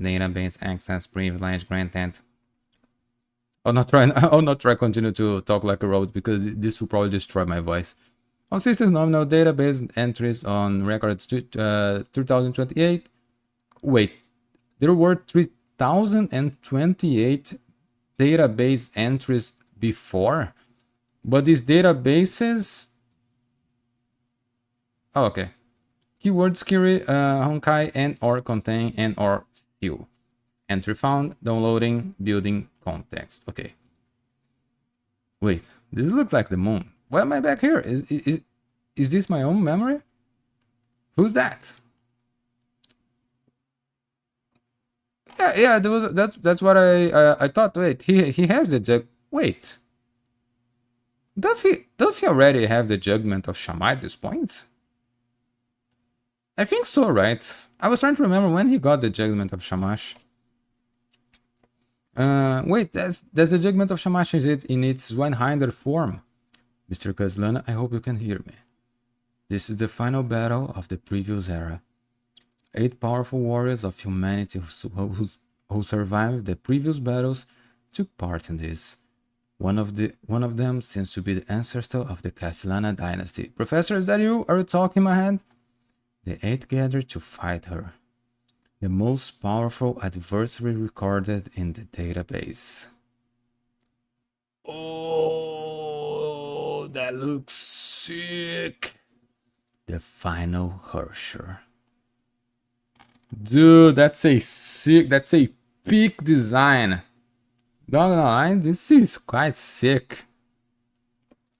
S1: Database access privilege granted. I'll not try continue to talk like a robot because this will probably destroy my voice. On systems nominal database entries on records 2028. Wait, there were 3028 database entries before, but these databases. Oh, okay. Keywords query Honkai and or contain and or steal. Entry found, downloading, building context. Okay. Wait, this looks like the moon. Why am I back here? Is this my own memory? Who's that? Yeah, that's what I thought. Wait, he has the jug. Wait, does he already have the judgment of Shammai at this point? I think so, right? I was trying to remember when he got the judgment of Shamash. Wait, that's the judgment of Shamash is it in its Schweinhinder form. Mr. Kaslana, I hope you can hear me. This is the final battle of the previous era. 8 powerful warriors of humanity who survived the previous battles took part in this. One of them seems to be the ancestor of the Kaslana dynasty. Professor, is that you? Are you talking in my head? The 8 gathered to fight her. The most powerful adversary recorded in the database. Oh, that looks sick. The final Herrscher. Dude, that's a peak design. Not gonna lie, this is quite sick.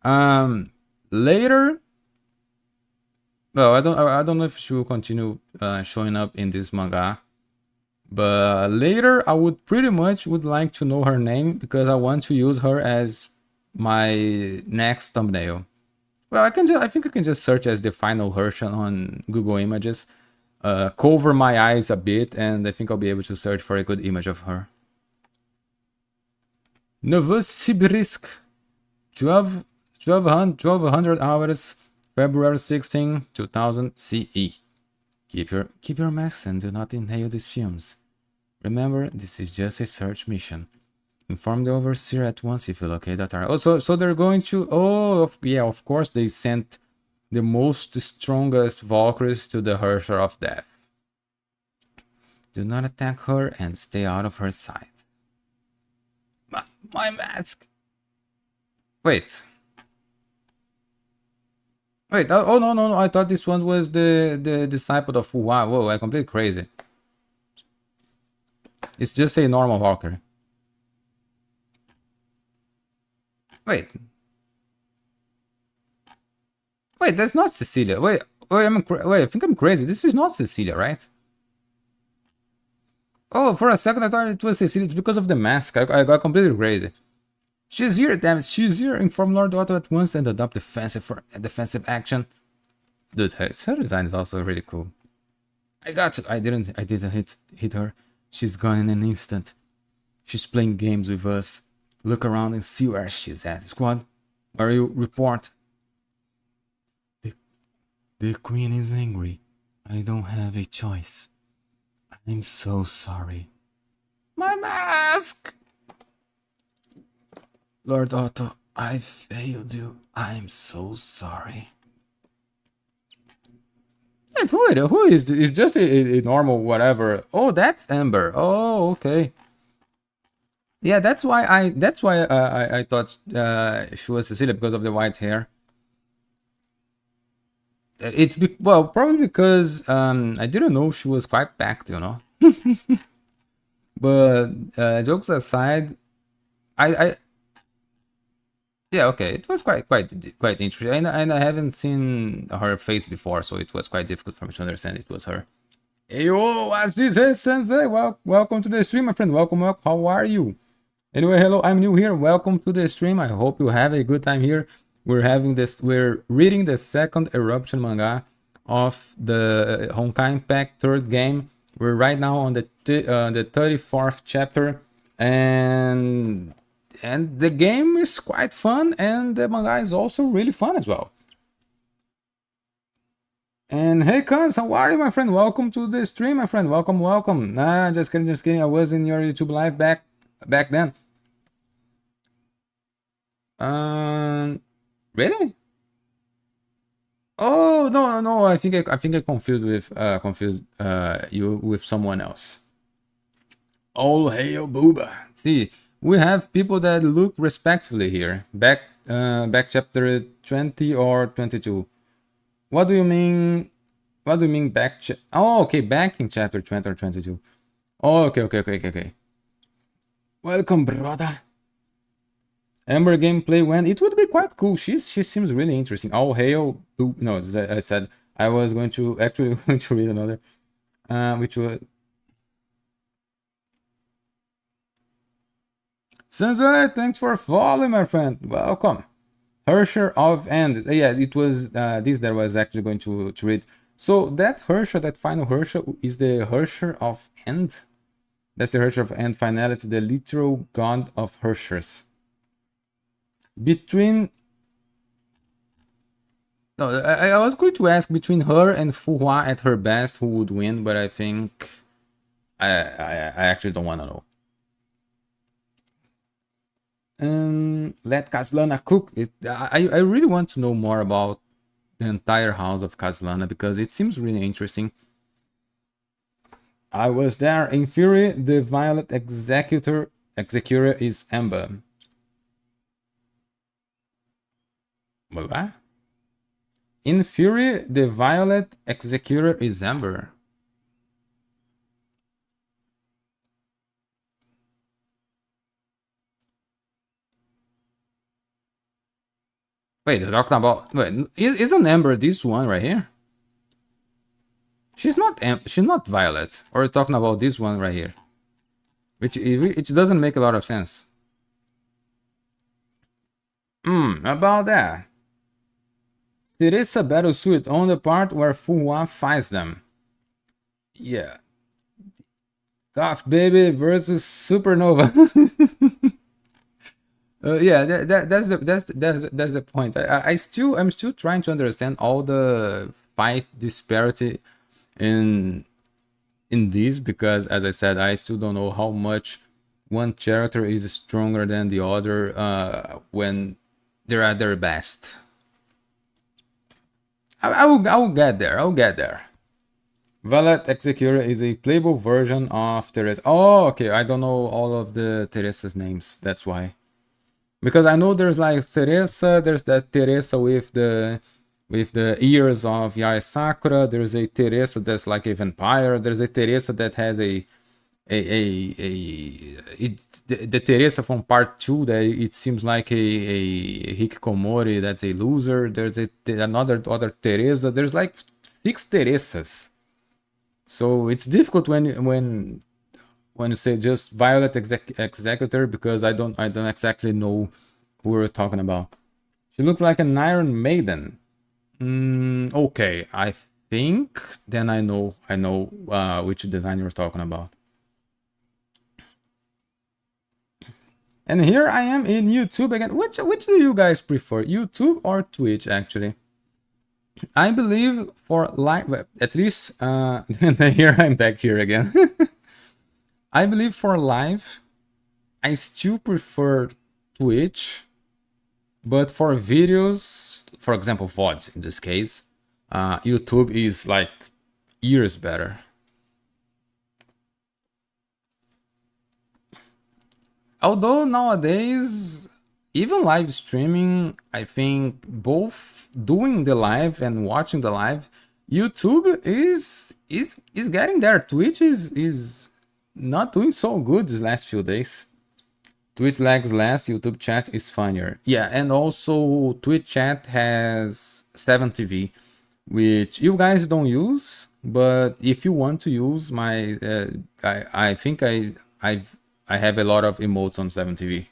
S1: Later, well, I don't know if she will continue showing up in this manga, but later I would pretty much like to know her name because I want to use her as my next thumbnail. Well, I think I can just search as the final version on Google Images, cover my eyes a bit, and I think I'll be able to search for a good image of her. Novosibirsk, 1200 hours, February 16, 2000 CE. Keep your masks and do not inhale these fumes. Remember, this is just a search mission. Inform the overseer at once if you locate that area. Oh, so they're going to... Oh, yeah, of course they sent the most strongest Valkyries to the Hersher of Death. Do not attack her and stay out of her sight. My mask! Wait. Wait, oh no, I thought this one was the disciple of Fuwa. Whoa, I'm completely crazy. It's just a normal Valkyrie. Wait, that's not Cecilia. Wait, I think I'm crazy. This is not Cecilia, right? Oh, for a second I thought it was Cecilia. It's because of the mask. I got completely crazy. She's here, damn it. She's here. Inform Lord Otto at once and adopt defensive action. Dude, her design is also really cool. I got you. I didn't hit her. She's gone in an instant. She's playing games with us. Look around and see where she's at. Squad, where you report? The queen is angry. I don't have a choice. I'm so sorry. My mask! Lord Otto, I failed you. I'm so sorry. Wait, who is this? It's just a normal whatever. Oh, that's Amber. Oh, okay. Yeah, that's why I thought she was Cecilia, because of the white hair. Well, probably because I didn't know she was quite packed, you know. But jokes aside, yeah, okay, it was quite interesting, and I haven't seen her face before, so it was quite difficult for me to understand it was her. Hey, yo, what's this? Hey, Sensei, welcome to the stream, my friend. Welcome. How are you? Anyway, hello, I'm new here. Welcome to the stream. I hope you have a good time here. We're reading the second Eruption manga of the Honkai Impact third game. We're right now on the 34th chapter, and the game is quite fun, and the manga is also really fun as well. And hey, Kans, how are you, my friend? Welcome to the stream, my friend. Welcome. Nah, just kidding. I was in your YouTube live back then. Really? Oh no! I think I confused you with someone else. All hail Booba! See, we have people that look respectfully here. Back chapter 20 or 22. What do you mean? What do you mean back? Oh, okay, back in chapter 20 or 22. Oh, okay. Welcome, brother. Amber gameplay when it would be quite cool. She seems really interesting. All hail. No, I said I was going to actually read another, which was Sensei. Thanks for following, my friend. Welcome. Hersher of End. Yeah, it was this that I was actually going to read. So that Hersher, that final Hersher, is the Hersher of End. That's the Hersher of End finality, the literal god of Hershers. I was going to ask between her and Fuhua at her best who would win, but I think I actually don't want to know. Let Kaslana cook. I really want to know more about the entire house of Kaslana, because it seems really interesting. I was there. In Fury, the violet executor is Amber. What? In Fury, the violet executor is Amber. Wait, they're talking about... Wait, isn't Amber this one right here? She's not violet. Or we're talking about this one right here. Which doesn't make a lot of sense. About that. Theresa battle suit on the part where Fuhua fights them. Yeah. Goth Baby versus Supernova. Yeah, that's the point. I'm still trying to understand all the fight disparity in this, because as I said, I still don't know how much one character is stronger than the other when they're at their best. I will get there. I'll get there. Valet Executor is a playable version of Theresa. Oh, okay. I don't know all of the Theresa's names. That's why. Because I know there's like Theresa. There's that Theresa with the ears of Yai Sakura. There's a Theresa that's like a vampire. There's a Theresa that has it's the Theresa from part 2 that it seems like a hikikomori that's a loser. There's another Theresa. There's like 6 Theresas. So it's difficult when you say just Violet Executor, because I don't exactly know who we're talking about. She looks like an Iron Maiden. Okay, I think then I know which design you're talking about. And here I am in YouTube again. Which do you guys prefer, YouTube or Twitch? Actually, I believe for live, at least here I'm back here again. I believe for live, I still prefer Twitch, but for videos, for example, VODs in this case, YouTube is like years better. Although nowadays, even live streaming, I think both doing the live and watching the live, YouTube is getting there. Twitch is not doing so good these last few days. Twitch lags less, YouTube chat is funnier. Yeah, and also Twitch chat has 7TV, which you guys don't use, but if you want to use my, I think I have a lot of emotes on 7TV,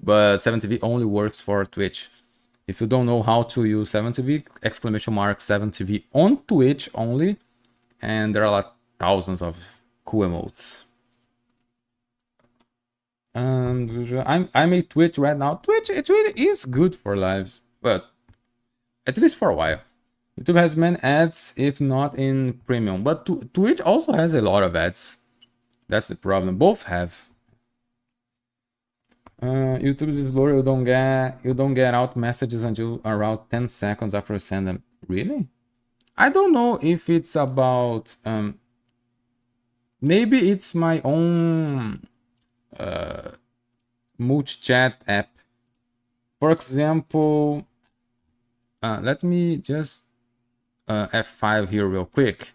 S1: but 7TV only works for Twitch. If you don't know how to use 7TV, exclamation mark 7TV on Twitch only, and there are like thousands of cool emotes. I'm a Twitch right now. Twitch is good for lives, but at least for a while. YouTube has many ads, if not in premium, but Twitch also has a lot of ads. That's the problem. Both have. YouTube is slower. You don't get out messages until around 10 seconds after you send them. Really? I don't know if it's about maybe it's my own multi-chat app. For example, let me just F5 here real quick.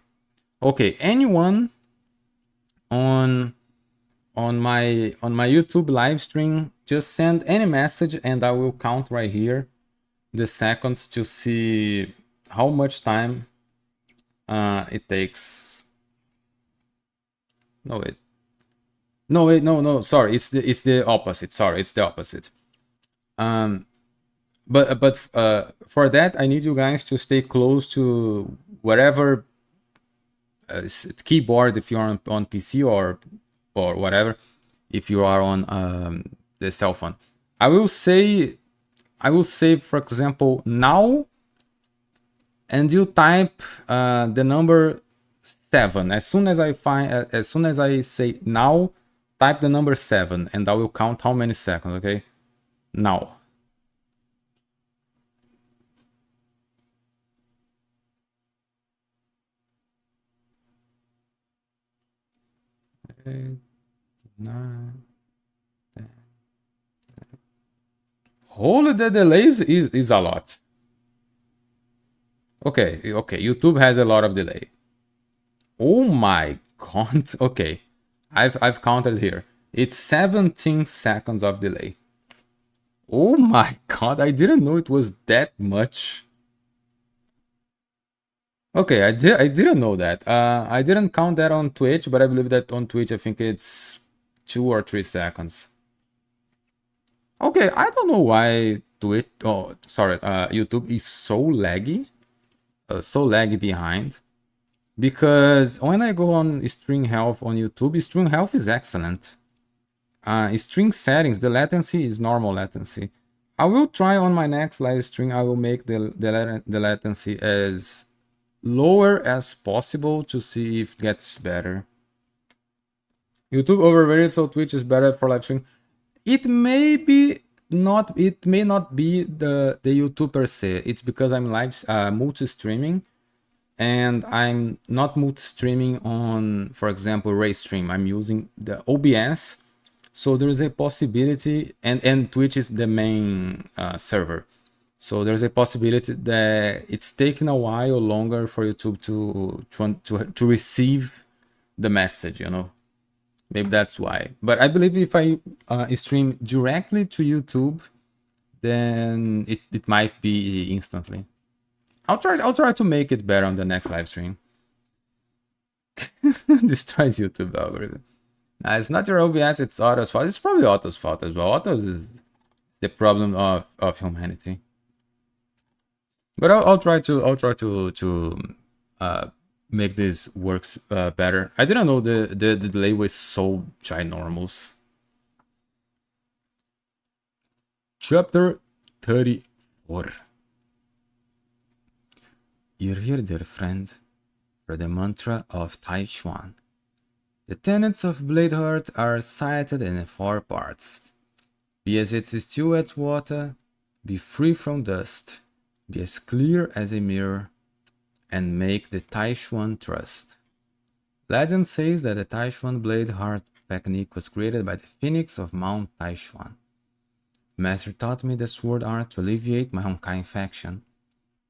S1: Okay, anyone on my YouTube live stream, just send any message and I will count right here the seconds to see how much time it takes. No, sorry, it's the opposite. Sorry, it's the opposite. But for that I need you guys to stay close to whatever keyboard, if you're on PC or whatever, if you are on the cell phone. I will say, for example, now, and you type the number 7. As soon as I say now, type the number 7 and I will count how many seconds. Okay, now. Okay. 9, 10. Holy, the delays is a lot. Okay, YouTube has a lot of delay. Oh my god. Okay, I've counted here. It's 17 seconds of delay. Oh my god, I didn't know it was that much. Okay, I didn't know that. I didn't count that on Twitch, but I believe that on Twitch I think it's 2 or 3 seconds. Okay, I don't know why Twitch, oh sorry, YouTube is so laggy behind, because when I go on string health on YouTube, string health is excellent. String settings, the latency is normal latency. I will try on my next live stream. I will make the latency as lower as possible to see if it gets better. YouTube overrated, so Twitch is better for live stream. It may be not. It may not be the YouTube per se. It's because I'm live multi-streaming, and I'm not multi-streaming on, for example, Raystream. I'm using the OBS, so there's a possibility, and Twitch is the main server. So there's a possibility that it's taking a while longer for YouTube to receive the message, you know. Maybe that's why. But I believe if I stream directly to YouTube, then it might be instantly. I'll try to make it better on the next live stream. Destroys YouTube algorithm. Nah, it's not your OBS, it's Otto's fault. It's probably Otto's fault as well. Otto's is the problem of humanity. But I'll try to make this works better. I didn't know the delay was so ginormous. Chapter 34. You're here, dear friend, for the mantra of Taishuan. The tenets of Bladeheart are cited in 4 parts. Be as it's still at water, be free from dust, be as clear as a mirror, and make the Taishuan trust. Legend says that the Taishuan Bladeheart technique was created by the Phoenix of Mount Taishuan. Master taught me the sword art to alleviate my Honkai infection,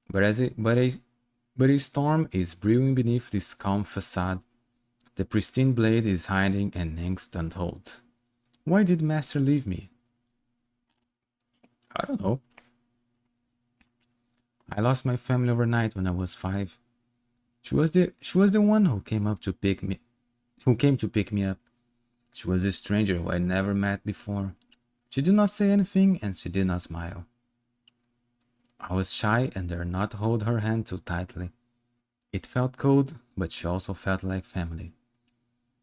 S1: but a storm is brewing beneath this calm facade. The pristine blade is hiding an angst untold. Why did Master leave me? I don't know. I lost my family overnight when I was 5. She was the one who came to pick me up. She was a stranger who I never met before. She did not say anything and she did not smile. I was shy and dared not hold her hand too tightly. It felt cold, but she also felt like family.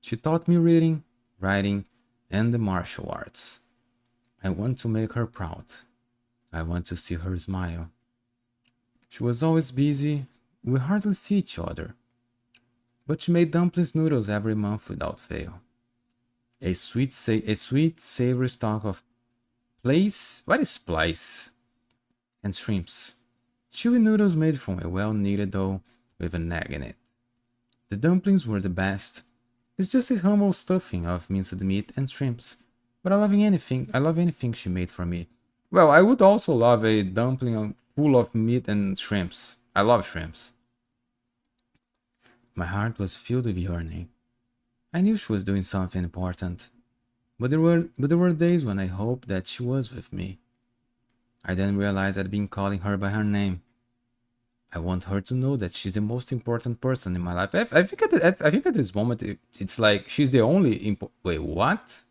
S1: She taught me reading, writing, and the martial arts. I want to make her proud. I want to see her smile. She was always busy. We hardly see each other. But she made dumplings noodles every month without fail. A sweet savory stock of plaice. What is plaice? And shrimps. Chewy noodles made from a well-kneaded dough with an egg in it. The dumplings were the best. It's just a humble stuffing of minced meat and shrimps. But I love anything she made for me. Well, I would also love a dumpling full of meat and shrimps. I love shrimps. My heart was filled with yearning. I knew she was doing something important. But there were days when I hoped that she was with me. I then realized I'd been calling her by her name. I want her to know that she's the most important person in my life. I think at this moment it's like she's the only wait, what?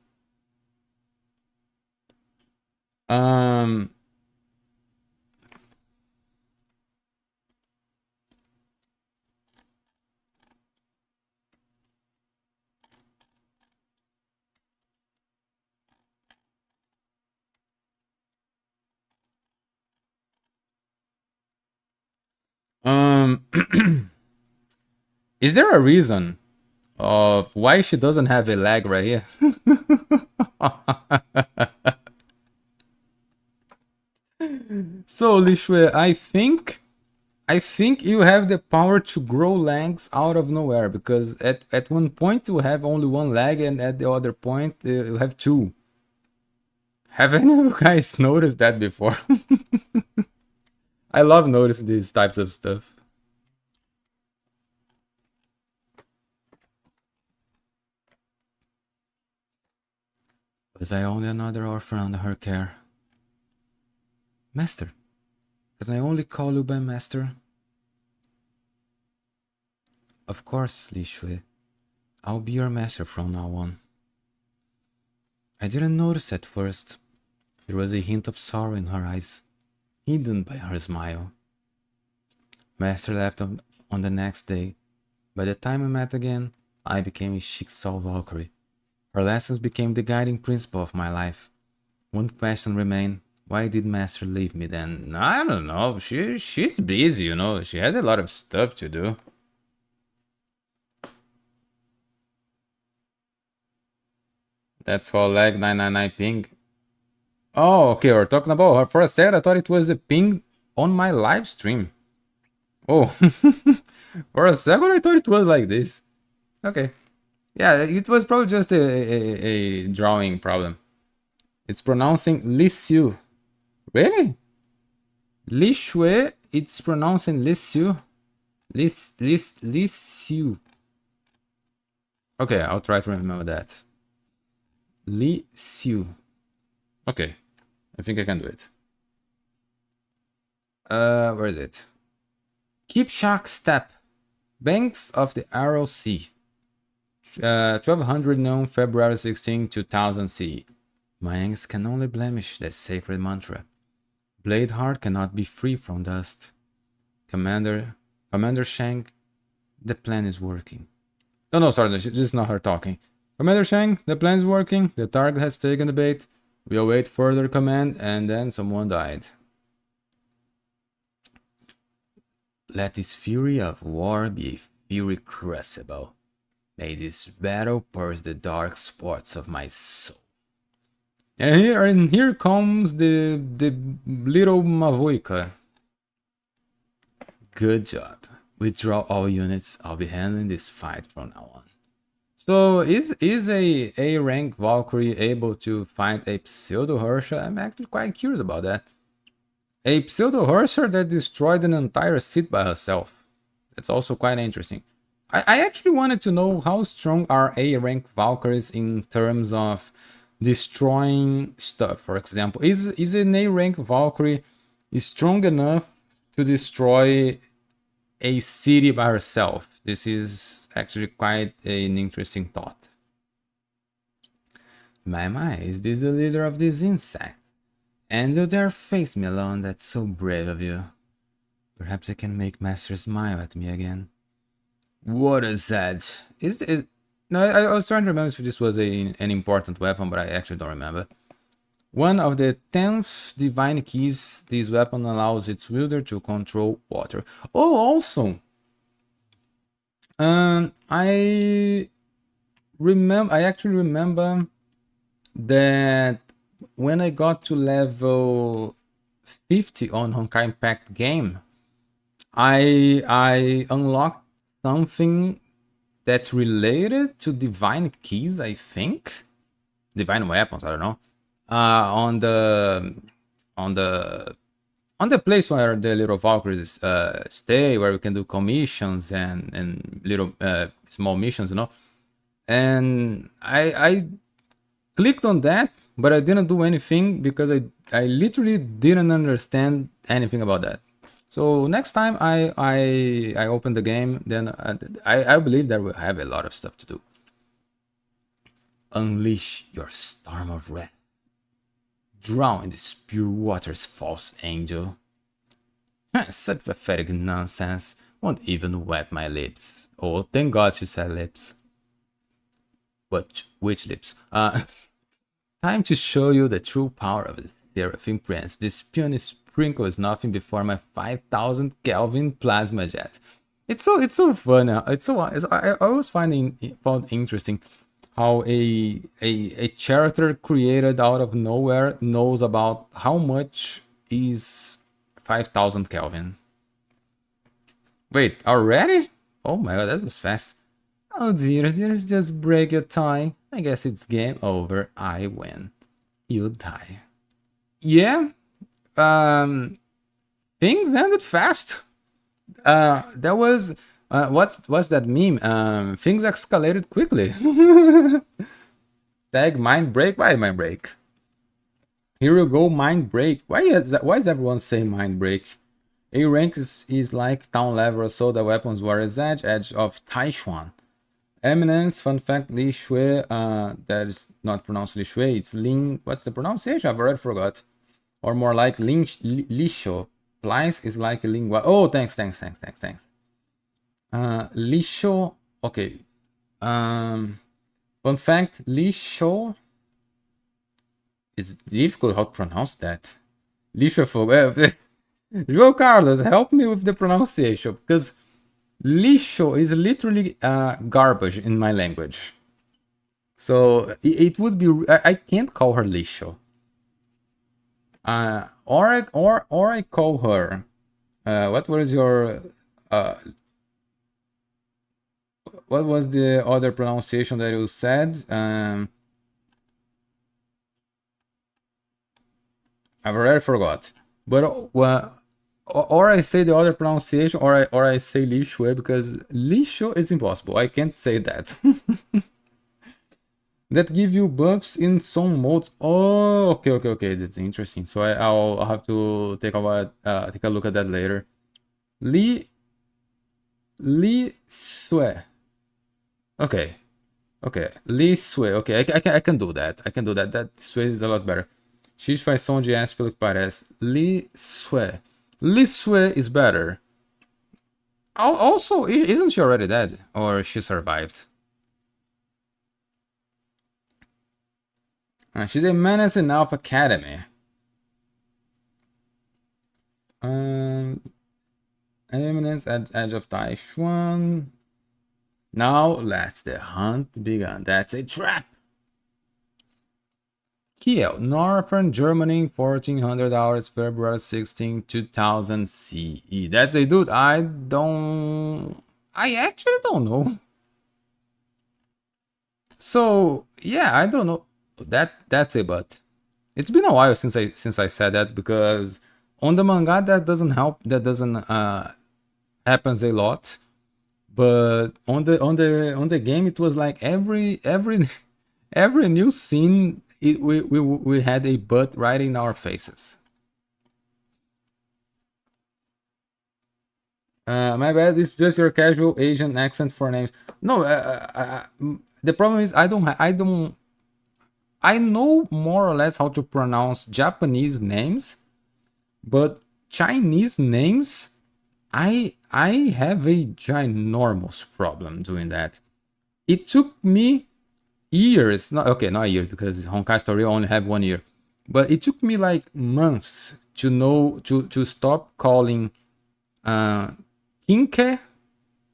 S1: Is there a reason of why she doesn't have a leg right here? So, Lishue, I think you have the power to grow legs out of nowhere, because at one point you have only one leg and at the other point you have 2. Have any of you guys noticed that before? I love noticing these types of stuff. Was I only another orphan under her care? Master, can I only call you by Master? Of course, Li Shui. I'll be your master from now on. I didn't notice at first. There was a hint of sorrow in her eyes. hidden by her smile. Master left on the next day. By the time we met again, I became a chic soul Valkyrie. Her lessons became the guiding principle of my life. One question remained: why did Master leave me then? I don't know. She's busy, you know. She has a lot of stuff to do. That's called lag 999 ping. Oh, okay, we're talking about her. For a second, I thought it was a ping on my live stream. Oh, for a second, I thought it was like this. Okay. Yeah, it was probably just a drawing problem. It's pronouncing Lisiu. Really? Li Shui, it's pronouncing Lisiu. Lisiu. Okay, I'll try to remember that. Lisiu. Okay, I think I can do it. Where is it? Keep Shark Step. Banks of the Aral Sea. 1200 known February 16, 2000 CE. Mangas can only blemish the sacred mantra. Blade heart cannot be free from dust. Commander Shang, the plan is working. Oh no, sorry, this is not her talking. Commander Shang, the plan is working. The target has taken the bait. We await further command, and then someone died. Let this fury of war be a fury crucible. May this battle purge the dark spots of my soul. And here comes the little Mavoika. Good job. Withdraw all units. I'll be handling this fight from now on. So is a rank Valkyrie able to fight a pseudo Hersher? I'm actually quite curious about that. A pseudo Hersher that destroyed an entire seat by herself. That's also quite interesting. I actually wanted to know how strong are A rank Valkyries in terms of destroying stuff. For example, is an A rank Valkyrie strong enough to destroy a city by herself? This is actually quite an interesting thought. My, is this the leader of this insect? And you dare face me alone? That's so brave of you. Perhaps I can make Master smile at me again. What is that? No, I was trying to remember if this was an important weapon, but I actually don't remember. One of the 10th divine keys, this weapon allows its wielder to control water. Oh, also, I actually remember that when I got to level 50 on Honkai Impact game, I unlocked something that's related to divine keys, I think. Divine weapons, I don't know. On the place where the little Valkyries stay, where we can do commissions and little small missions, you know. And I clicked on that, but I didn't do anything because I literally didn't understand anything about that. So next time I open the game, then I believe that we'll have a lot of stuff to do. Unleash your storm of wrath. Drown in this pure waters, false angel. Such pathetic nonsense. Won't even wet my lips. Oh, thank God she said lips. But which lips? Time to show you the true power of the Seraphim Prince. This puny sprinkle is nothing before my 5000 Kelvin plasma jet. It's so fun. I always found interesting how a character created out of nowhere knows about how much is 5000 Kelvin. Wait, already? Oh my god, that was fast. Oh dear, just break your tie. I guess it's game over. I win. You die. Yeah. Things ended fast. That was what's that meme? Things escalated quickly. Tag mind break. Why mind break? Here we go, mind break. Why is everyone saying mind break? A rank is like town level, so the weapons warrior's edge of Taishuan. Eminence, fun fact, Li Shui, that is not pronounced Li Shui, it's Ling, what's the pronunciation? I've already forgot. or more like lisho. Plies is like a lingua. Oh, thanks. Lisho. Okay. Fun fact: lisho. It's difficult how to pronounce that. Lisho. João Carlos, help me with the pronunciation, because lixo is literally garbage in my language. So it would be, I can't call her lixo. Or I call her. What was your? What was the other pronunciation that you said? I've already forgot. But or I say the other pronunciation, or I say lixo, because lixo is impossible. I can't say that. That give you buffs in some modes. Oh, okay. That's interesting. So I'll have to take a look at that later. Li Sue. Okay. Li Sue. Okay, I can do that. That Sue is a lot better. X faz som de S pelo que parece. Li Sue. Li Sue is better. Also, isn't she already dead? Or she survived? She's a menace in Alpha Academy. Eminence at edge of Taishuan. Now let's the hunt begin. That's a trap. Kiel, Northern Germany, 1400 hours, February 16, 2000 CE. That's a dude. I actually don't know. So yeah, I don't know. That's a but. It's been a while since I said that, because on the manga that doesn't help. That doesn't happens a lot. But on the game it was like every new scene we had a butt right in our faces. My bad, it's just your casual Asian accent for names. No, the problem is I know more or less how to pronounce Japanese names, but Chinese names, I have a ginormous problem doing that. It took me years, not years, because Honkai Story only have 1 year, but it took me like months to know to stop calling Kinke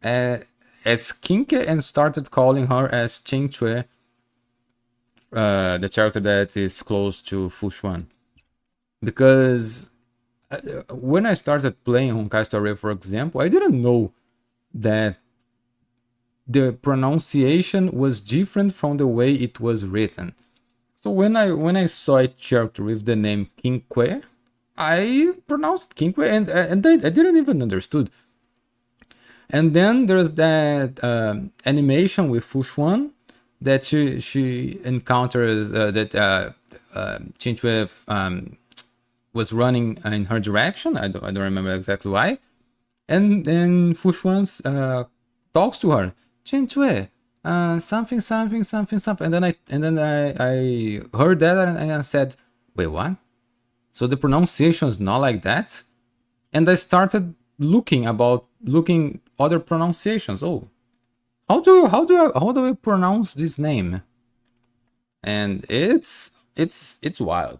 S1: as Kinke and started calling her as Chingchue, the character that is close to Fushuan. Because when I started playing Honkai Story, for example, I didn't know that the pronunciation was different from the way it was written. So when I saw a character with the name Kinkwe, I pronounced Kinkwe, and I didn't even understood. And then there's that animation with Fushuan that she encounters that Chinchue was running in her direction. I don't remember exactly why. And then Fushuan talks to her, Chinchue, something. And then I heard that and I said, wait, what? So the pronunciation is not like that? And I started looking other pronunciations. Oh, how do I pronounce this name? And it's wild.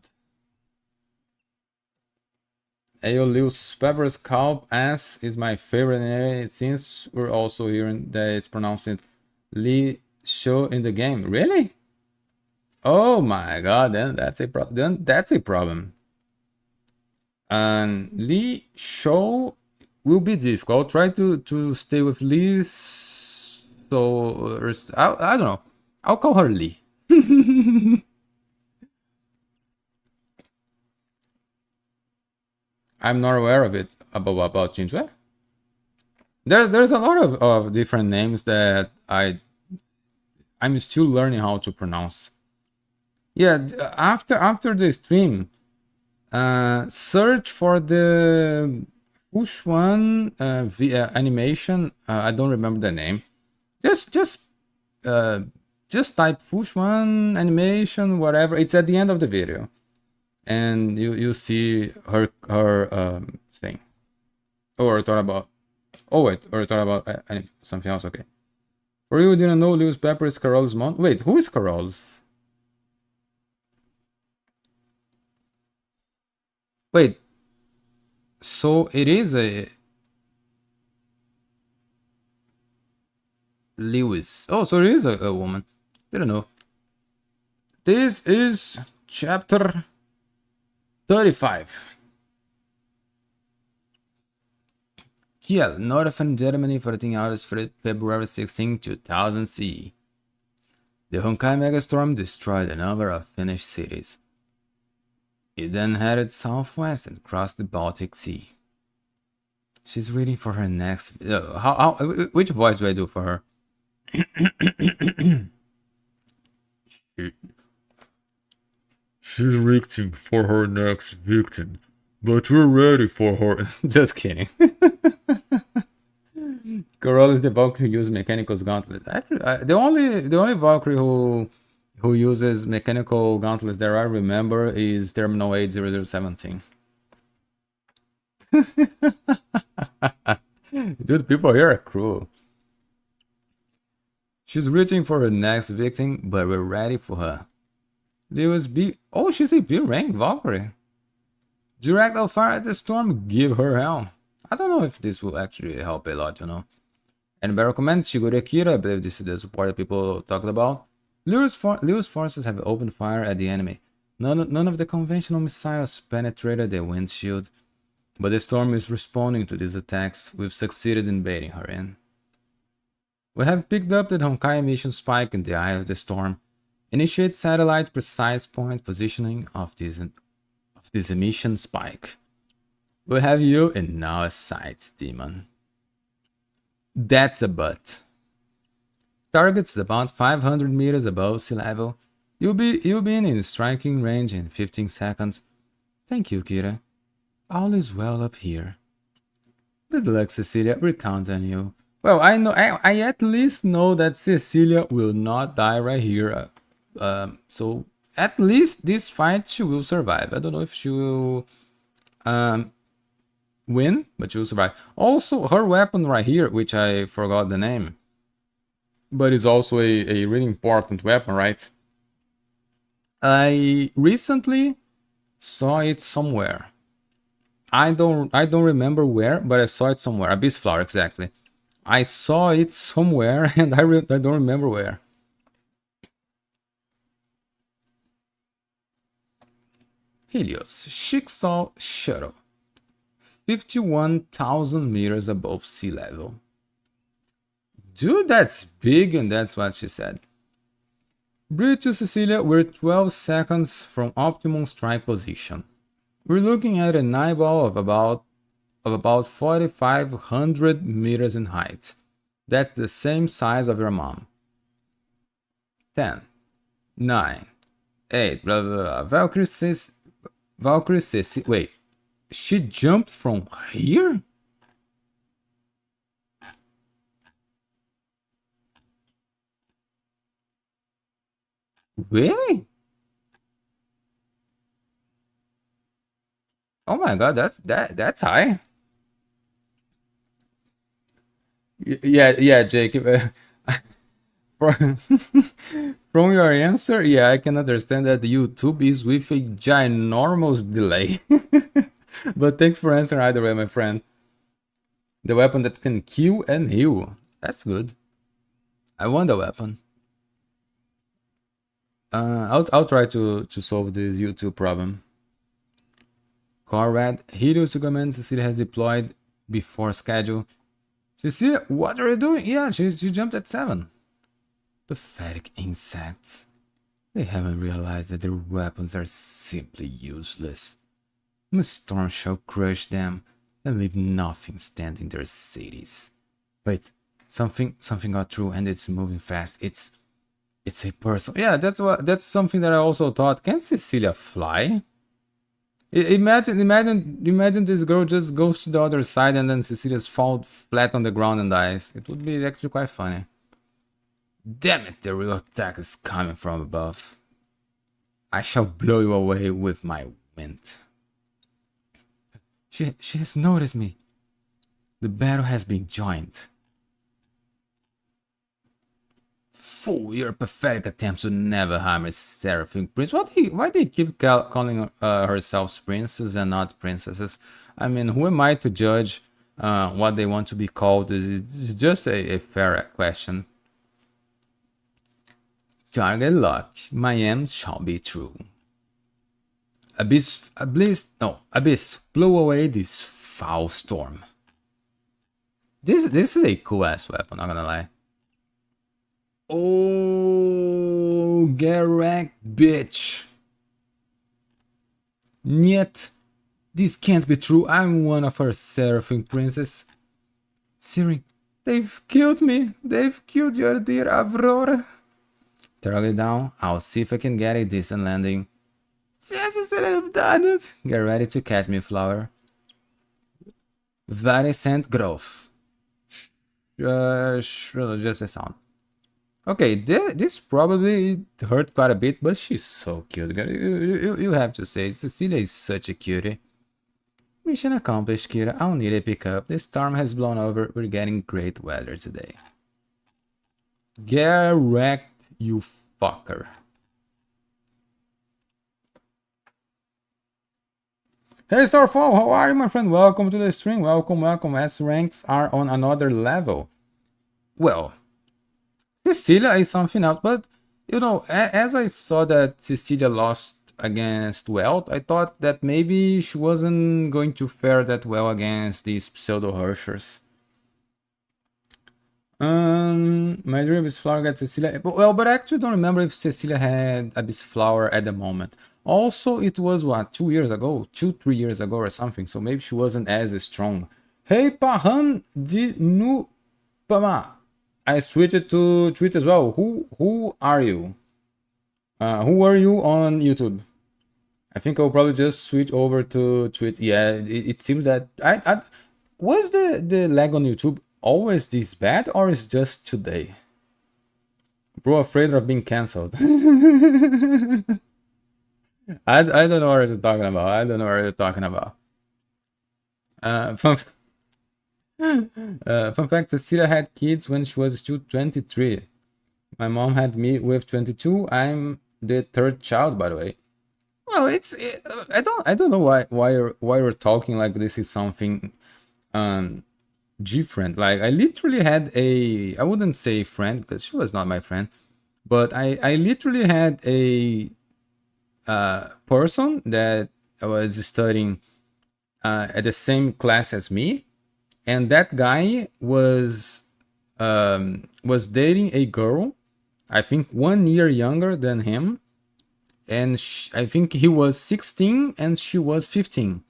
S1: Aeolus Pepper's Scalp S is my favorite, since we're also hearing that it's pronounced Li Shou in the game. Really? Oh my god, then that's a problem. And Li Shou will be difficult. I'll try to stay with Li. So I don't know. I'll call her Li. I'm not aware of it about Chinchue. There's a lot of different names that I'm still learning how to pronounce. Yeah, after the stream, search for the Fushuan animation. I don't remember the name. Just type Fushuan animation, whatever. It's at the end of the video. and you see her thing. Or thought about. Oh wait, or thought about something else. Okay. For you who didn't know, Lewis Pepper is Carol's mom. Wait, who is Carol's? Wait. So it is a Lewis. Oh, so it is a woman. Didn't know. This is chapter 35. Kiel, northern Germany, 14 hours, February 16, 2000 CE. The Honkai megastorm destroyed a number of Finnish cities. It then headed southwest and crossed the Baltic Sea. She's waiting for her next. Which voice do I do for her? She's waiting for her next victim, but we're ready for her. Just kidding. Carol is the Valkyrie who uses mechanical gauntlets. Actually, the only Valkyrie who uses mechanical gauntlets that I remember is Terminal 80017. Dude, people here are cruel. She's reaching for her next victim, but we're ready for her. Lewis B. Oh, she's a B rank Valkyrie. Direct fire at the storm, give her hell. I don't know if this will actually help a lot, you know. And by recommend Shigure Kira, I believe this is the support that people talked about. Lewis forces have opened fire at the enemy. None of the conventional missiles penetrated the windshield, but the storm is responding to these attacks. We've succeeded in baiting her in. We have picked up the Honkai emission spike in the eye of the storm. Initiate satellite precise point positioning of this emission spike. We have you in our sights, demon. That's a butt. Target is about 500 meters above sea level. You'll be in striking range in 15 seconds. Thank you, Kira. All is well up here. Good luck, Cecilia. We count on you. Well, I at least know that Cecilia will not die right here. So at least this fight she will survive. I don't know if she will win, but she will survive. Also, her weapon right here, which I forgot the name, but is also a really important weapon, right? I recently saw it somewhere. I don't remember where, but I saw it somewhere. Abyss Flower, exactly. I saw it somewhere, and I don't remember where. Helios, Jigsaw Shuttle, 51,000 meters above sea level. Dude, that's big, and that's what she said. Breathe to Cecilia, we're 12 seconds from optimum strike position. We're looking at an eyeball of about 4,500 meters in height. That's the same size of your mom. 10, 9, 8, blah blah blah. Valkyrie says, wait, she jumped from here? Really? Oh my god, that's high. Yeah, Jacob. From from your answer, yeah, I can understand that YouTube is with a ginormous delay. But thanks for answering either way, my friend. The weapon that can kill and heal. That's good. I want the weapon. I'll try to solve this YouTube problem. Corrad, Helios to command Cecilia has deployed before schedule. Cecilia, what are you doing? Yeah, she jumped at 7. Pathetic insects. They haven't realized that their weapons are simply useless. The storm shall crush them and leave nothing standing in their cities. Wait, something got through and it's moving fast. It's a person. Yeah, that's something that I also thought. Can Cecilia fly? Imagine this girl just goes to the other side and then Cecilia's falls flat on the ground and dies. It would be actually quite funny. Damn it, the real attack is coming from above. I shall blow you away with my went. She has noticed me. The battle has been joined. Fool, your pathetic attempts would never harm a seraphim prince. Why they keep calling herself princes and not princesses? I mean, who am I to judge what they want to be called? It's just a fair question. Target locked. My aims shall be true. Abyss, blow away this foul storm. This is a cool ass weapon, not gonna lie. Oh, get wrecked, bitch. Niet, this can't be true. I'm one of her seraphim princes. Sirin, they've killed me. They've killed your dear Aurora. Throw it down. I'll see if I can get a decent landing. Yes, I said I've done it. Get ready to catch me, flower. Very scent growth. Just a sound. Okay, this probably hurt quite a bit, but she's so cute. You have to say, Cecilia is such a cutie. Mission accomplished, Kira. I'll need a pickup. The storm has blown over. We're getting great weather today. Get wrecked, you fucker. Hey Starfall, how are you, my friend? Welcome to the stream. Welcome. S ranks are on another level. Well, Cecilia is something else, but you know, as I saw that Cecilia lost against Welt, I thought that maybe she wasn't going to fare that well against these pseudo Hershers. My dream is flower got Cecilia. Well, but I actually don't remember if Cecilia had Abyss Flower at the moment. Also, it was what, 3 years ago or something, so maybe she wasn't as strong. Hey, Pahan de Nupama. I switched to Twitch as well. Who are you? Who are you on YouTube? I think I'll probably just switch over to Twitch. Yeah, it seems that I was the lag on YouTube always this bad, or is just today? Bro, afraid of being cancelled. I don't know what you're talking about. Fun fact, Cecilia had kids when she was still 23. My mom had me with 22. I'm the third child, by the way. Well, I don't know why we're talking like this is something different. Like, I literally had I wouldn't say friend because she was not my friend, but I literally had a person that was studying at the same class as me, and that guy was dating a girl, I think 1 year younger than him, and I think he was 16 and she was 15,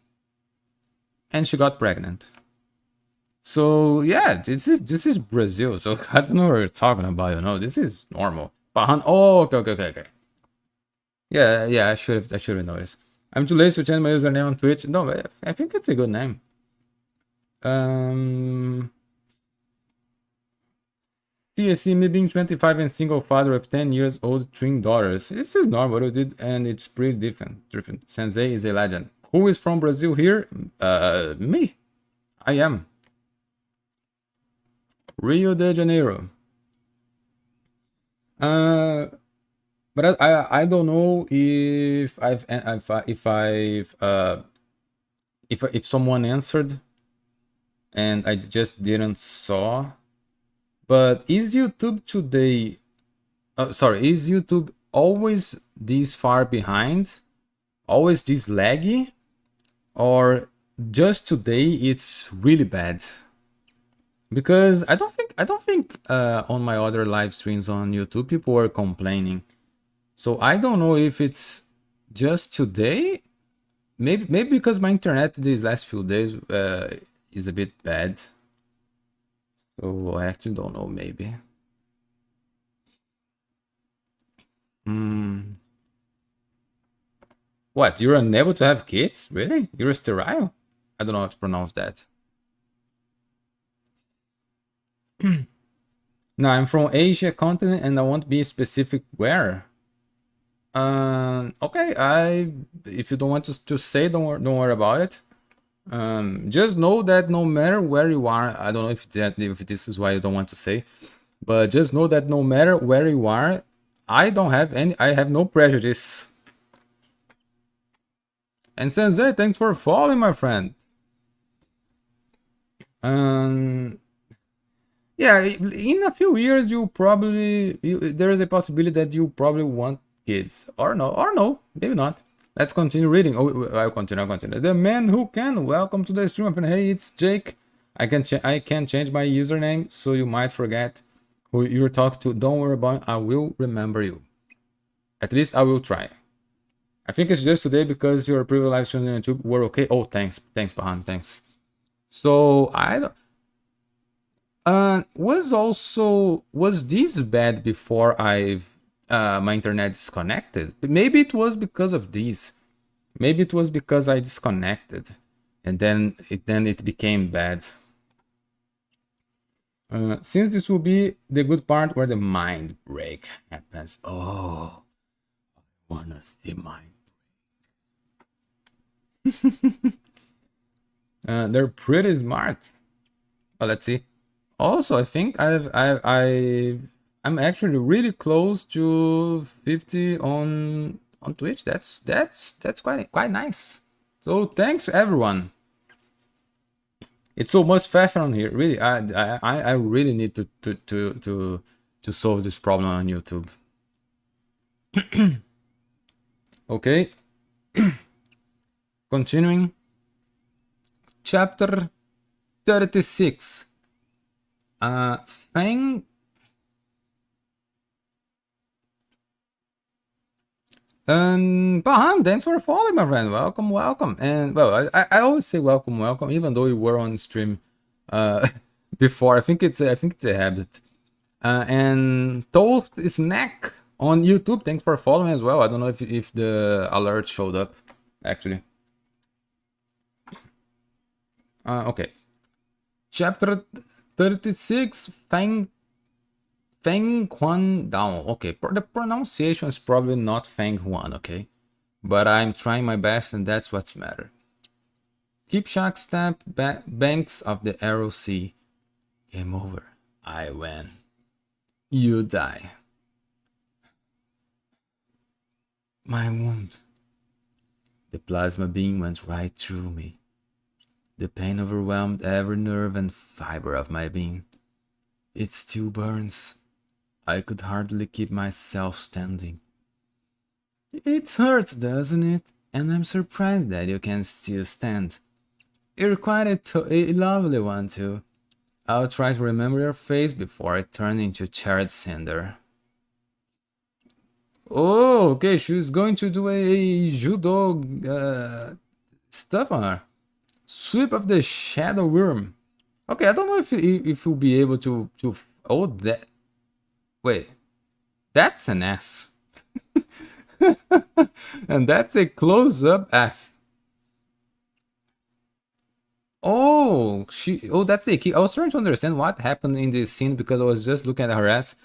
S1: and she got pregnant. So yeah, this is Brazil, so I don't know what you're talking about, you know. This is normal. Oh, okay. Yeah, I should have noticed. I'm too lazy to change my username on Twitch. No, I think it's a good name. CSC, me being 25 and single father of 10 years old twin daughters. This is normal, dude, and it's pretty different. Sensei is a legend. Who is from Brazil here? Me. I am. Rio de Janeiro. But I don't know if if someone answered and I just didn't saw. But is YouTube today? Is YouTube always this far behind? Always this laggy? Or just today it's really bad? Because I don't think on my other live streams on YouTube people were complaining. So I don't know if it's just today. Maybe because my internet these last few days is a bit bad. So I actually don't know, maybe. What, you're unable to have kids? Really? You're sterile? I don't know how to pronounce that. No, I'm from Asia continent and I won't be specific where. Okay, if you don't want to say, don't worry about it. Just know that no matter where you are, I don't know if this is why you don't want to say, but just know that no matter where you are, I have no prejudice. And Sensei, thanks for following, my friend. Yeah, in a few years, there is a possibility that you probably want kids, or no, maybe not. Let's continue reading. Oh, I'll continue. The man who can. Welcome to the stream. And hey, it's Jake. I can change my username, so you might forget who you're talking to. Don't worry about it. I will remember you. At least I will try. I think it's just today because your previous live stream on YouTube were okay. Oh, thanks, Bahan, thanks. So I don't. Was this bad before my internet disconnected? Maybe it was because of this. Maybe it was because I disconnected, and then it became bad. Since this will be the good part where the mind break happens. Oh, I wanna see mind break. They're pretty smart. Oh, let's see. Also, I think I'm actually really close to 50 on Twitch. That's quite nice. So thanks everyone. It's so much faster on here. Really, I really need to solve this problem on YouTube. Okay. Continuing. Chapter 36. Fang. And Bahan, thanks for following, my friend. Welcome. And well, I always say welcome, even though you were on stream before. I think it's a habit. And Toast Snack on YouTube, thanks for following as well. I don't know if the alert showed up actually. Okay. Chapter 36, Feng Huan Dao. Okay, the pronunciation is probably not Feng Huan, okay? But I'm trying my best and that's what's matter. Keep Shack Stamp Banks of the Arrow Sea. Game over. I win. You die. My wound. The plasma beam went right through me. The pain overwhelmed every nerve and fiber of my being. It still burns. I could hardly keep myself standing. It hurts, doesn't it? And I'm surprised that you can still stand. You're quite a lovely one, too. I'll try to remember your face before I turn into charred cinder. Oh, okay, she's going to do a judo stuff on her. Sweep of the Shadow Worm. Okay, I don't know if you'll be able to. Oh, that. Wait, that's an ass, and that's a close-up ass. Oh, Oh, that's a kick. I was trying to understand what happened in this scene because I was just looking at her ass,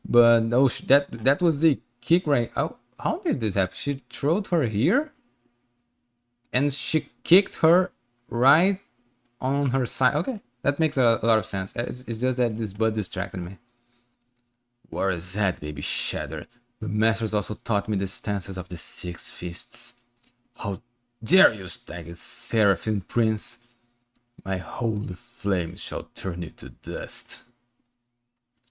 S1: but oh, that was the kick right. Oh, how did this happen? She threw her here, and she kicked her right on her side. Okay, that makes a lot of sense. It's just that this bud distracted me. Where is that, baby Shatter? The masters also taught me the stances of the 6 Fists. How dare you stag a Seraphim Prince? My holy flames shall turn you to dust.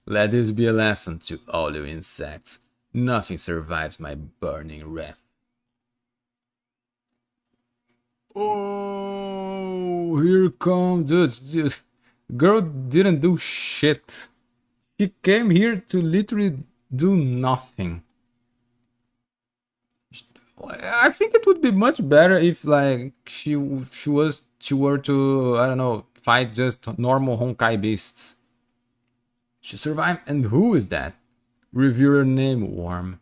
S1: Let this be a lesson to all you insects. Nothing survives my burning wrath. Oh, here comes dude. Girl didn't do shit. She came here to literally do nothing. I think it would be much better if like she were to, I don't know, fight just normal Honkai beasts. She survived, and who is that? Review her name, Worm.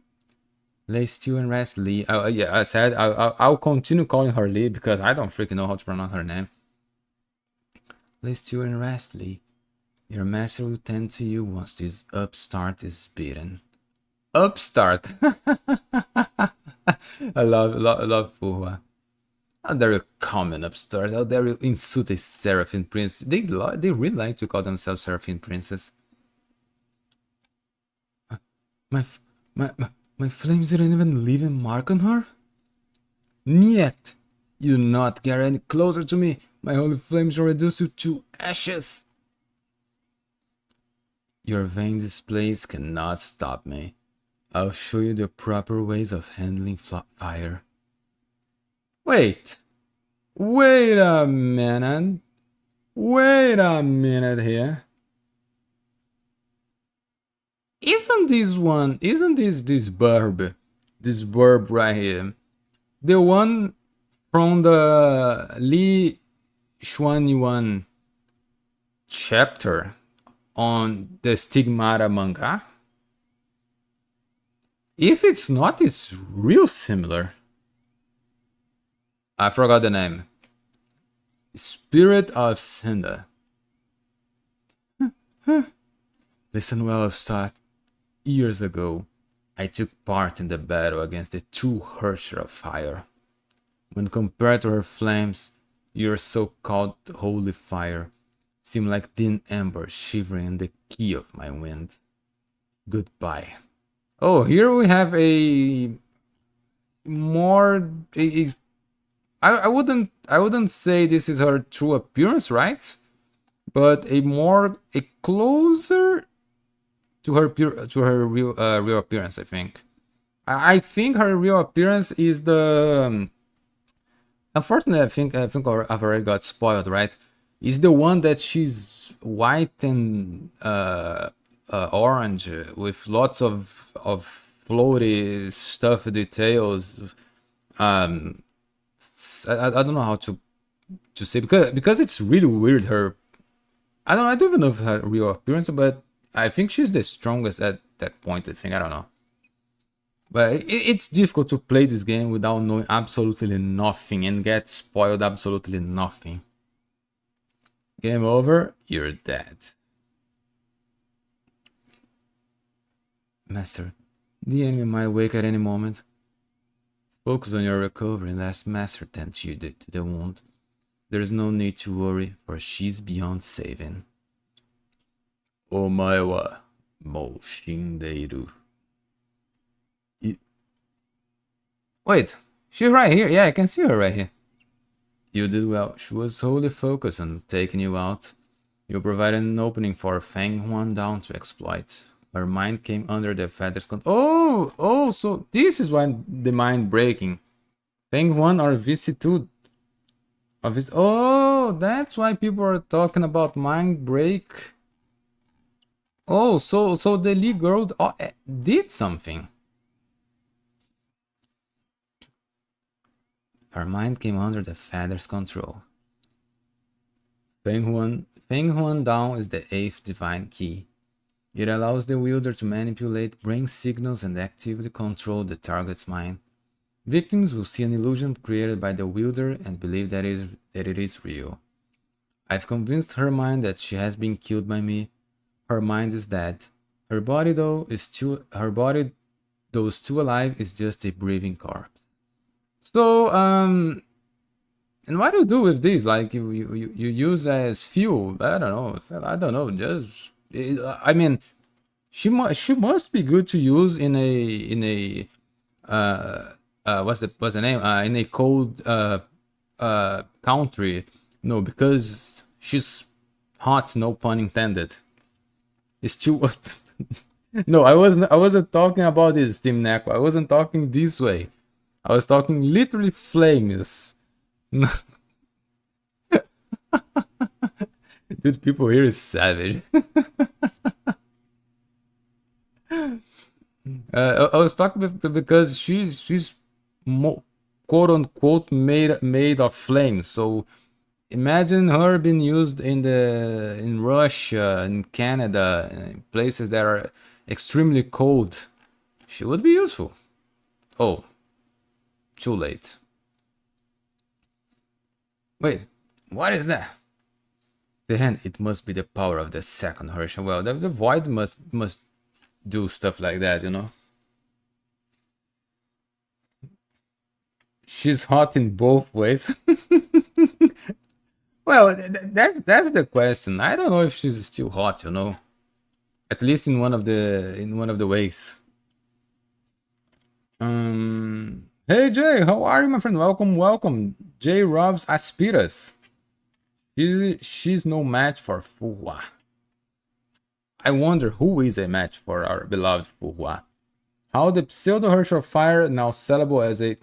S1: Lay still and rest, Lee. Yeah, I said I'll continue calling her Lee because I don't freaking know how to pronounce her name. Lay still and rest, Lee. Your master will tend to you once this upstart is beaten. Upstart. I love Fuhua. How dare you comment upstart? How dare you insult a Seraphim Prince? They really like to call themselves Seraphim Princes. My, f- my flames didn't even leave a mark on her? Niet! You do not get any closer to me. My holy flames will reduce you to ashes. Your vain displays cannot stop me. I'll show you the proper ways of handling fire. Wait a minute. Wait a minute here. Isn't this burb right here, the one from the Li Xuanyuan chapter on the Stigmata manga? If it's not, it's real similar. I forgot the name. Spirit of Cinder. Listen well, Upstart. Years ago, I took part in the battle against the true Herrscher of Fire. When compared to her flames, your so-called holy fire seemed like thin ember shivering in the key of my wind. Goodbye. Oh, here we have a more. I wouldn't say this is her true appearance, right? But a closer to her real appearance, I think. I think her real appearance is the. Unfortunately, I think I've already got spoiled, right? Is the one that she's white and orange with lots of floaty stuff details. I don't know how to say, because it's really weird. I don't even know if her real appearance, but I think she's the strongest at that point. I think, I don't know. But it's difficult to play this game without knowing absolutely nothing and get spoiled absolutely nothing. Game over, you're dead. Master, the enemy might wake at any moment. Focus on your recovery, lest Master tends you to the wound. There's no need to worry, for she's beyond saving. Omae wa mou shindeiru. Wait, she's right here. Yeah, I can see her right here. You did well. She was wholly focused on taking you out. You provided an opening for Feng Huan down to exploit. Her mind came under the feather's control. Oh, so this is why the mind breaking. Feng Huan or vicissitude of his. Oh, that's why people are talking about mind break. Oh, so the Lee girl did something. Her mind came under the feather's control. Feng Huan Down is the 8th divine key. It allows the wielder to manipulate brain signals and actively control the target's mind. Victims will see an illusion created by the wielder and believe that it is real. I've convinced her mind that she has been killed by me. Her mind is dead. Her body, though still alive, is just a breathing corpse. So, and what do you do with this? Like, you use as fuel? I don't know. I mean, she must be good to use in a what's the name? In a cold country. No, because she's hot. No pun intended. It's too. No, I wasn't talking about this, Team Neko. I wasn't talking this way. I was talking literally flames. Dude, people here is savage. I was talking because she's quote unquote made of flames. So imagine her being used in Russia, in Canada, in places that are extremely cold. She would be useful. Oh, too late. Wait, what is that? The hand, it must be the power of the second Herrscher. Well, the void must do stuff like that, you know? She's hot in both ways. Well, that's the question. I don't know if she's still hot, you know. At least in one of the ways. Hey Jay, how are you, my friend? Welcome, welcome. Jay Robs Aspiras. She's no match for Fuhua. I wonder who is a match for our beloved Fuhua. How the pseudo Herschel fire now sellable as a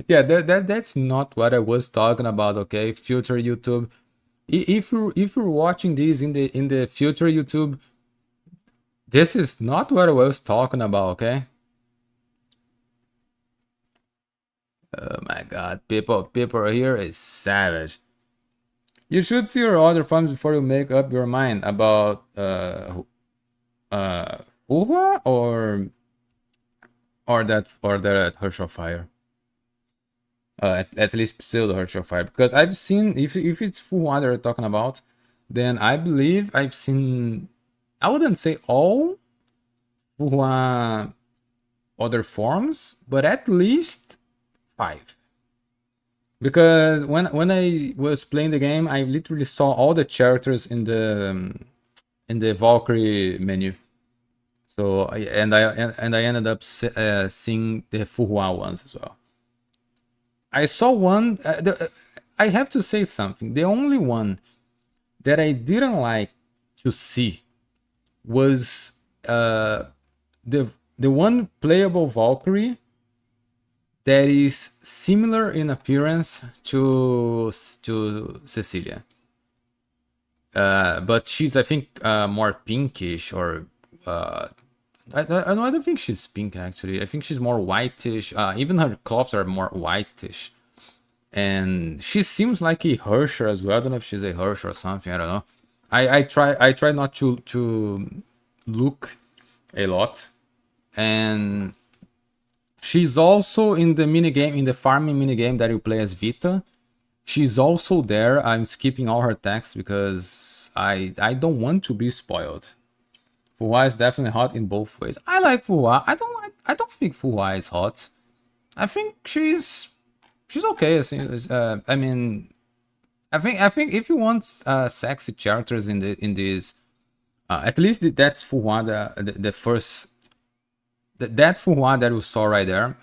S1: yeah, that's not what I was talking about, okay? Future YouTube. If you're watching this in the future YouTube, this is not what I was talking about, okay? Oh my god, people here is savage. You should see your other farms before you make up your mind about Fuhua or that Herschel fire. At least pseudo Herschel fire, because I've seen if it's Fuhua they're talking about, then I believe I've seen, I wouldn't say all Fuhua other forms, but at least 5. Because when I was playing the game, I literally saw all the characters in the Valkyrie menu. So I ended up seeing the Fuhua ones as well. I saw one. I have to say something. The only one that I didn't like to see was the one playable Valkyrie that is similar in appearance to Cecilia, but she's, I think, more pinkish, or I don't think she's pink actually. I think she's more whitish. Even her clothes are more whitish, and she seems like a Hersher as well. I don't know if she's a Hersher or something. I don't know. I try not to look a lot, and she's also in the minigame, in the farming minigame that you play as Vita. She's also there. I'm skipping all her text because I don't want to be spoiled. Fuhua is definitely hot in both ways. I like Fuhua. I don't think Fuhua is hot. I think she's okay. I mean, I think if you want sexy characters in this, at least that's Fuhua, the first. That Fuhua that you saw right there,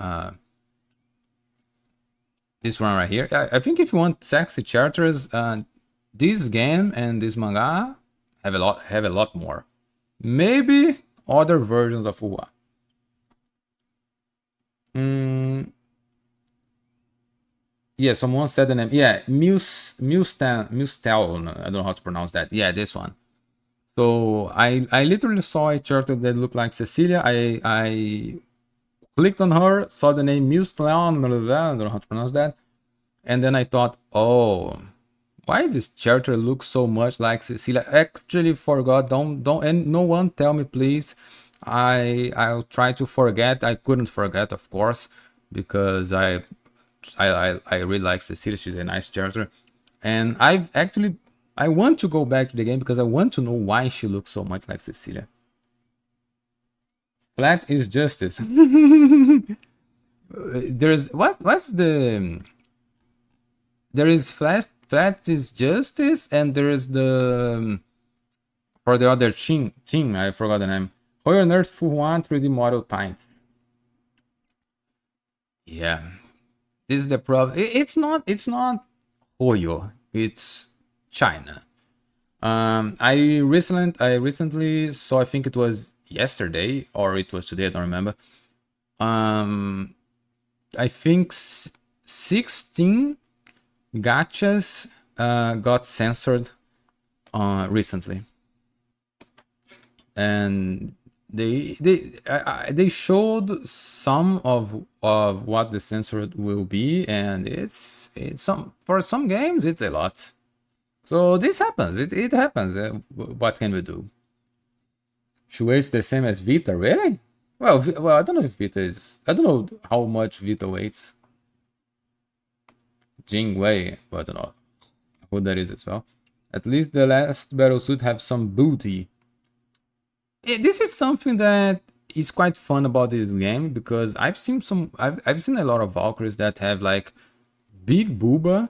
S1: this one right here. I think if you want sexy characters, this game and this manga have a lot more. Maybe other versions of Fuhua. Yeah, someone said the name. Yeah, Mustel. I don't know how to pronounce that. Yeah, this one. So I literally saw a character that looked like Cecilia. I clicked on her, saw the name Mustel. I don't know how to pronounce that. And then I thought, oh, why does this character look so much like Cecilia? Actually forgot. Don't and no one tell me, please. I'll try to forget. I couldn't forget, of course, because I really like Cecilia. She's a nice character, and I want to go back to the game because I want to know why she looks so much like Cecilia. Flat is justice. There's what's the there is flat is justice, and there is the for the other team I forgot the name. Hoyo Nerd Fuhuan 3D model tight. Yeah, this is the problem. It's not Hoyo. It's China. I recently saw, I think it was yesterday or it was today, I don't remember. I think 16 gachas got censored recently, and they showed some of what the censored will be, and it's for some games it's a lot. So this happens. It happens. What can we do? She weighs the same as Vita, really? Well, I don't know if Vita is. I don't know how much Vita weighs. Jing Wei, I don't know who that is as well. At least the last battle suit have some booty. This is something that is quite fun about this game because I've seen a lot of Valkyries that have like big booba,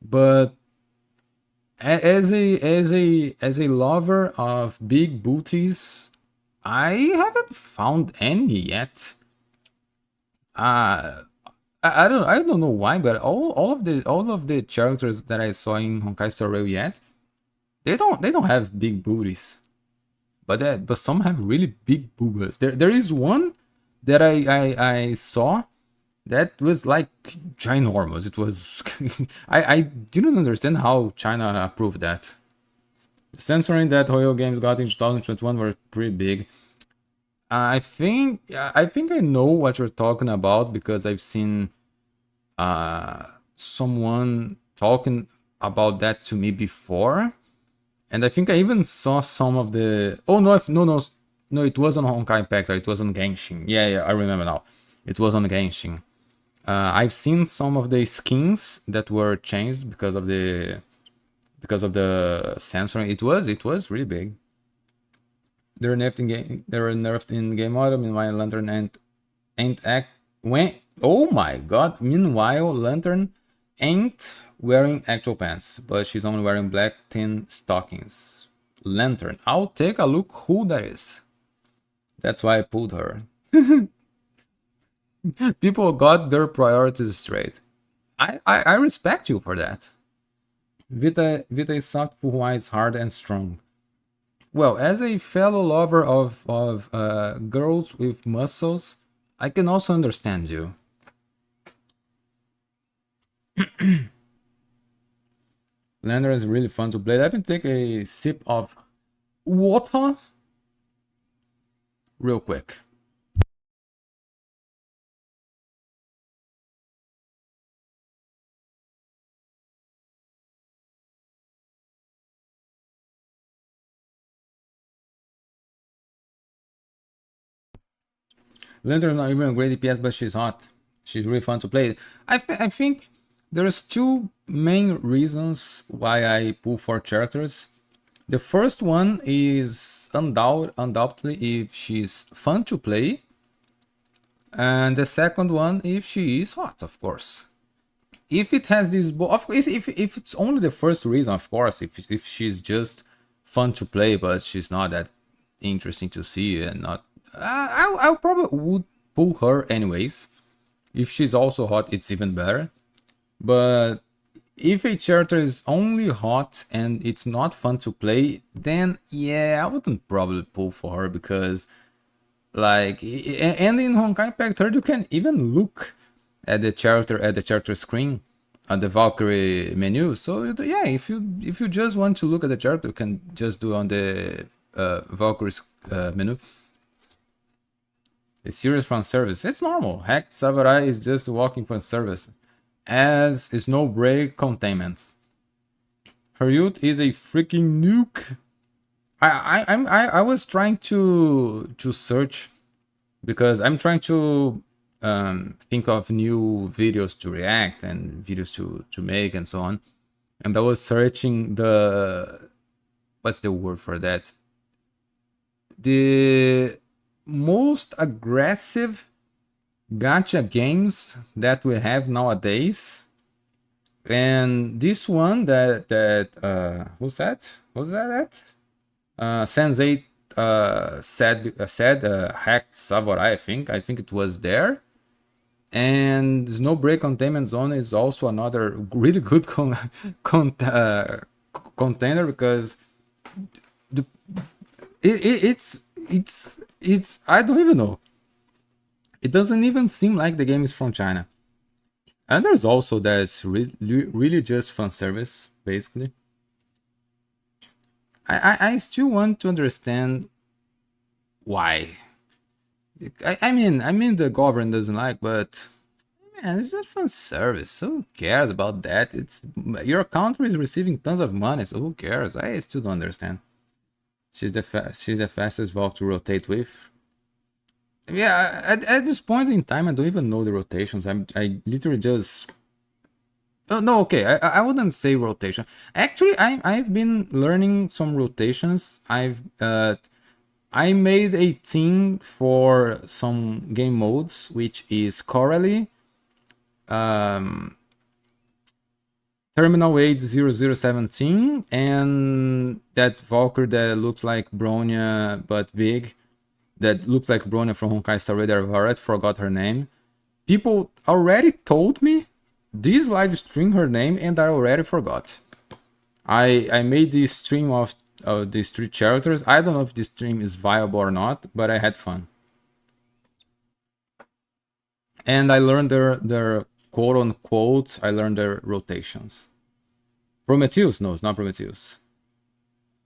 S1: but as a lover of big booties, I haven't found any yet. I don't know why, but all of the characters that I saw in Honkai Star Rail yet, they don't have big booties, but some have really big boobas. There is one that I saw that was like ginormous. It was I didn't understand how China approved that. The censoring that Hoyo games got in 2021 were pretty big. I think I know what you're talking about because I've seen someone talking about that to me before, and I think I even saw some of the. Oh no, no, it was on Honkai Impact. It was on Genshin. Yeah, I remember now. It was on Genshin. I've seen some of the skins that were changed because of the censoring. It was really big. They were nerfed in game autumn. Meanwhile, Lantern ain't act when. Oh my god! Meanwhile, Lantern ain't wearing actual pants, but she's only wearing black thin stockings. Lantern. I'll take a look who that is. That's why I pulled her. People got their priorities straight. I respect you for that. Vita is soft, Puhua is hard and strong. Well, as a fellow lover of girls with muscles, I can also understand you. Lander is really fun to play. Let me take a sip of water real quick. Lantern not even a great DPS, but she's hot. She's really fun to play. I think there's two main reasons why I pull for characters. The first one is undoubtedly if she's fun to play, and the second one if she is hot, of course. If it has this, of course, if it's only the first reason, of course, if she's just fun to play but she's not that interesting to see and not, I probably would pull her anyways. If she's also hot, it's even better. But if a character is only hot and it's not fun to play, then yeah, I wouldn't probably pull for her because, like, and in Honkai Impact 3 you can even look at the character screen at the Valkyrie menu. So yeah, if you just want to look at the character, you can just do on the Valkyrie menu. A serious fan service. It's normal. Hacked Samurai is just walking fan service, as is no break containments. Her youth is a freaking nuke. I was trying to search because I'm trying to think of new videos to react and videos to make and so on, and I was searching the, what's the word for that, the most aggressive gacha games that we have nowadays, and this one that who's that Sensei said hacked samurai. I think it was there. And Snowbreak Containment Zone is also another really good contender because it's I don't even know. It doesn't even seem like the game is from China. And there's also that's really just fan service, basically. I still want to understand why. I mean the government doesn't like, but man, it's just fan service. Who cares about that? It's your country is receiving tons of money, so who cares? I still don't understand. She's the fastest Valk to rotate with. Yeah, at this point in time, I don't even know the rotations. I literally just. Oh no, okay. I wouldn't say rotation. Actually, I've been learning some rotations. I made a team for some game modes, which is Coralie, Terminal Age 0017, and that Valkyrie that looks like Bronya but big, that looks like Bronya from Honkai Star Rail. I've already forgot her name. People already told me this live stream her name, and I already forgot. I made this stream of these 3 characters. I don't know if this stream is viable or not, but I had fun. And I learned their quote unquote, I learned their rotations. Prometheus? No, it's not Prometheus.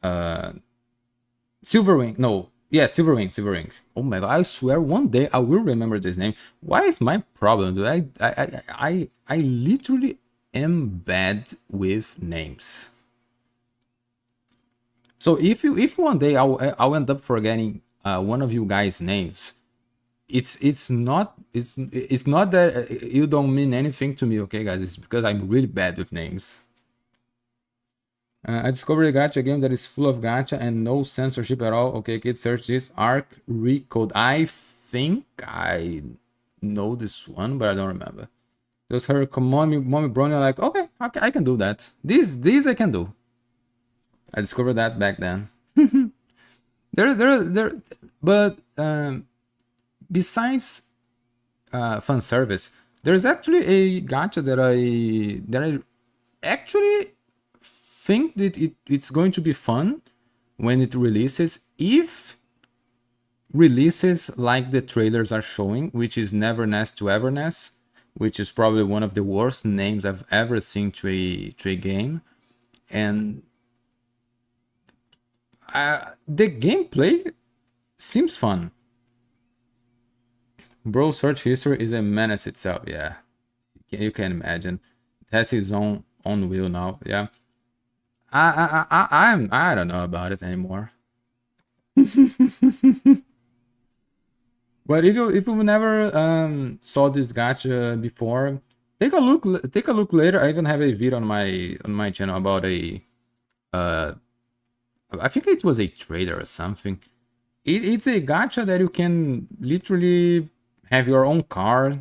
S1: Silverwing? No. Yeah, Silverwing. Oh my god, I swear one day I will remember this name. Why is my problem, dude? I literally am bad with names. So if one day I'll end up forgetting one of you guys' names, it's not that you don't mean anything to me, okay, guys? It's because I'm really bad with names. I discovered a gacha game that is full of gacha and no censorship at all. Okay, kids, search this. Arc Recode. I think I know this one, but I don't remember. Just her mommy Bronya like, okay, I can do that. These I can do. I discovered that back then. But besides fan service, there's actually a gacha that I actually think that it's going to be fun when it releases, if releases like the trailers are showing, which is Neverness to Everness, which is probably one of the worst names I've ever seen to a game. And the gameplay seems fun. Bro, search history is a menace itself. Yeah, you can imagine. It has its own wheel now. Yeah, I don't know about it anymore. But if you never saw this gacha before, take a look later. I even have a video on my channel about a I think it was a trailer or something. It's a gacha that you can literally have your own car.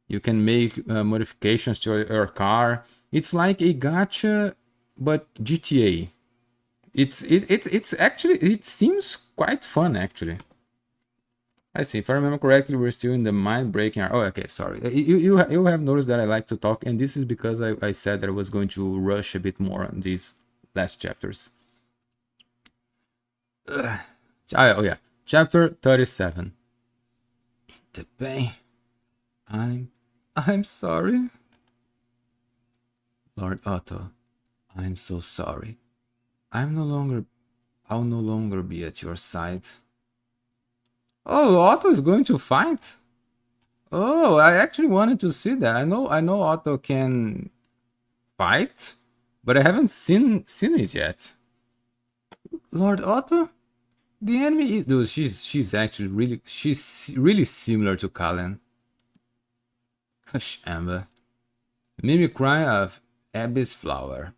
S1: You can make modifications to your car. It's like a gacha, but GTA. It's actually, it seems quite fun actually. I see. If I remember correctly, we're still in the mind-breaking. Oh, okay. Sorry. You have noticed that I like to talk, and this is because I said that I was going to rush a bit more on these last chapters. Oh yeah, chapter 37. The pain. I'm sorry. Lord Otto, I'm so sorry. I'll no longer be at your side. Oh, Otto is going to fight? Oh, I actually wanted to see that. I know Otto can fight, but I haven't seen it yet. Lord Otto? The enemy is, dude, she's actually really similar to Kallen. Hush, Amber. Mimic cry of Abyss flower.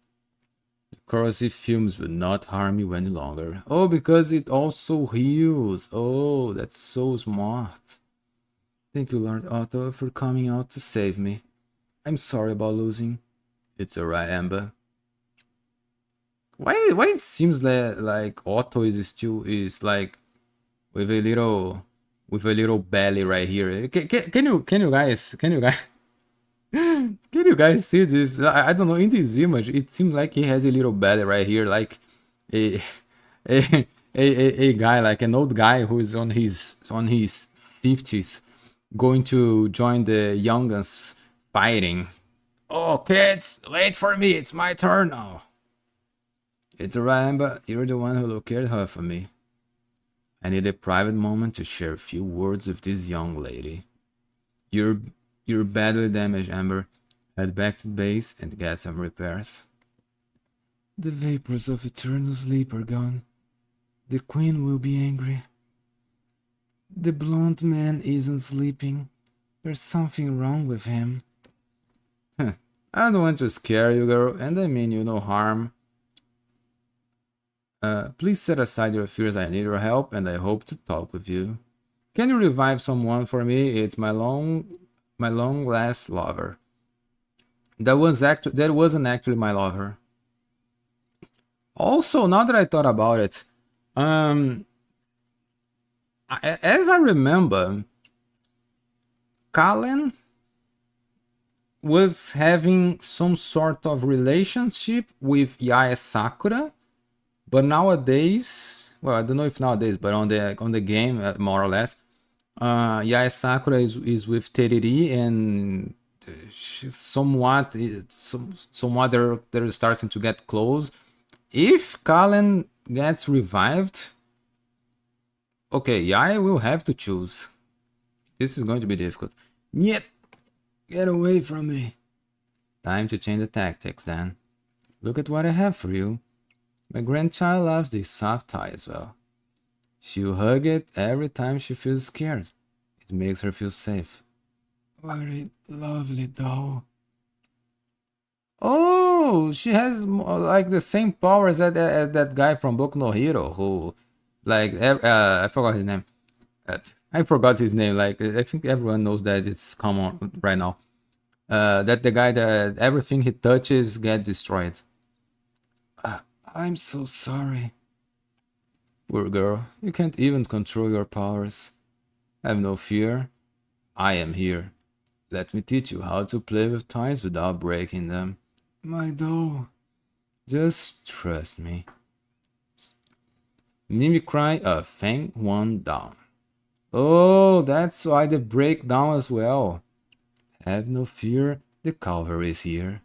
S1: The corrosive fumes will not harm you any longer. Oh, because it also heals. Oh, that's so smart. Thank you, Lord Otto, for coming out to save me. I'm sorry about losing. It's alright, Amber. Why it seems like Otto is like with a little belly right here? Can you guys can you guys see this? I don't know, in this image it seems like he has a little belly right here, like a a guy, like an old guy who is on his 50s going to join the young'uns fighting. Oh kids, wait for me, it's my turn now. It's alright, Amber, you're the one who located her for me. I need a private moment to share a few words with this young lady. You're badly damaged, Amber. Head back to base and get some repairs. The vapors of eternal sleep are gone. The queen will be angry. The blonde man isn't sleeping. There's something wrong with him. I don't want to scare you, girl, and I mean you no harm. Please set aside your fears. I need your help, and I hope to talk with you. Can you revive someone for me? It's my long last lover. That wasn't actually my lover. Also, now that I thought about it, as I remember, Kallen was having some sort of relationship with Yae Sakura, but nowadays, well, I don't know if nowadays, but on the game, more or less, Yae Sakura is with Tereri, and she's somewhat they're starting to get close. If Kallen gets revived, okay, Yae will have to choose. This is going to be difficult. Yet, get away from me. Time to change the tactics then. Look at what I have for you. My grandchild loves this soft toy as well. She'll hug it every time she feels scared. It makes her feel safe. What a lovely doll. Oh, she has like the same powers as that guy from Boku no Hero who, like, I forgot his name. I forgot his name. Like, I think everyone knows that it's common right now. That the guy that everything he touches gets destroyed. I'm so sorry. Poor girl, you can't even control your powers. Have no fear. I am here. Let me teach you how to play with toys without breaking them. My doll. Just trust me. Mimicry of Feng One down. Oh, that's why they break down as well. Have no fear, the cavalry is here.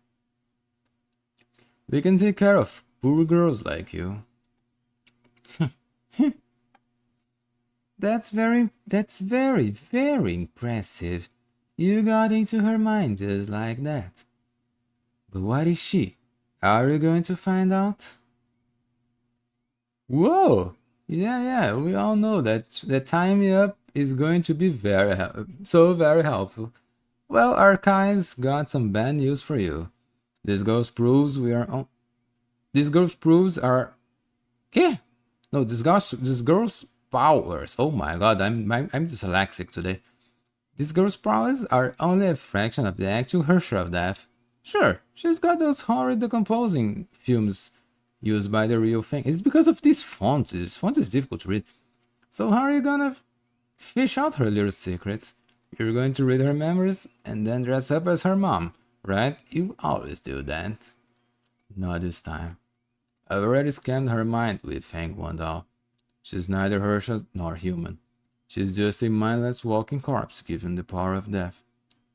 S1: We can take care of poor girls like you. That's very, very impressive. You got into her mind just like that. But what is she? Are you going to find out? Whoa! Yeah, we all know that the timing up is going to be very helpful. Well, Archives got some bad news for you. This girl's proofs are... ¿Qué? No, this girl's powers. Oh my god, I'm dyslexic today. These girl's powers are only a fraction of the actual Herrscher of Death. Sure, she's got those horrid decomposing fumes used by the real thing. It's because of this font. This font is difficult to read. So how are you gonna fish out her little secrets? You're going to read her memories and then dress up as her mom, right? You always do that. Not this time. I've already scanned her mind with Feng Wandao. She's neither Herschel nor human. She's just a mindless walking corpse given the power of death.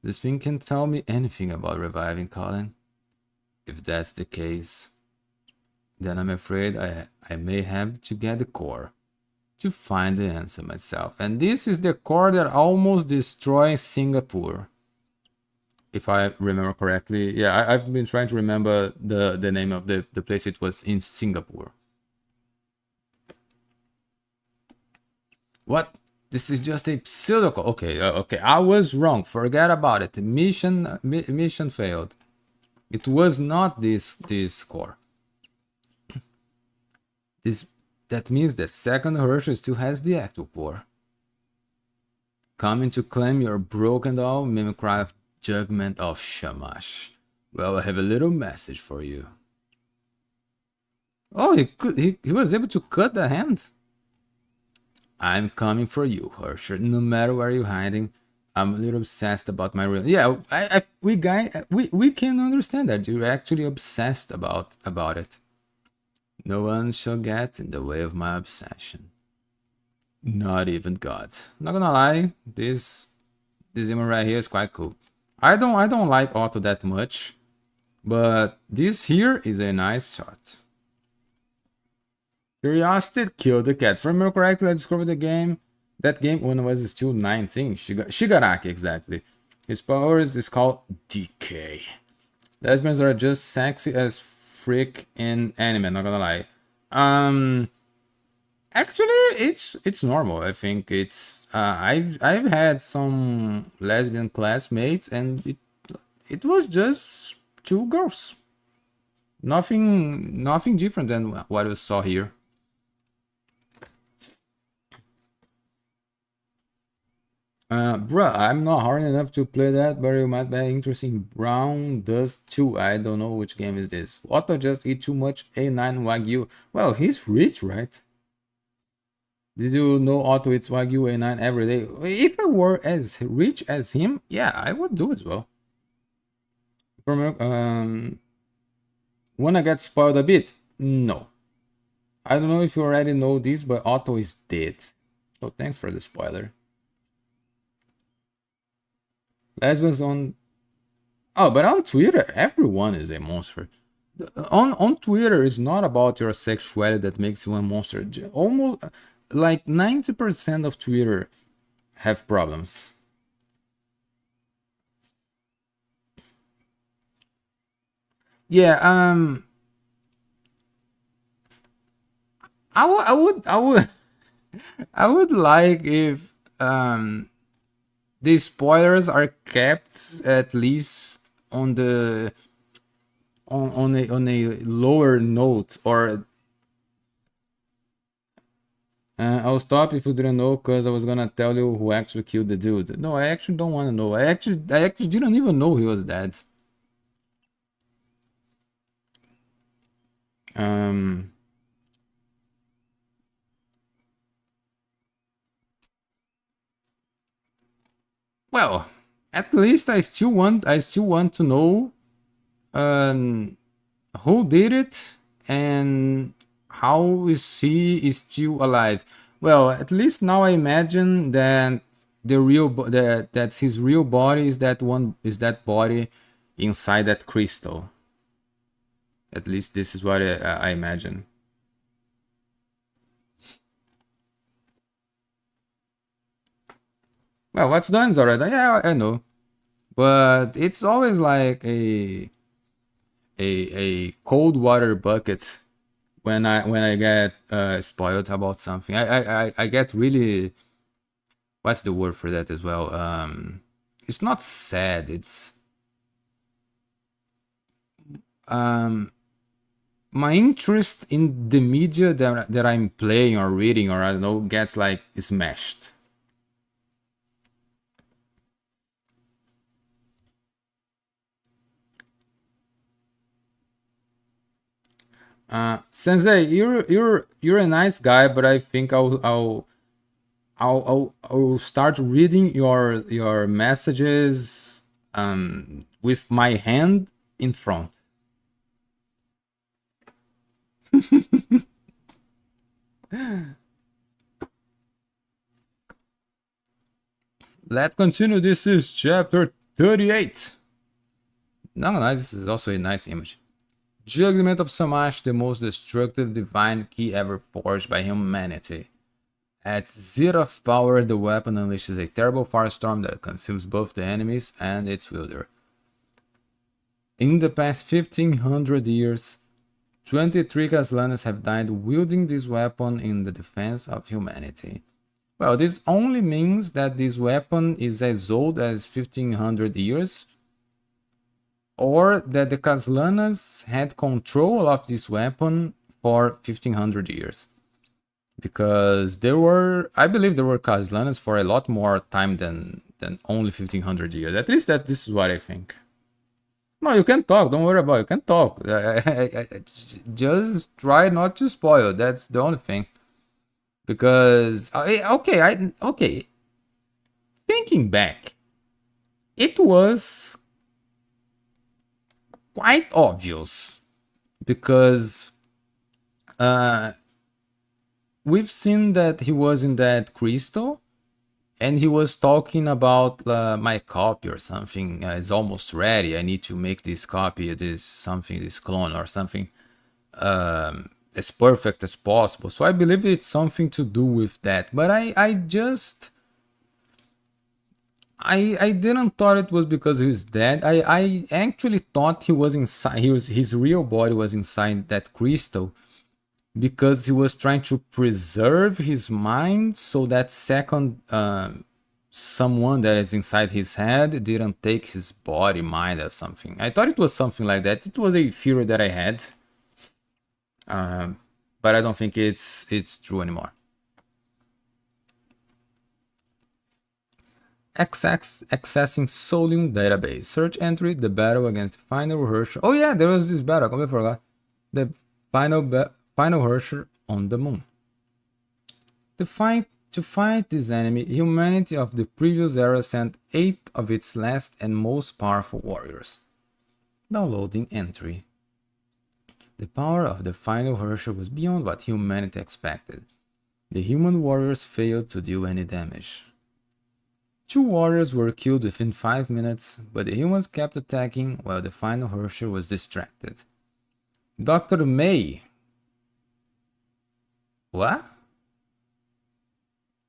S1: This thing can't tell me anything about reviving Colin. If that's the case, then I'm afraid I may have to get the core to find the answer myself. And this is the core that almost destroys Singapore. If I remember correctly. Yeah, I've been trying to remember the name of the place. It was in Singapore. What? This is just a pseudo core. Okay, I was wrong. Forget about it. Mission failed. It was not this core. That means the second Herrscher still has the actual core. Coming to claim your broken doll, mimicry of judgment of Shamash. Well, I have a little message for you. Oh, he was able to cut the hand. I'm coming for you, Herrscher. No matter where you're hiding, I'm a little obsessed about my real. Yeah, we can understand that you're actually obsessed about it. No one shall get in the way of my obsession. Not even God. Not gonna lie, this image right here is quite cool. I don't like Otto that much, but this here is a nice shot. Curiosity killed the cat. If I remember correctly, I discovered that game when I was still 19. Shigaraki, exactly. His powers is called decay. Lesbians are just sexy as freak in anime, not gonna lie. Actually, it's normal. I think it's I've had some lesbian classmates and it was just two girls. Nothing different than what we saw here. Bruh, I'm not hard enough to play that, but you might be interesting. Brown does too. I don't know which game is this. Otto just eat too much A9 Wagyu. Well, he's rich, right? Did you know Otto eats Wagyu A9 every day? If I were as rich as him, yeah, I would do as well. Wanna get spoiled a bit? No. I don't know if you already know this, but Otto is dead. So thanks for the spoiler. Lesbians on... Oh, but on Twitter, everyone is a monster. On Twitter, it's not about your sexuality that makes you a monster. Almost like 90% of Twitter have problems. Yeah, I would I would like if the spoilers are kept at least on the on a lower note, or I'll stop if you didn't know, because I was gonna tell you who actually killed the dude. No, I actually don't want to know. I actually didn't even know he was dead. Um. Well, at least I still want to know um who did it and how is he still alive. Well, at least now I imagine that that's his real body is that body inside that crystal. At least this is what I imagine. Well, what's done is already. Yeah, I know, but it's always like a cold water bucket when I get spoiled about something. I get really, what's the word for that as well? It's not sad. It's um my interest in the media that I'm playing or reading, or I don't know, gets like smashed. Sensei, you're a nice guy, but I think I'll start reading your messages with my hand in front. Let's continue. This is chapter 38. No, this is also a nice image. Judgment of Samash, the most destructive divine key ever forged by humanity. At zeroth power, the weapon unleashes a terrible firestorm that consumes both the enemies and its wielder. In the past 1500 years, 23 kaslanas have died wielding this weapon in the defense of humanity. Well, this only means that this weapon is as old as 1500 years, or that the kaslanas had control of this weapon for 1500 years. Because I believe there were kaslanas for a lot more time than only 1500 years. At least this is what I think. No, you can talk. Don't worry about it. You can talk. Just try not to spoil. That's the only thing. Because okay. Thinking back, it was quite obvious because we've seen that he was in that crystal and he was talking about my copy or something. It's almost ready. I need to make this copy, this clone or something as perfect as possible. So I believe it's something to do with that. But I didn't thought it was because he was dead. I actually thought he was inside. His real body was inside that crystal because he was trying to preserve his mind so that second someone that is inside his head didn't take his body, mind, or something. I thought it was something like that. It was a theory that I had, but I don't think it's true anymore. Accessing Solium database. Search entry, the battle against the final Herrscher. Oh yeah, there was this battle, I completely forgot. The final Herrscher on the moon. To fight this enemy, humanity of the previous era sent 8 of its last and most powerful warriors. Downloading entry. The power of the final Herrscher was beyond what humanity expected. The human warriors failed to deal any damage. 2 warriors were killed within 5 minutes, but the humans kept attacking while the final Herrscher was distracted. Dr. May. What?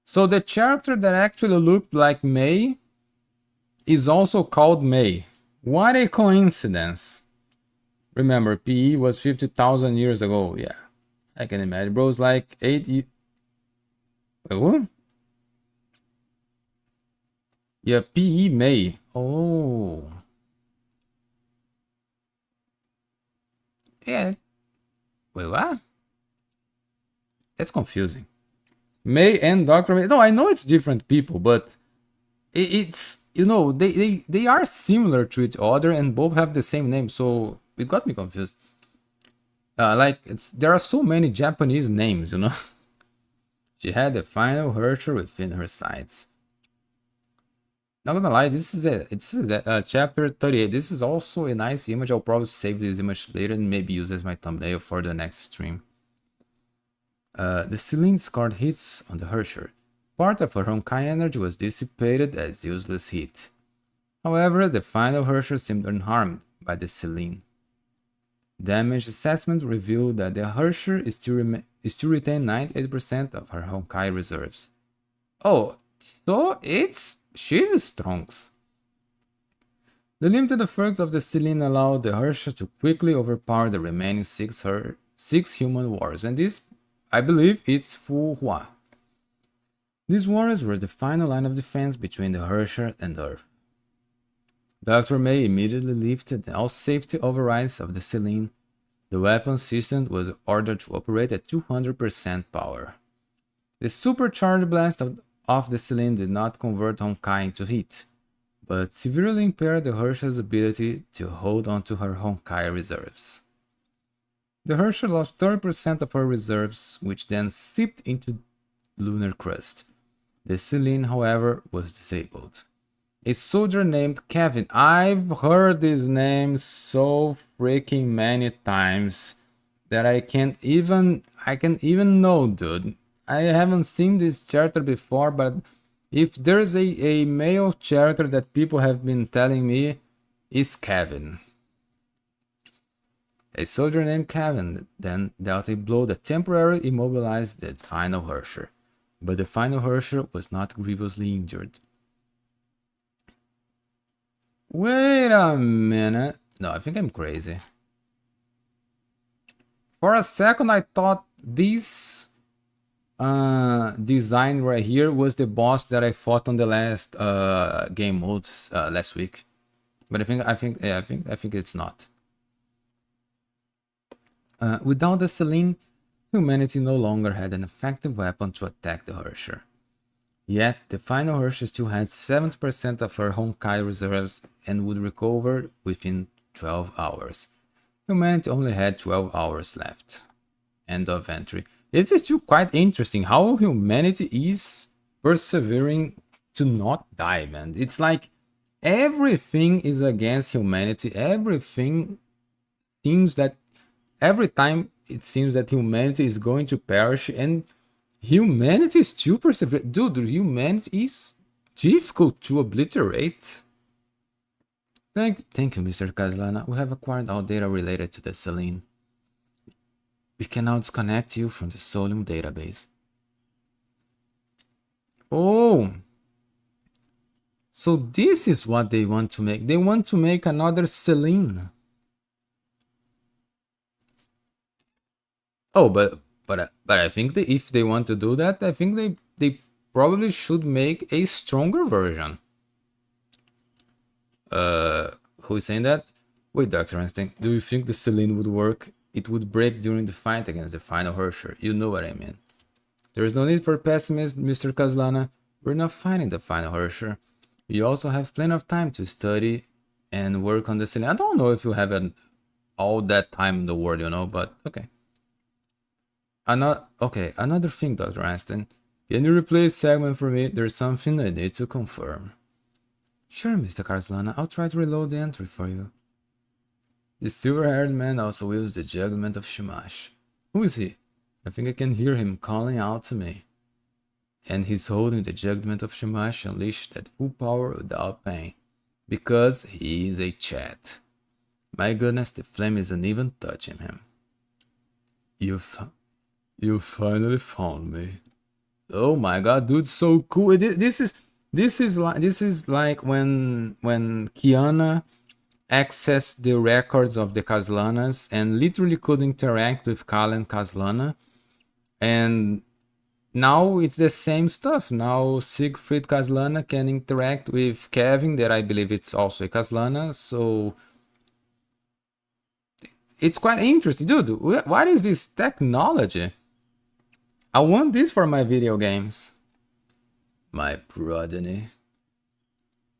S1: So the character that actually looked like May is also called May. What a coincidence. Remember, PE was 50,000 years ago. Yeah, I can imagine. Bro's like 8 years. What? Yeah, PE May. Oh. Yeah. Wait, what? That's confusing. May and Dr. May. No, I know it's different people, but it's, you know, they are similar to each other and both have the same name, so it got me confused. Like, there are so many Japanese names, you know. She had the final Herrscher within her sights. Not gonna lie, this is chapter 38. This is also a nice image. I'll probably save this image later and maybe use as my thumbnail for the next stream. The Celine scored hits on the Herrscher. Part of her Honkai energy was dissipated as useless heat. However, the final Herrscher seemed unharmed by the Celine. Damage assessment revealed that the Herrscher is to retain 98% of her Honkai reserves. Oh, so she's strong. The limited effects of the Celine allowed the Herrscher to quickly overpower the remaining 6 human warriors, and this, I believe, it's Fu Hua. These warriors were the final line of defense between the Herrscher and Earth. Dr. May immediately lifted all safety overrides of the Celine. The weapon system was ordered to operate at 200% power. The supercharged blast of the Celine did not convert Honkai into heat, but severely impaired the Herrscher's ability to hold onto her Honkai reserves. The Herrscher lost 30% of her reserves, which then seeped into lunar crust. The Celine, however, was disabled. A soldier named Kevin. I've heard this name so freaking many times that I can even know, dude. I haven't seen this character before, but if there's a male character that people have been telling me, it's Kevin. A soldier named Kevin then dealt a blow that temporarily immobilized the final Herrscher, but the final Herrscher was not grievously injured. Wait a minute. No, I think I'm crazy. For a second, I thought this design right here was the boss that I fought on the last game mode last week, but I think it's not. Without the Celine, humanity no longer had an effective weapon to attack the Herrscher. Yet, the final Herrscher still had 70% of her Honkai reserves and would recover within 12 hours. Humanity only had 12 hours left. End of entry. It is still quite interesting how humanity is persevering to not die, man. It's like everything is against humanity. Everything seems that every time it seems that humanity is going to perish, and humanity is still persevering. Dude, humanity is difficult to obliterate. Thank you, Mr. Kaslana. We have acquired all data related to the Celine. We can now disconnect you from the Solium database. Oh! So this is what they want to make. They want to make another Celine. Oh, but I think that if they want to do that, I think they probably should make a stronger version. Who is saying that? Wait, Dr. Einstein, do you think the Celine would work? It would break during the fight against the final Herrscher. You know what I mean. There is no need for pessimism, Mr. Kaslana. We're not fighting the final Herrscher. You also have plenty of time to study and work on the ceiling. I don't know if you have all that time in the world, you know, but okay. Another thing, Dr. Einstein. Can you replay a segment for me? There's something I need to confirm. Sure, Mr. Kaslana. I'll try to reload the entry for you. The silver-haired man also wields the judgment of Shamash. Who is he? I think I can hear him calling out to me. And he's holding the judgment of Shamash unleashed at full power without pain. Because he is a chat. My goodness, the flame isn't even touching him. You finally found me. Oh my god, dude, so cool. This is like when Kiana accessed the records of the Kaslanas and literally could interact with Kal and Kaslana. And now it's the same stuff. Now Siegfried Kaslana can interact with Kevin, that I believe it's also a Kaslana. So it's quite interesting. Dude, what is this technology? I want this for my video games. My progeny.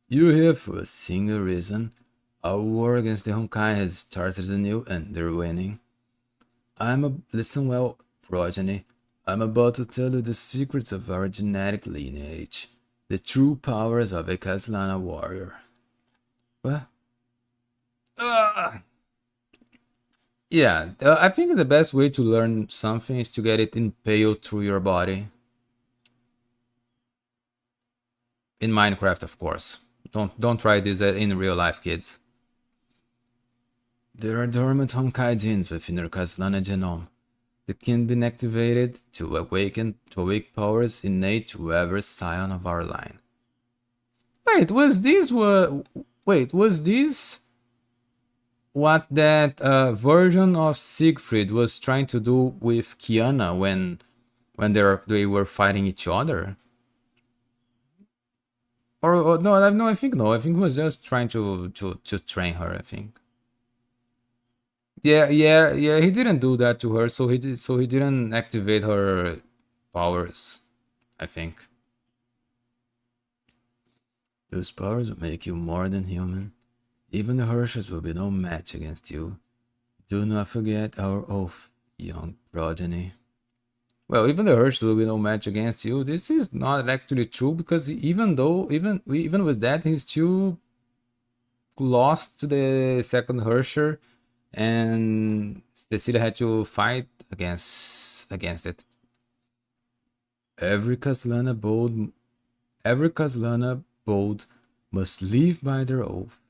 S1: You're here for a single reason. Our war against the Honkai has started anew and they're winning. Listen well, progeny. I'm about to tell you the secrets of our genetic lineage. The true powers of a Kaslana warrior. What? Yeah, I think the best way to learn something is to get it impaled through your body. In Minecraft, of course. Don't try this in real life, kids. There are dormant Honkai genes within your Kaslana genome that can be activated to awake powers innate to every scion of our line. Wait, was this what that version of Siegfried was trying to do with Kiana when they were fighting each other? Or no, I think he was just trying to train her, I think. Yeah, he didn't do that to her, so he didn't activate her powers, I think. Those powers will make you more than human. Even the Hershers will be no match against you. Do not forget our oath, young progeny. Well, even the Hershers will be no match against you. This is not actually true, because even with that, he's still lost to the second Hersher, and Cecilia had to fight against it. Every Kaslana bold must live by their oath,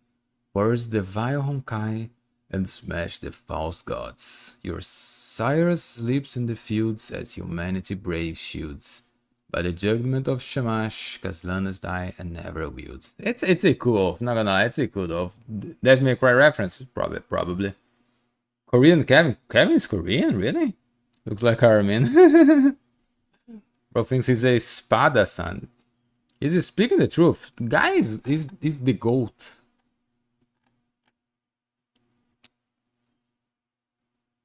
S1: purge the vile Honkai, and smash the false gods. Your sire sleeps in the fields as humanity braves shields. By the judgment of Shamash, Kaslanas die and never wields. It's a cool oath, not gonna lie, it's a cool oath. That may cry reference, probably. Korean Kevin. Kevin's Korean, really? Looks like Armin. Bro thinks he's a Spada-san. He's speaking the truth. Guy is the GOAT.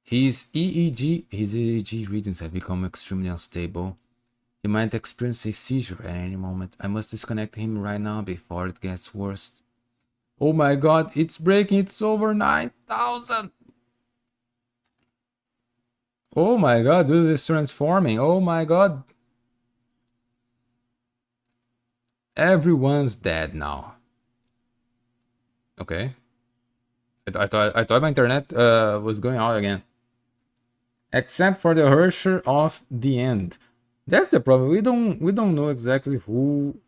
S1: His EEG readings have become extremely unstable. He might experience a seizure at any moment. I must disconnect him right now before it gets worse. Oh my god, it's breaking. It's over 9,000. Oh my god, dude, it's transforming. Oh my god. Everyone's dead now. Okay. I thought my internet was going out again. Except for the Hersher of the end. That's the problem. We don't know exactly who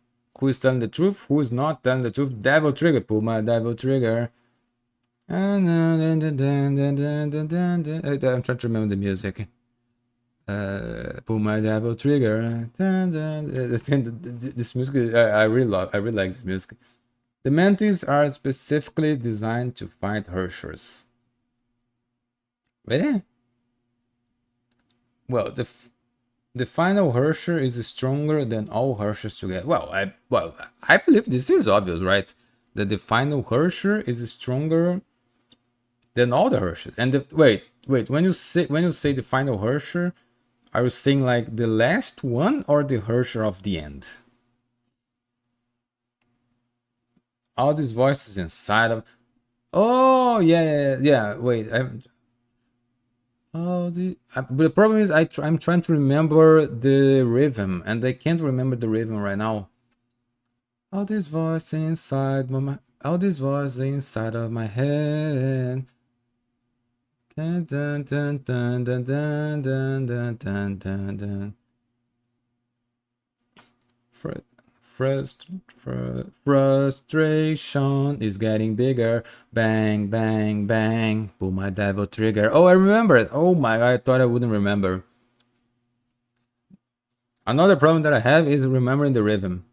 S1: is telling the truth, who is not telling the truth. Devil trigger, pull my devil trigger. I'm trying to remember the music. Pull my devil trigger. This music, I really like this music. The mantis are specifically designed to fight Hershers. Really? Well, the final Hersher is stronger than all Hershers together. Well, I believe this is obvious, right? That the final Hersher is stronger than all the Hershers. And wait, when you say the final Hersher, are you saying like the last one or the Hersher of the end? All these voices inside of. Oh yeah. Wait, but the problem is I'm trying to remember the rhythm, and I can't remember the rhythm right now. All these voices inside all these voices inside of my head. Dun, dun, dun, dun, dun, dun, dun, dun, dun, dun, dun. Frustration is getting bigger. Bang, bang, bang. Pull my devil trigger. Oh, I remember it. Oh my god, I thought I wouldn't remember. Another problem that I have is remembering the rhythm.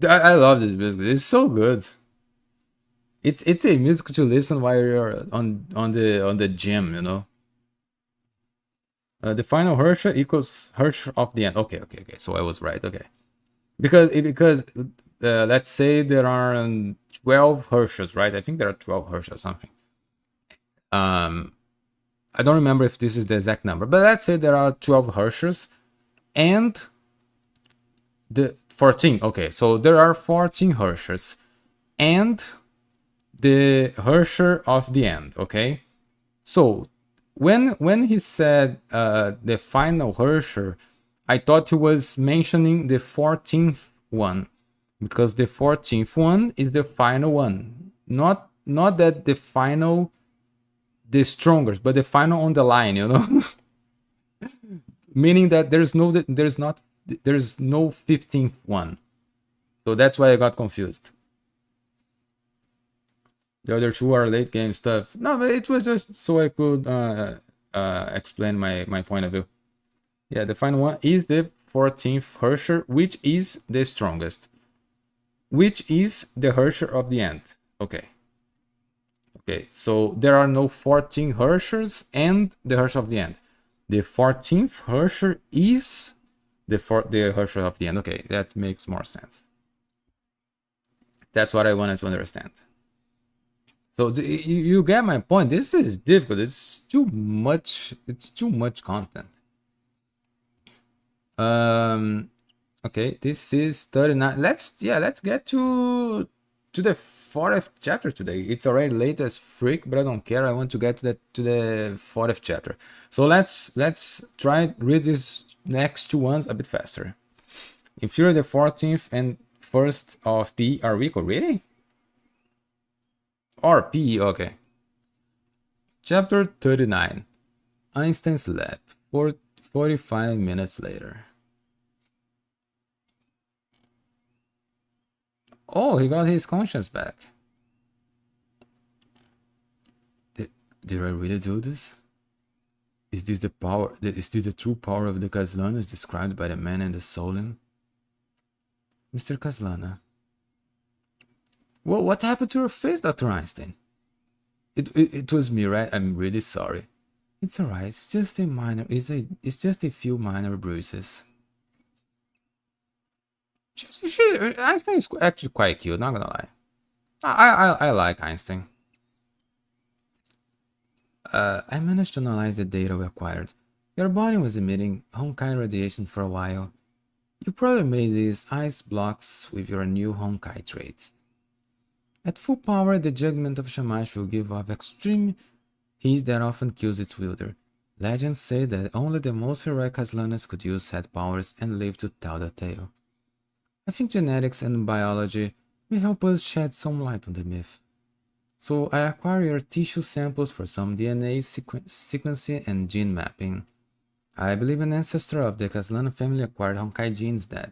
S1: I love this music. It's so good. It's a music to listen while you're on the gym, you know. The final Hirsch equals Hirsch of the end. Okay. So I was right. Okay, because let's say there are 12 Hirsches, right? I think there are 12 Hirsches or something. I don't remember if this is the exact number, but let's say there are 12 Hirsches and the 14. Okay, so there are 14 Hirsches and the Hirscher of the end. Okay, so when he said the final Hirscher, I thought he was mentioning the 14th one, because the 14th one is the final one. Not that the final, the strongest, but the final on the line, you know. Meaning that there's no 15th one. So that's why I got confused. The other two are late game stuff. No, but it was just so I could explain my point of view. Yeah, the final one is the 14th Hirscher, which is the strongest. Which is the Hirscher of the end. Okay. Okay, so there are no 14 Hirschers and the Hirscher of the end. The 14th Hirscher is the Hirscher of the end. Okay, that makes more sense. That's what I wanted to understand. So you get my point. This is difficult. It's too much. It's too much content. Okay, this is 39. Let's get to the fourth chapter today. It's already late as freak, but I don't care. I want to get to the fourth chapter. So let's try read these next two ones a bit faster. Inferior the 14th and first of P are weak. Really? Or P, okay. Chapter 39. Einstein's lab. 45 minutes later. Oh, he got his conscience back. Did I really do this? Is this the power? Is this the true power of the Kaslana as described by the man and the soul in? Mr. Kaslana. Well, what happened to your face, Dr. Einstein? It was me, right? I'm really sorry. It's alright. It's just it's just a few minor bruises. Einstein is actually quite cute, not gonna lie. I like Einstein. I managed to analyze the data we acquired. Your body was emitting Honkai radiation for a while. You probably made these ice blocks with your new Honkai traits. At full power, the judgment of Shamash will give off extreme heat that often kills its wielder. Legends say that only the most heroic Kaslanas could use said powers and live to tell the tale. I think genetics and biology may help us shed some light on the myth. So I acquire your tissue samples for some DNA sequencing and gene mapping. I believe an ancestor of the Kaslana family acquired Honkai genes that,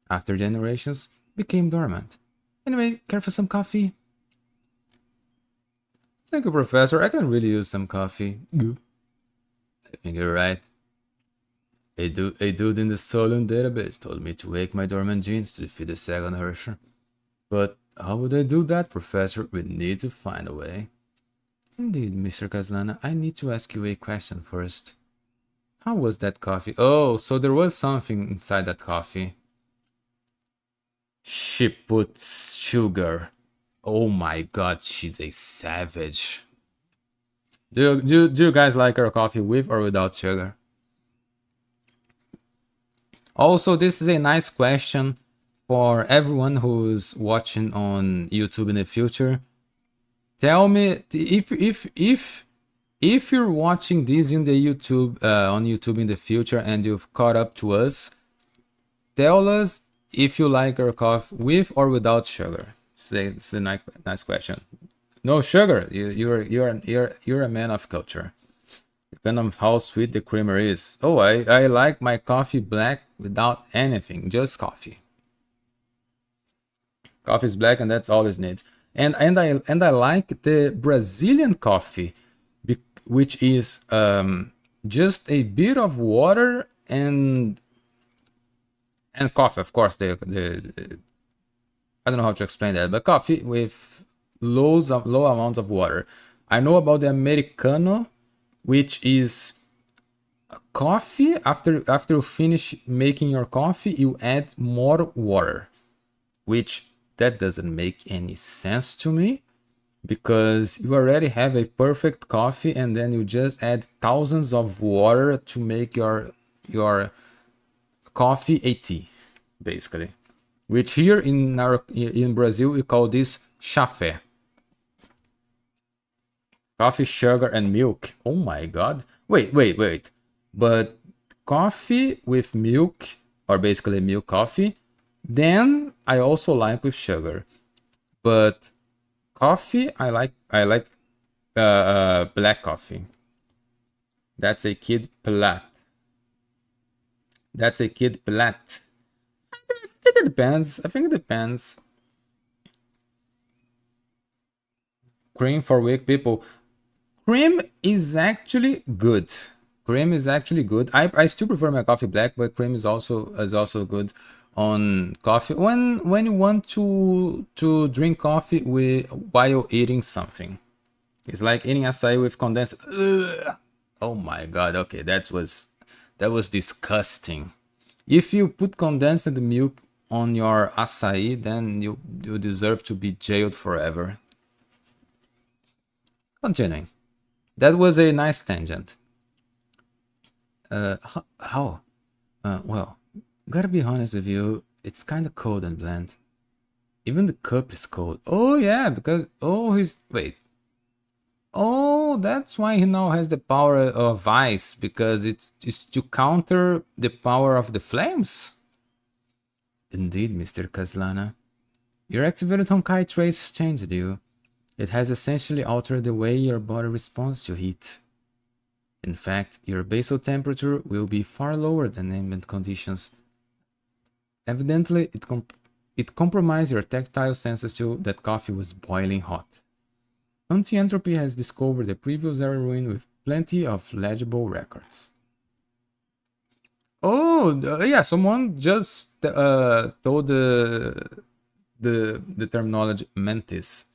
S1: after generations, became dormant. Anyway, care for some coffee? Thank you, Professor. I can really use some coffee. Good. I think you're right. A dude in the Solon database told me to wake my dormant genes to defeat the second Hirscher. But how would I do that, Professor? We need to find a way. Indeed, Mr. Kaslana. I need to ask you a question first. How was that coffee? Oh, so there was something inside that coffee. She puts sugar. Oh my god, she's a savage. Do you guys like her coffee with or without sugar? Also, this is a nice question for everyone who's watching on YouTube in the future, tell me if you're watching this in the YouTube on YouTube in the future and you've caught up to us, tell us if you like our coffee with or without sugar. Say it's a nice question. No sugar. You're a man of culture. Depending on how sweet the creamer is. Oh, I like my coffee black without anything, just coffee. Coffee is black, and that's all it needs. And I like the Brazilian coffee, which is just a bit of water and coffee. Of course, the I don't know how to explain that, but coffee with low amounts of water. I know about the Americano, which is coffee. After you finish making your coffee, you add more water, which that doesn't make any sense to me, because you already have a perfect coffee and then you just add thousands of water to make your coffee a tea, basically. Which here in Brazil we call this chafé. Coffee, sugar, and milk. Oh my god. Wait. But coffee with milk, or basically milk coffee, then I also like with sugar. But coffee, I like black coffee. That's a kid plat. That's a kid plat. It depends. I think it depends. Cream for weak people. Cream is actually good. Cream is actually good. I still prefer my coffee black, but cream is also good on coffee when you want to drink coffee while eating something. It's like eating acai with condensed. Ugh. Oh my god. Okay, that was disgusting. If you put condensed milk on your acai, then you deserve to be jailed forever. Continuing. That was a nice tangent. How? Well, gotta be honest with you, it's kind of cold and bland. Even the cup is cold. Oh yeah, because wait. Oh, that's why he now has the power of ice, because it's to counter the power of the flames. Indeed, Mr. Kaslana. Your activated Honkai trace changed you. It has essentially altered the way your body responds to heat. In fact, your basal temperature will be far lower than ambient conditions. Evidently, it compromised your tactile senses too that coffee was boiling hot. Anti-Entropy has discovered the previous era ruin with plenty of legible records. Oh, yeah, someone just told the terminology mantis.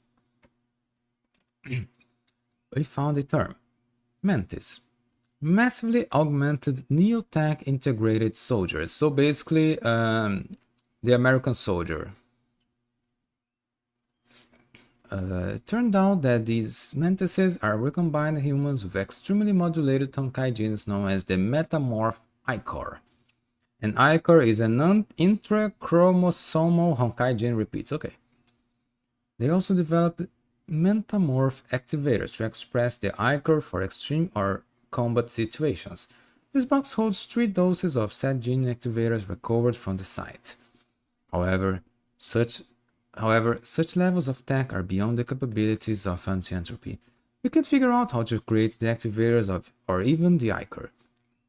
S1: We found a term. Mantis. Massively augmented neotech integrated soldiers. So basically, the American soldier. It turned out that these mantises are recombined humans with extremely modulated Honkai genes known as the metamorph ichor. An ichor is an intrachromosomal Honkai gene repeats. Okay. They also developed metamorph activators to express the ichor for extreme or combat situations. This box holds 3 doses of said gene activators recovered from the site. However, such levels of tech are beyond the capabilities of Anti-Entropy. We can't figure out how to create the activators or even the ichor.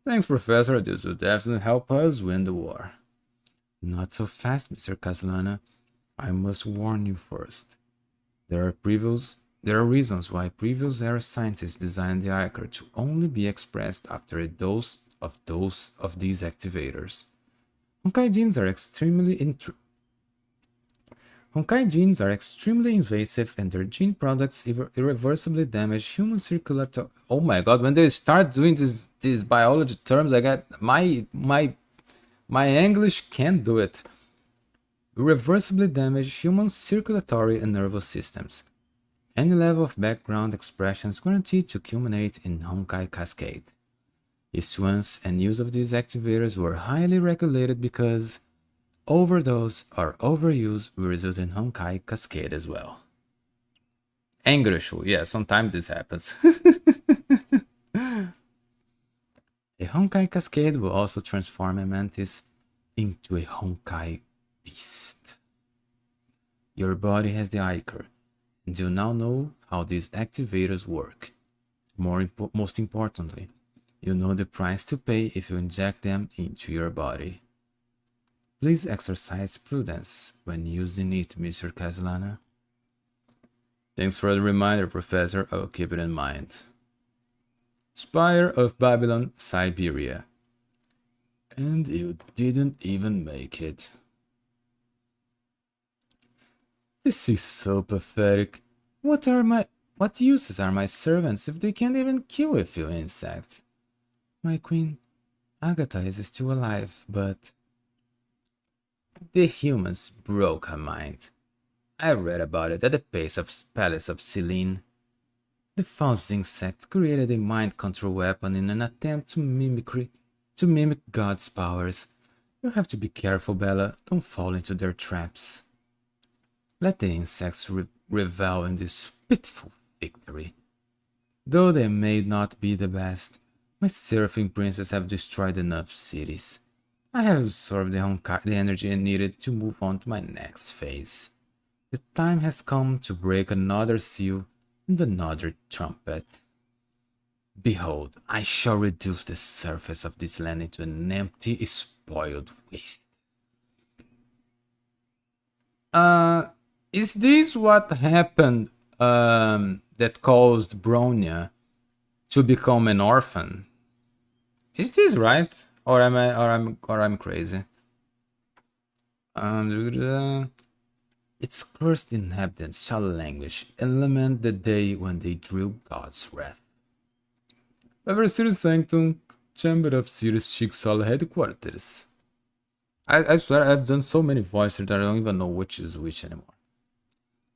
S1: Thanks, Professor. This will definitely help us win the war. Not so fast, Mr. Kaslana. I must warn you first. There are reasons why previous era scientists designed the ichor to only be expressed after a dose of these activators. Honkai genes are extremely invasive, and their gene products irreversibly damage human circulatory. Oh my god! When they start doing these biology terms, I get my English can't do it. Irreversibly damage human circulatory and nervous systems. Any level of background expression is guaranteed to culminate in Honkai Cascade. Issuance and use of these activators were highly regulated because... overdose or overuse will result in Honkai cascade as well. Anger issue, yeah, sometimes this happens. A Honkai cascade will also transform a mantis into a Honkai beast. Your body has the Ichor, and you now know how these activators work. Most importantly, you know the price to pay if you inject them into your body. Please exercise prudence when using it, Mr. Kaslana. Thanks for the reminder, Professor. I'll keep it in mind. Spire of Babylon, Siberia. And you didn't even make it. This is so pathetic. What uses are my servants if they can't even kill a few insects? My queen, Agatha is still alive, but the humans broke her mind. I read about it at the palace of Selene. The false insect created a mind control weapon in an attempt to mimic God's powers. You have to be careful, Bella. Don't fall into their traps. Let the insects revel in this pitiful victory. Though they may not be the best, my seraphim princes have destroyed enough cities. I have absorbed the energy needed to move on to my next phase. The time has come to break another seal and another trumpet. Behold, I shall reduce the surface of this land into an empty, spoiled waste. Is this what happened that caused Bronya to become an orphan? Is this right? Or I'm crazy? Its cursed inhabitants shall languish and lament the day when they drew God's wrath. Eversir Sanctum, Chamber of Sirius Shiksal Headquarters. I swear I've done so many voices that I don't even know which is which anymore.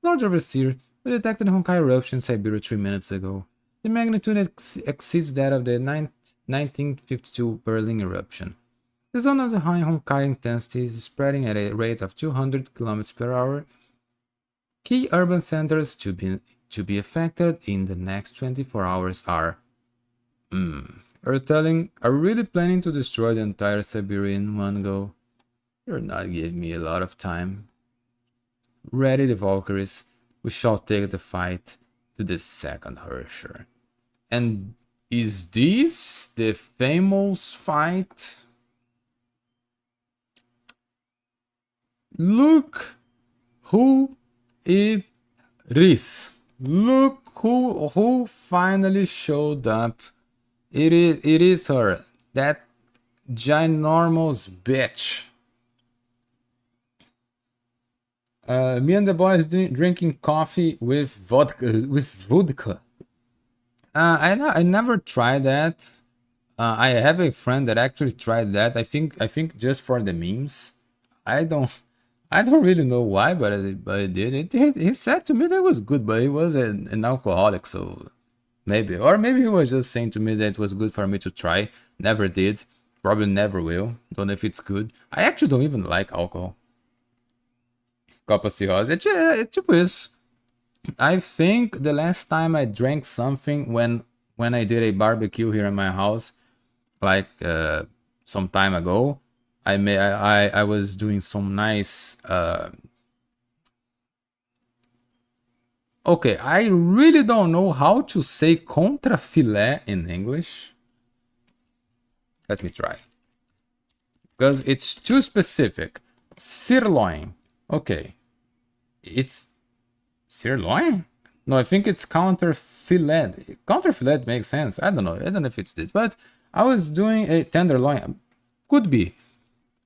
S1: Lord Overseer, we detected Honkai Eruption in Siberia 3 minutes ago. The magnitude exceeds that of the 1952 Berlin Eruption. The zone of the high Honkai intensity is spreading at a rate of 200 km per hour. Key urban centers to be affected in the next 24 hours are... Are you really planning to destroy the entire Siberia in one go? You're not giving me a lot of time. Ready the Valkyries, we shall take the fight to the second Herrscher. And is this the famous fight? Look who it is. Look who finally showed up. It is her, that ginormous bitch. Me and the boys drinking coffee with vodka. I never tried that. I have a friend that actually tried that. I think just for the memes. I don't really know why, but I did. He said to me that it was good, but he was an alcoholic, so maybe. Or maybe he was just saying to me that it was good for me to try. Never did. Probably never will. Don't know if it's good. I actually don't even like alcohol. Copa Cirrhosis. É tipo isso. I think the last time I drank something when I did a barbecue here in my house, like some time ago, I was doing some nice okay, I really don't know how to say contrafilé in English. Let me try. Because it's too specific. Sirloin. Okay. It's sirloin? No, I think it's counterfillet. Counterfillet makes sense. I don't know if it's this, but I was doing a tenderloin. Could be.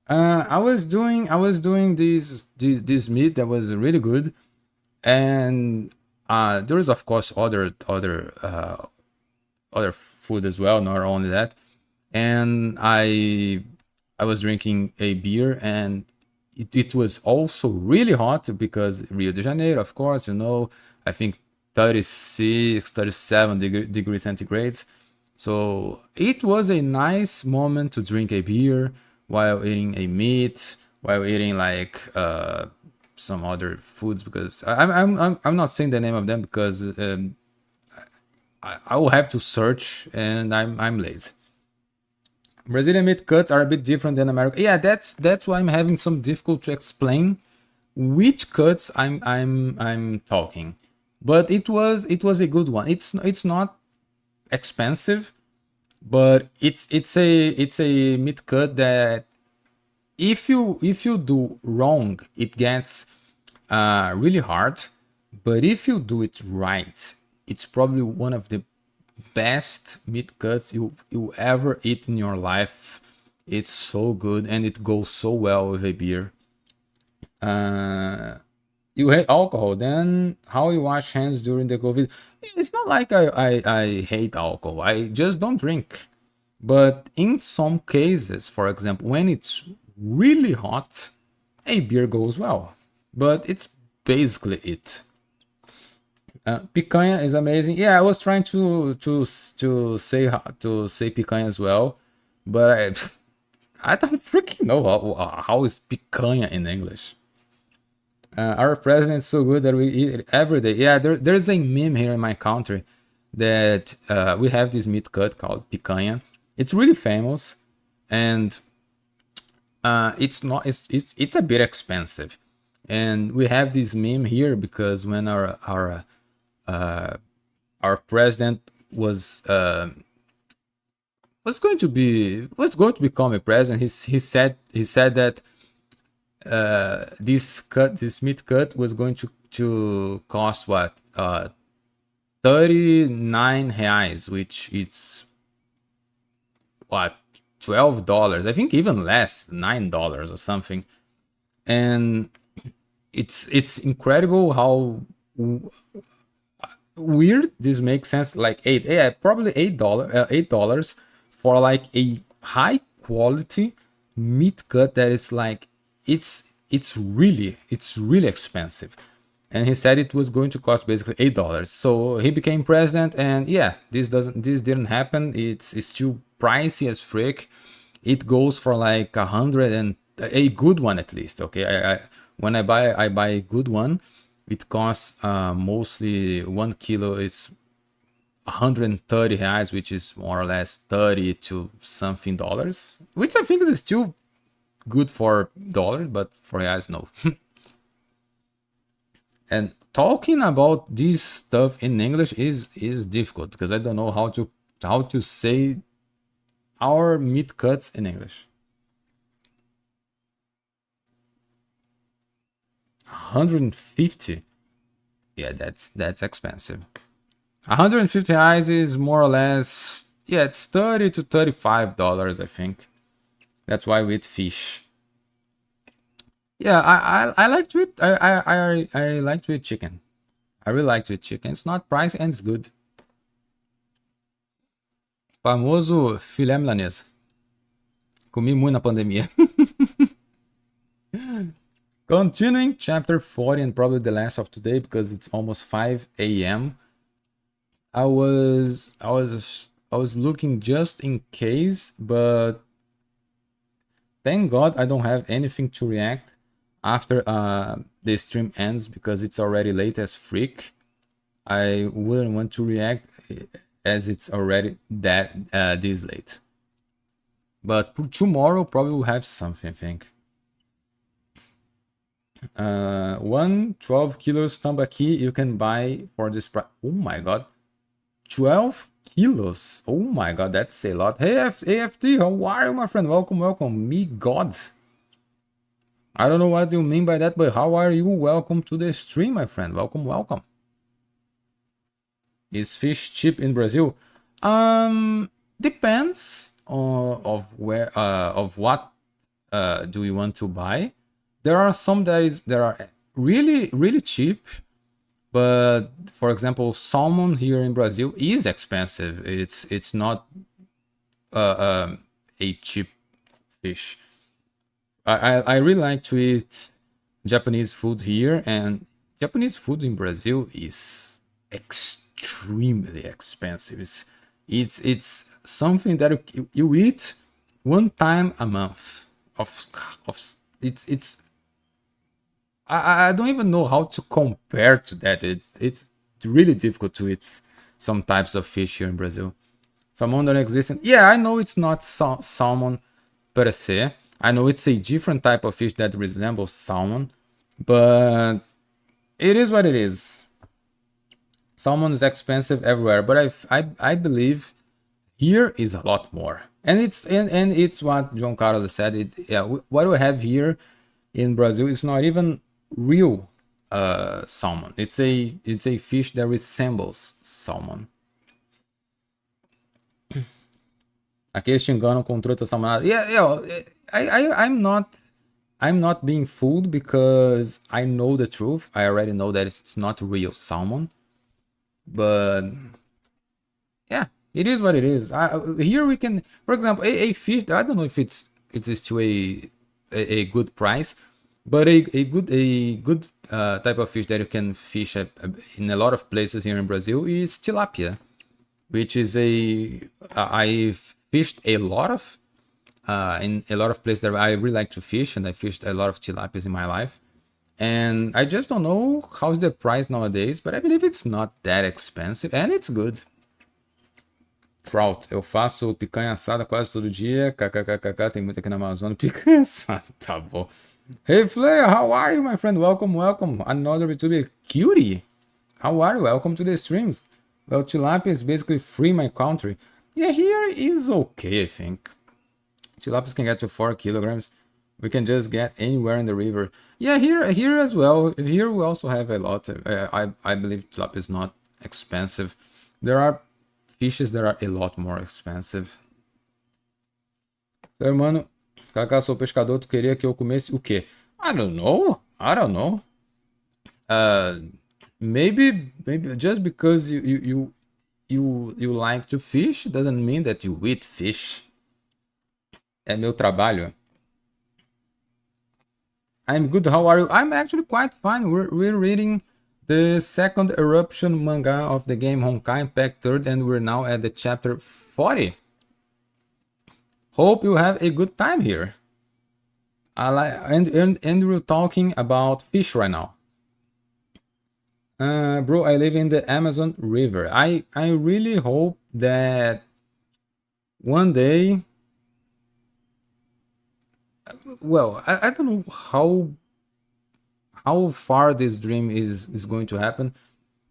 S1: I was doing this meat that was really good, and there is of course other food as well, not only that. And I was drinking a beer, and it was also really hot because Rio de Janeiro, of course, you know, I think 36, 37 degrees centigrades. So it was a nice moment to drink a beer while eating a meat while eating like some other foods, because I'm not saying the name of them because I will have to search and I'm lazy. Brazilian meat cuts are a bit different than American. Yeah, that's why I'm having some difficulty to explain which cuts I'm talking. But it was a good one. It's not expensive, but it's a meat cut that if you do wrong, it gets really hard. But if you do it right, it's probably one of the best meat cuts you ever eat in your life. It's so good and it goes so well with a beer. Uh, you hate alcohol, then how you wash hands during the COVID? It's not like I hate alcohol. I just don't drink. But in some cases, for example, when it's really hot, a beer goes well. But it's basically it. Picanha is amazing. Yeah, I was trying to say picanha as well, but I don't freaking know how is picanha in English. Our president is so good that we eat it every day. Yeah, there's a meme here in my country that we have this meat cut called picanha. It's really famous, and it's not. It's a bit expensive, and we have this meme here because when our president was going to become a president, he said that this meat cut was going to cost what 39 reais, which is what $12, I think, even less, $9 or something. And it's incredible how weird this makes sense. Like probably $8 for like a high quality meat cut that is like it's really expensive. And he said it was going to cost basically $8. So he became president, and yeah, this didn't happen. It's still pricey as frick. It goes for like 100, and a good one at least. Okay, when I buy a good one, it costs mostly 1 kilo. It's 130 reais, which is more or less 30 to something dollars, which I think is still good for dollars, but for reais, no. And talking about this stuff in English is difficult because I don't know how to say our meat cuts in English. 150. Yeah, that's expensive. 150 reais is more or less, yeah, it's 30 to $35, I think. That's why we eat fish. Yeah, I like to eat I like to eat chicken. I really like to eat chicken. It's not pricey and it's good. Famoso filé milanesa. Comi muito na pandemia. Continuing chapter 40, and probably the last of today because it's almost 5 a.m. I was looking just in case, but thank God I don't have anything to react after the stream ends because it's already late as freak. I wouldn't want to react as it's already that this late. But tomorrow probably will have something, I think. 12 kilos tambaqui you can buy for this price. Oh my god, 12 kilos. Oh my god, that's a lot. Hey AFT, how are you, my friend? Welcome. Me god, I don't know what you mean by that, but how are you? Welcome to the stream, my friend. Welcome. Is fish cheap in Brazil? Depends of where of what do you want to buy. There are some that are really cheap, but for example, salmon here in Brazil is expensive. It's not a cheap fish. I really like to eat Japanese food here, and Japanese food in Brazil is extremely expensive. It's something that you eat one time a month of it's I don't even know how to compare to that. It's really difficult to eat some types of fish here in Brazil. Salmon don't exist. Yeah, I know it's not salmon per se. I know it's a different type of fish that resembles salmon, but it is what it is. Salmon is expensive everywhere, but I believe here is a lot more. And it's what John Carlos said. What we have here in Brazil is not even real salmon. It's a fish that resembles salmon. Aqueles te enganam com truta salmonada. Yeah, I'm not being fooled because I know the truth. I already know that it's not real salmon. But yeah, it is what it is. Here we can, for example, a fish. I don't know if it's still a good price, but a good type of fish that you can fish in a lot of places here in Brazil is tilapia, which is I've fished a lot of in a lot of places that I really like to fish, and I fished a lot of tilapias in my life. And I just don't know how's the price nowadays, but I believe it's not that expensive and it's good. Trout. Eu faço picanha assada quase todo dia. KKKKK, tem muito aqui na Amazônia. Picanha assada, tá bom. Hey Flair, how are you, my friend? Welcome, welcome. Another VTuber cutie. How are you? Welcome to the streams. Well, tilapia is basically free in my country. Yeah, here is okay, I think. Tilapias can get to 4 kilograms. We can just get anywhere in the river. Yeah, here as well. Here we also have a lot. I believe tilapia is not expensive. There are fishes that are a lot more expensive. Então, mano, Kaká, sou pescador, tu queria que eu comesse o quê? I don't know. Maybe just because you like to fish doesn't mean that you eat fish. É meu trabalho. I'm good, how are you? I'm actually quite fine. We're reading the second Eruption manga of the game Honkai Impact 3rd, and we're now at the chapter 40. Hope you have a good time here. And we're talking about fish right now. Bro, I live in the Amazon River. I really hope that one day... Well, I don't know how far this dream is going to happen,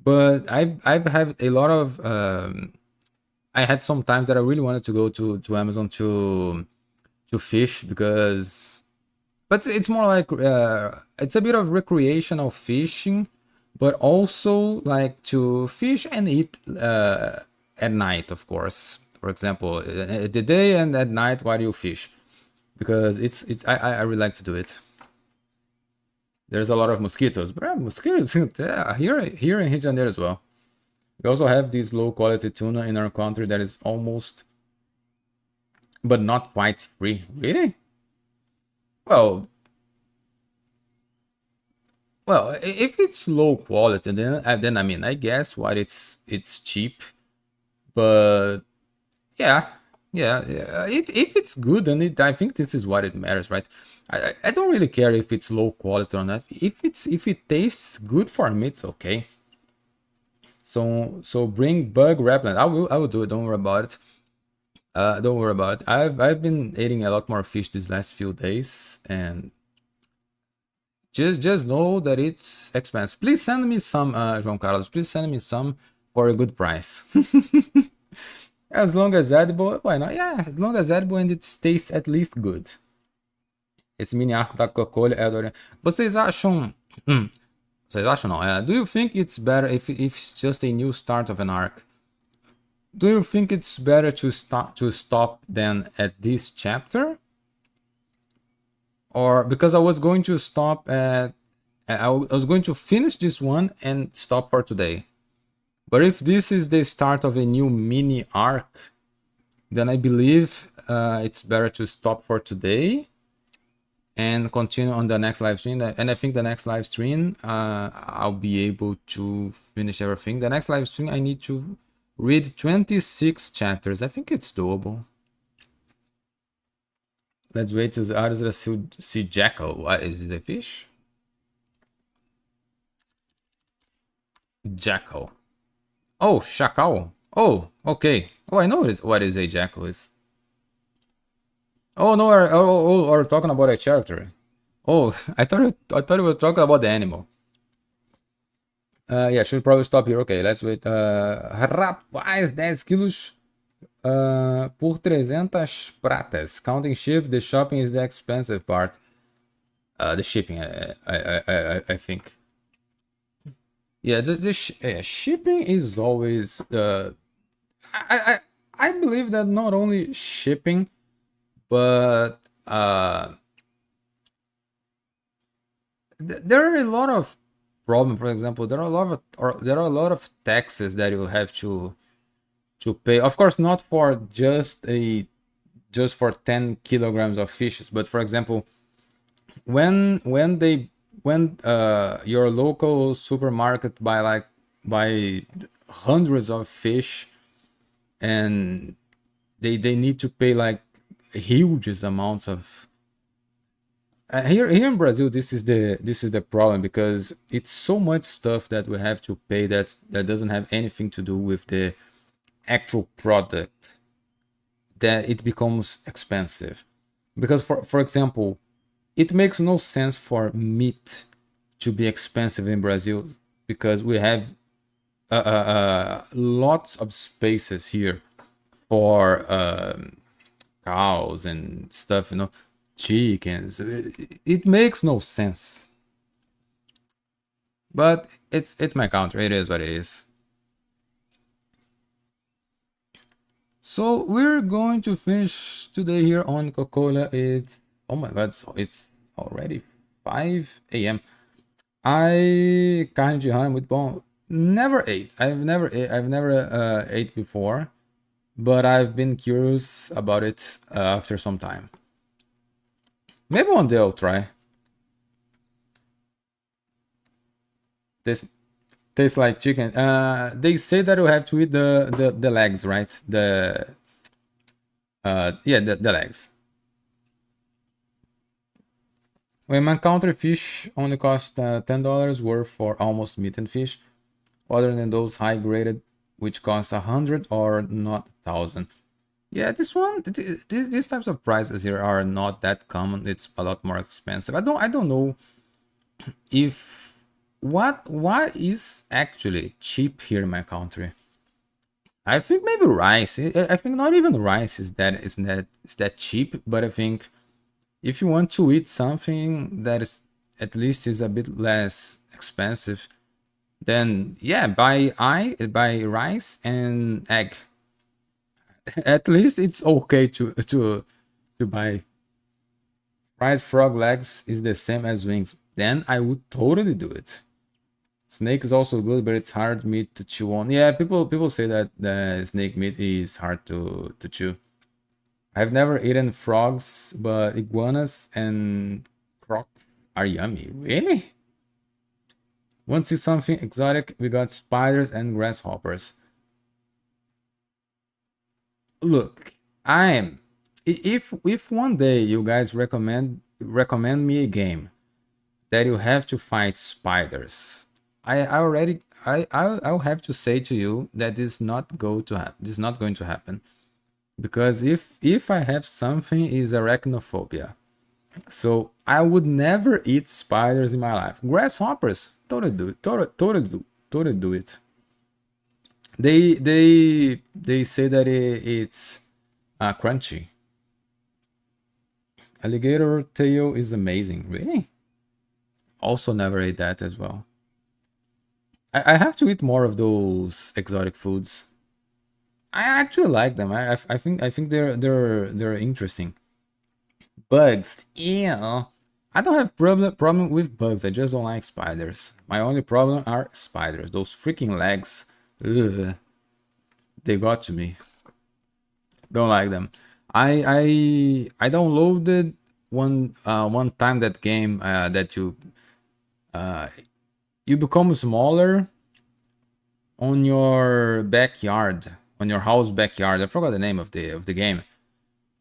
S1: but I've had a lot of I had some times that I really wanted to go to Amazon to fish, because but it's more like it's a bit of recreational fishing, but also like to fish and eat at night, of course. For example, at the day and at night, why do you fish? Because I really like to do it. There's a lot of mosquitoes, but mosquitoes yeah, here in Rio de Janeiro as well. We also have this low quality tuna in our country that is almost, but not quite free. Really? Well, if it's low quality, then I mean, I guess what it's cheap, but yeah. If it's good, then I think this is what it matters, right? I don't really care if it's low quality or not. If it tastes good for me, it's okay. So bring bug repellent. I will do it. Don't worry about it. Don't worry about it. I've been eating a lot more fish these last few days, and just know that it's expensive. Please send me some, João Carlos. Please send me some for a good price. As long as edible, why not? Yeah, as long as edible and it tastes at least good. Esse mini arco da Coca-Cola é adorado. Vocês acham... Vocês acham não? Do you think it's better if it's just a new start of an arc? Do you think it's better to stop than at this chapter? Or because I was going to stop at... I was going to finish this one and stop for today. But if this is the start of a new mini arc, then I believe it's better to stop for today and continue on the next live stream. And I think the next live stream, I'll be able to finish everything. The next live stream, I need to read 26 chapters. I think it's doable. Let's wait till the Arzeras see jackal. What is the fish? Jackal. Oh, chacal. Oh, okay. Oh, I know what is a jackal is. Oh no, we're talking about a character. Oh, I thought we were talking about the animal. Yeah, should probably stop here. Okay, let's wait. Rapaz, 10 quilos por 300 pratas. Counting ship, the shopping is the expensive part. The shipping, I think. Yeah, shipping is always. I, I I believe that not only shipping, but there are a lot of problems. For example, there are a lot of there are a lot of taxes that you have to pay. Of course, not for just for 10 kilograms of fishes, but for example, when your local supermarket buy hundreds of fish, and they need to pay like huge amounts of here in Brazil. This is the problem, because it's so much stuff that we have to pay that doesn't have anything to do with the actual product, that it becomes expensive. Because for example, it makes no sense for meat to be expensive in Brazil, because we have lots of spaces here for cows and stuff, chickens. It makes no sense. But it's my country. It is what it is. So we're going to finish today here on Coca-Cola. It's, oh my god, so it's already 5 a.m. Carne de rã muito bom. Never ate. I've never ate before, but I've been curious about it after some time. Maybe one day I'll try. This tastes like chicken. They say that you have to eat the legs, right? Yeah, the legs. When my country fish only cost $10 worth for almost meat and fish, other than those high graded, which cost 100 or not 1,000. Yeah, this one, these types of prices here are not that common. It's a lot more expensive. I don't know if what is actually cheap here in my country. I think maybe rice. I think not even rice is that cheap, but I think if you want to eat something that is at least is a bit less expensive, then yeah, buy rice and egg. At least it's okay to buy. Fried frog legs is the same as wings. Then I would totally do it. Snake is also good, but it's hard meat to chew on. Yeah, people say that the snake meat is hard to chew. I've never eaten frogs, but iguanas and crocs are yummy. Really? Want to see something exotic? We got spiders and grasshoppers. Look, I'm if one day you guys recommend me a game that you have to fight spiders, I'll have to say to you that this not go to happen. This is not going to happen, because if I have something is arachnophobia, so I would never eat spiders in my life. Grasshoppers, totally do it. Totally do it. They say that it's crunchy. Alligator tail is amazing. Really? Also never ate that as well. I have to eat more of those exotic foods. I actually like them. I think they're interesting. Bugs, yeah. I don't have problem with bugs. I just don't like spiders. My only problem are spiders. Those freaking legs. Ugh, they got to me. Don't like them. I downloaded one time that game that you become smaller on your backyard, on your house backyard. I forgot the name of the game.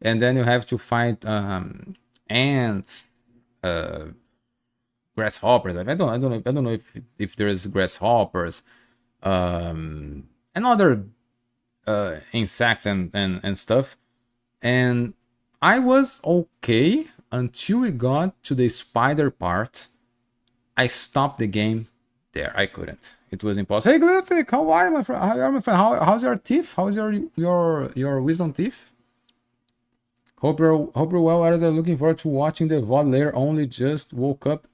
S1: and then you have to fight ants, grasshoppers. I don't know if there's grasshoppers, and other insects and stuff. And I was okay until we got to the spider part. I stopped the game there. I couldn't. It was impossible. Hey Glyphic, how are you, my friend? How are you, my friend? How's your teeth? How's your wisdom teeth? Hope you're well. Others are looking forward to watching the VOD later. Only just woke up.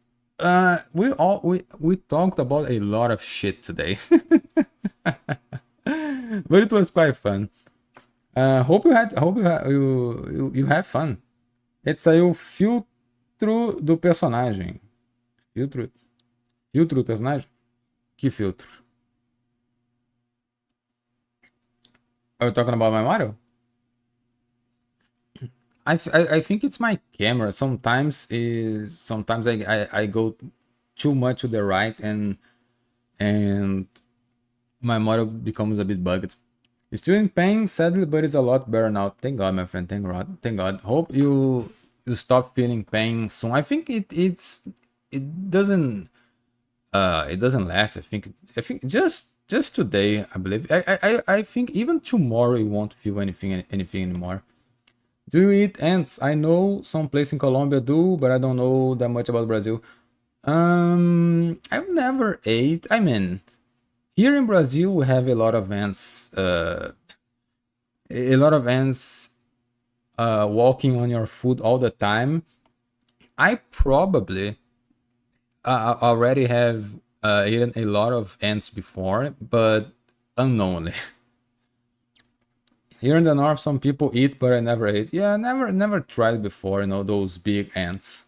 S1: We talked about a lot of shit today, but it was quite fun. Hope you have fun. Esse aí é o filtro do personagem. Filtro do personagem? Que filtro? Are you talking about my Mario? I think it's my camera. Sometimes I go too much to the right and my Mario becomes a bit bugged. Still in pain, sadly, but it's a lot better now. Thank God, my friend. Thank God. Thank God. Hope you stop feeling pain soon. I think it doesn't last. I think just today, I believe. I think even tomorrow you won't feel anything anymore. Do you eat ants? I know some place in Colombia do, but I don't know that much about Brazil. I've never ate. I mean, here in Brazil, we have a lot of ants. Walking on your food all the time. I probably already have eaten a lot of ants before, but unknowingly. Here in the north, some people eat, but I never ate. Yeah, never tried before. You know, those big ants.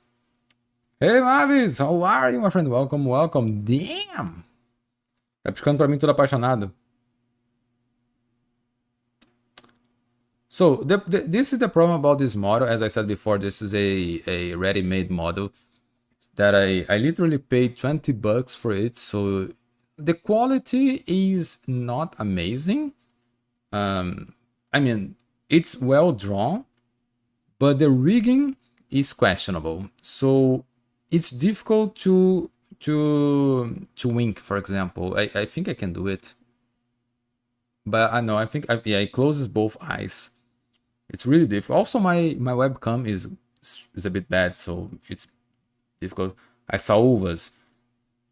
S1: Hey Mavis, how are you, my friend? Welcome. Damn! Tá piscando pra mim todo apaixonado. So this is the problem about this model. As I said before, this is a ready-made model that I literally paid $20 for it. So the quality is not amazing. I mean, it's well drawn, but the rigging is questionable. So it's difficult to wink, for example. I think I can do it, but I know it closes both eyes. It's really difficult. Also, my webcam is a bit bad, so it's difficult. I saw uvas.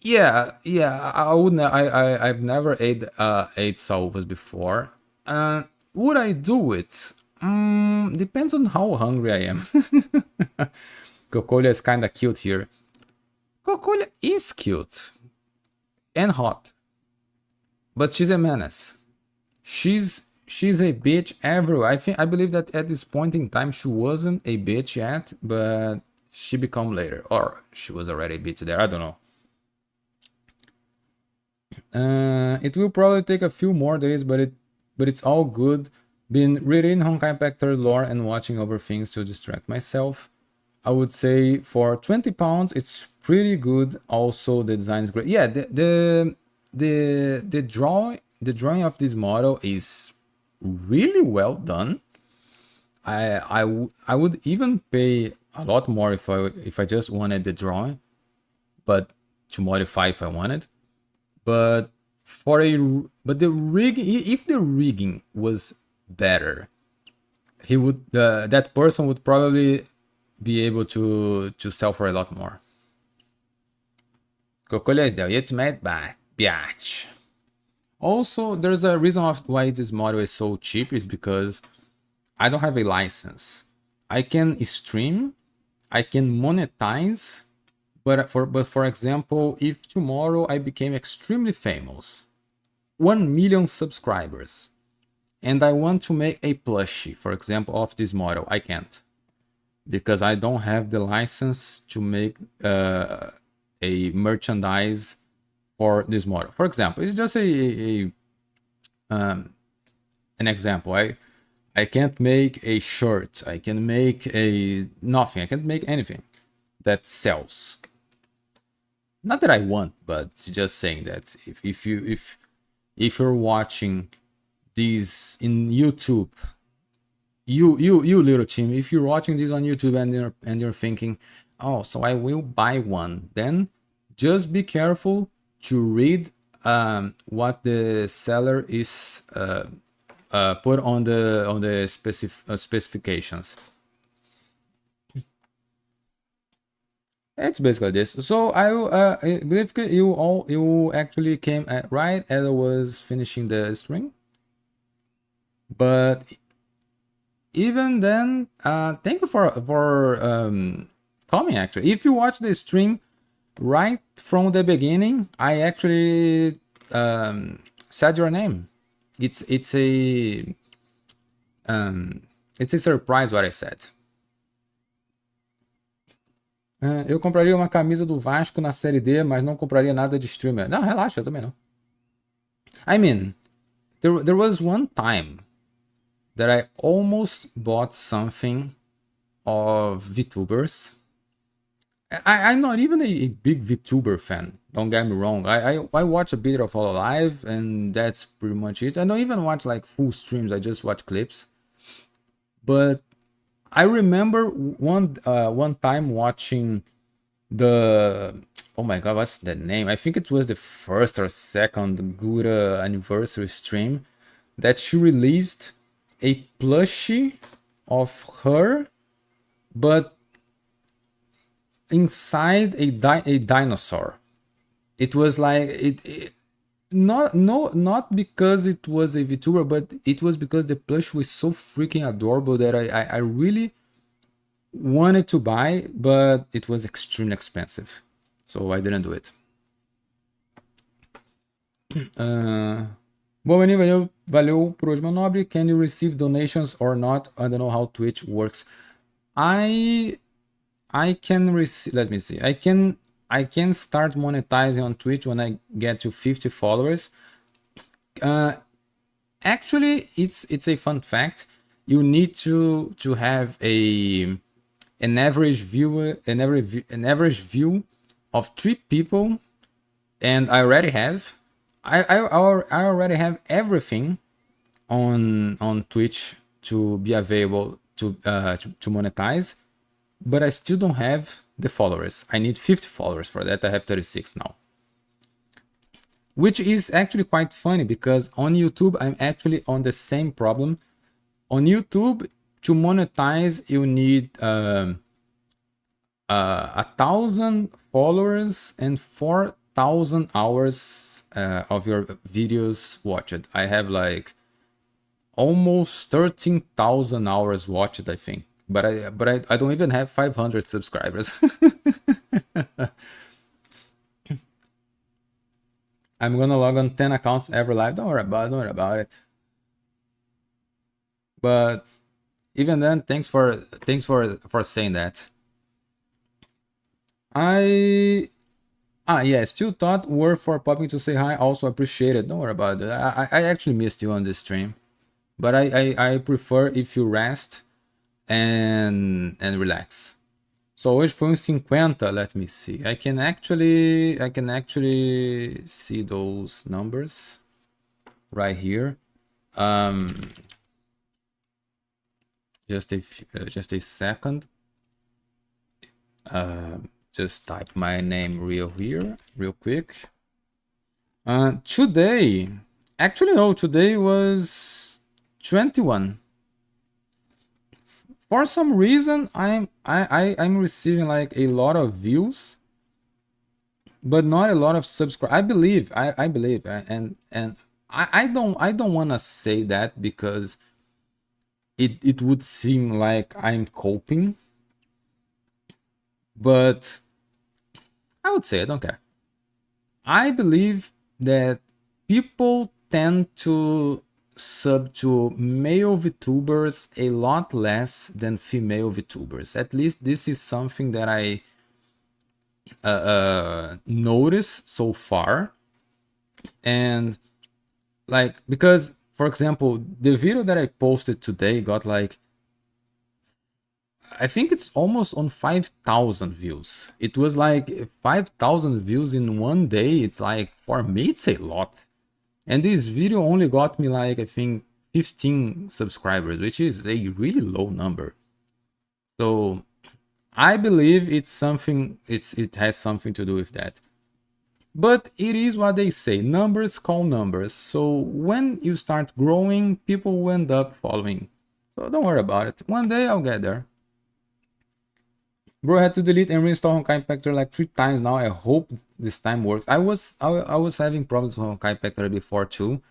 S1: Yeah, I wouldn't. I've never ate salvas before. Would I do it? Depends on how hungry I am. Cocolia is kinda cute here. Cocolia is cute and hot, but she's a menace. She's a bitch everywhere. I believe that at this point in time she wasn't a bitch yet, but she become later, or she was already a bitch there. I don't know. It will probably take a few more days, but it's all good. Been reading Honkai Impact 3rd lore and watching over things to distract myself. I would say for £20, it's pretty good. Also, the design is great. Yeah, the drawing of this model is really well done. I would even pay a lot more if I just wanted the drawing, but to modify if I wanted. But the rigging, if the rigging was better, that person would probably be able to sell for a lot more. Cocolia is there. It's made by biatch. Also, there's a reason why this model is so cheap is because I don't have a license. I can stream, I can monetize, but for example, if tomorrow I became extremely famous, 1 million subscribers, and I want to make a plushie, for example, of this model, I can't, because I don't have the license to make a merchandise for this model. For example, it's just an example. I can't make a shirt. I can make nothing. I can't make anything that sells. Not that I want, but just saying that if you're watching these in YouTube, you little team, if you're watching this on YouTube and you're thinking, oh, so I will buy one, then just be careful to read what the seller is put on the specifications. It's basically this. So I believe you actually came at right as I was finishing the string, but even then, thank you for coming. Actually, if you watch the stream right from the beginning, I actually said your name. It's a surprise what I said. Eu compraria uma camisa do Vasco na Série D, mas não compraria nada de streamer. Não, relaxa, eu também não. I mean, there was one time that I almost bought something of VTubers. I'm not even a big VTuber fan, don't get me wrong. I watch a bit of Hololive and that's pretty much it. I don't even watch like full streams, I just watch clips. But I remember one time watching the, oh my god, what's the name? I think it was the first or second Gura anniversary stream that she released a plushie of her, but inside a dinosaur. It was like not because it was a VTuber, but it was because the plush was so freaking adorable that I really wanted to buy, but it was extremely expensive, so I didn't do it. Bom, anyway, valeu por hoje, meu nobre. Can you receive donations or not? I don't know how Twitch works. I can receive, let me see. I can start monetizing on Twitch when I get to 50 followers. Actually, it's a fun fact. You need to have an average view of 3 people, and I already have. I already have everything on Twitch to be available to monetize, but I still don't have the followers. I need 50 followers for that. I have 36 now, which is actually quite funny because on YouTube I'm actually on the same problem. On YouTube, to monetize you need 1,000 followers and 4,000 hours of your videos watched. I have like almost 13,000 hours watched, I think, but I don't even have 500 subscribers. I'm gonna log on 10 accounts every live. Don't worry about it. But even then, thanks for saying that. Yeah, still thought were for popping to say hi. Also appreciate it. Don't worry about it. I actually missed you on this stream, but I prefer if you rest and relax. So hoje foi 50. Let me see. I can actually see those numbers right here. Just a second. Just type my name real quick. Today, actually no, today was 21. For some reason, I'm receiving like a lot of views, but not a lot of subscribers. I believe, and I don't wanna say that because it would seem like I'm coping, but I would say I don't care. I believe that people tend to sub to male VTubers a lot less than female VTubers. At least this is something that I noticed so far. And like, because for example, the video that I posted today got like, I think it's almost on 5,000 views. It was like 5,000 views in one day. It's like, for me, it's a lot. And this video only got me like, I think 15 subscribers, which is a really low number. So I believe it has something to do with that. But it is what they say, numbers call numbers. So when you start growing, people will end up following. So don't worry about it. One day I'll get there. Bro, I had to delete and reinstall Honkai Impact like 3 times now. I hope this time works. I was having problems with Honkai Impact before too.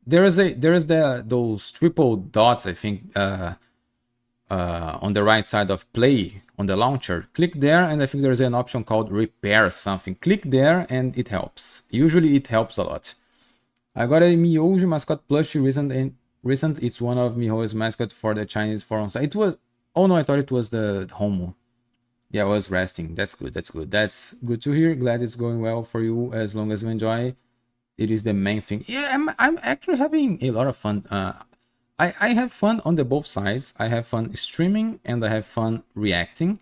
S1: There's those triple dots, I think, on the right side of play on the launcher. Click there, and I think there's an option called repair something. Click there, and it helps. Usually, it helps a lot. I got a mihoyo mascot plushie recent. It's one of mihoyo's mascot for the Chinese forum site. It was. Oh no, I thought it was the Homo. Yeah, I was resting. That's good. That's good. That's good to hear. Glad it's going well for you. As long as you enjoy, it is the main thing. Yeah, I'm actually having a lot of fun. I have fun on the both sides. I have fun streaming and I have fun reacting.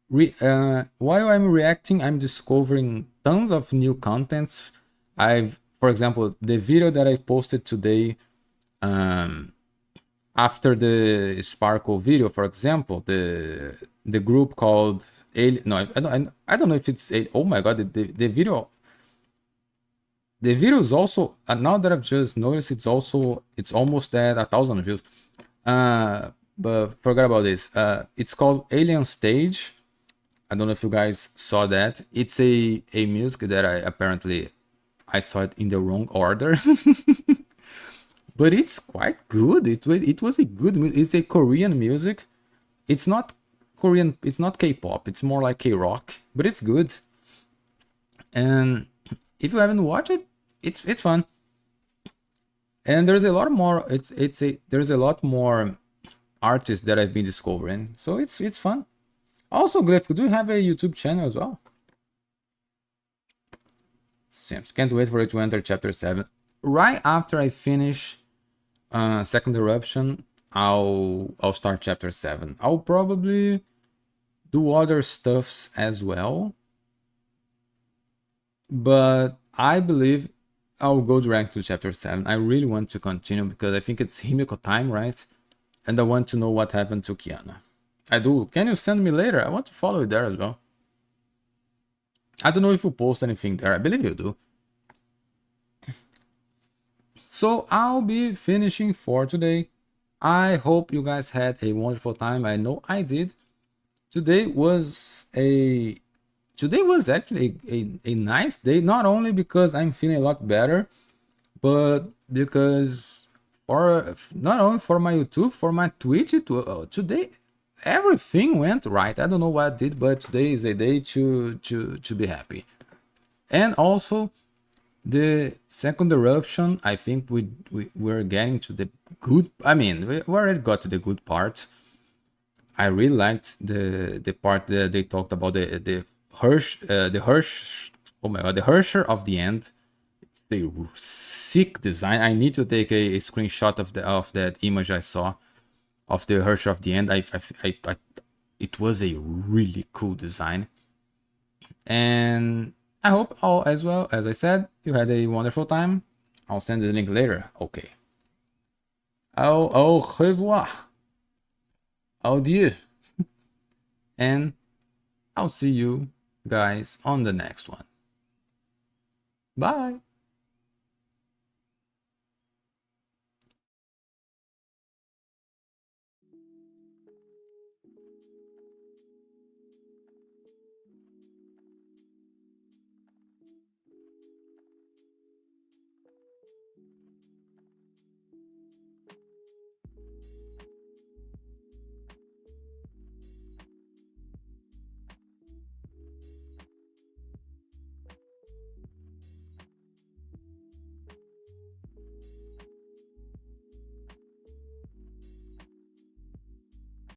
S1: While I'm reacting, I'm discovering tons of new contents. For example, the video that I posted today, after the Sparkle video, for example, the group called no, I don't know if it's oh my god, the video. The video is also, now that I've just noticed, it's almost at 1,000 views. But forget about this. It's called Alien Stage. I don't know if you guys saw that. It's a music that I saw it in the wrong order. But it's quite good. It was a good music. It's a Korean music. It's not Korean. It's not K-pop. It's more like K-rock. But it's good. And if you haven't watched it, it's fun. And there's a lot more. There's a lot more artists that I've been discovering. So it's fun. Also, Glyph, do you have a YouTube channel as well? Sims, can't wait for it to enter chapter 7. Right after I finish second eruption, I'll start chapter 7. I'll probably do other stuffs as well, but I believe I'll go direct to chapter 7. I really want to continue because I think it's himeko time, right? And I want to know what happened to Kiana. I do. Can you send me later? I want to follow you there as well. I don't know if you post anything there. I believe you do. So I'll be finishing for today. I hope you guys had a wonderful time. I know I did. Today was actually a nice day, not only because I'm feeling a lot better, but because not only for my YouTube, for my Twitch, today everything went right. I don't know what I did, but today is a day to be happy. And also the second eruption, I think we're getting to the good. I mean, we already got to the good part. I really liked the part that they talked about the oh my god, the Hersher of the end. It's a sick design. I need to take a screenshot of that image I saw of the Hersher of the end. It was a really cool design, and I hope all as well as I said you had a wonderful time. I'll send the link later. Okay. Au revoir. Adieu. And I'll see you guys on the next one. Bye.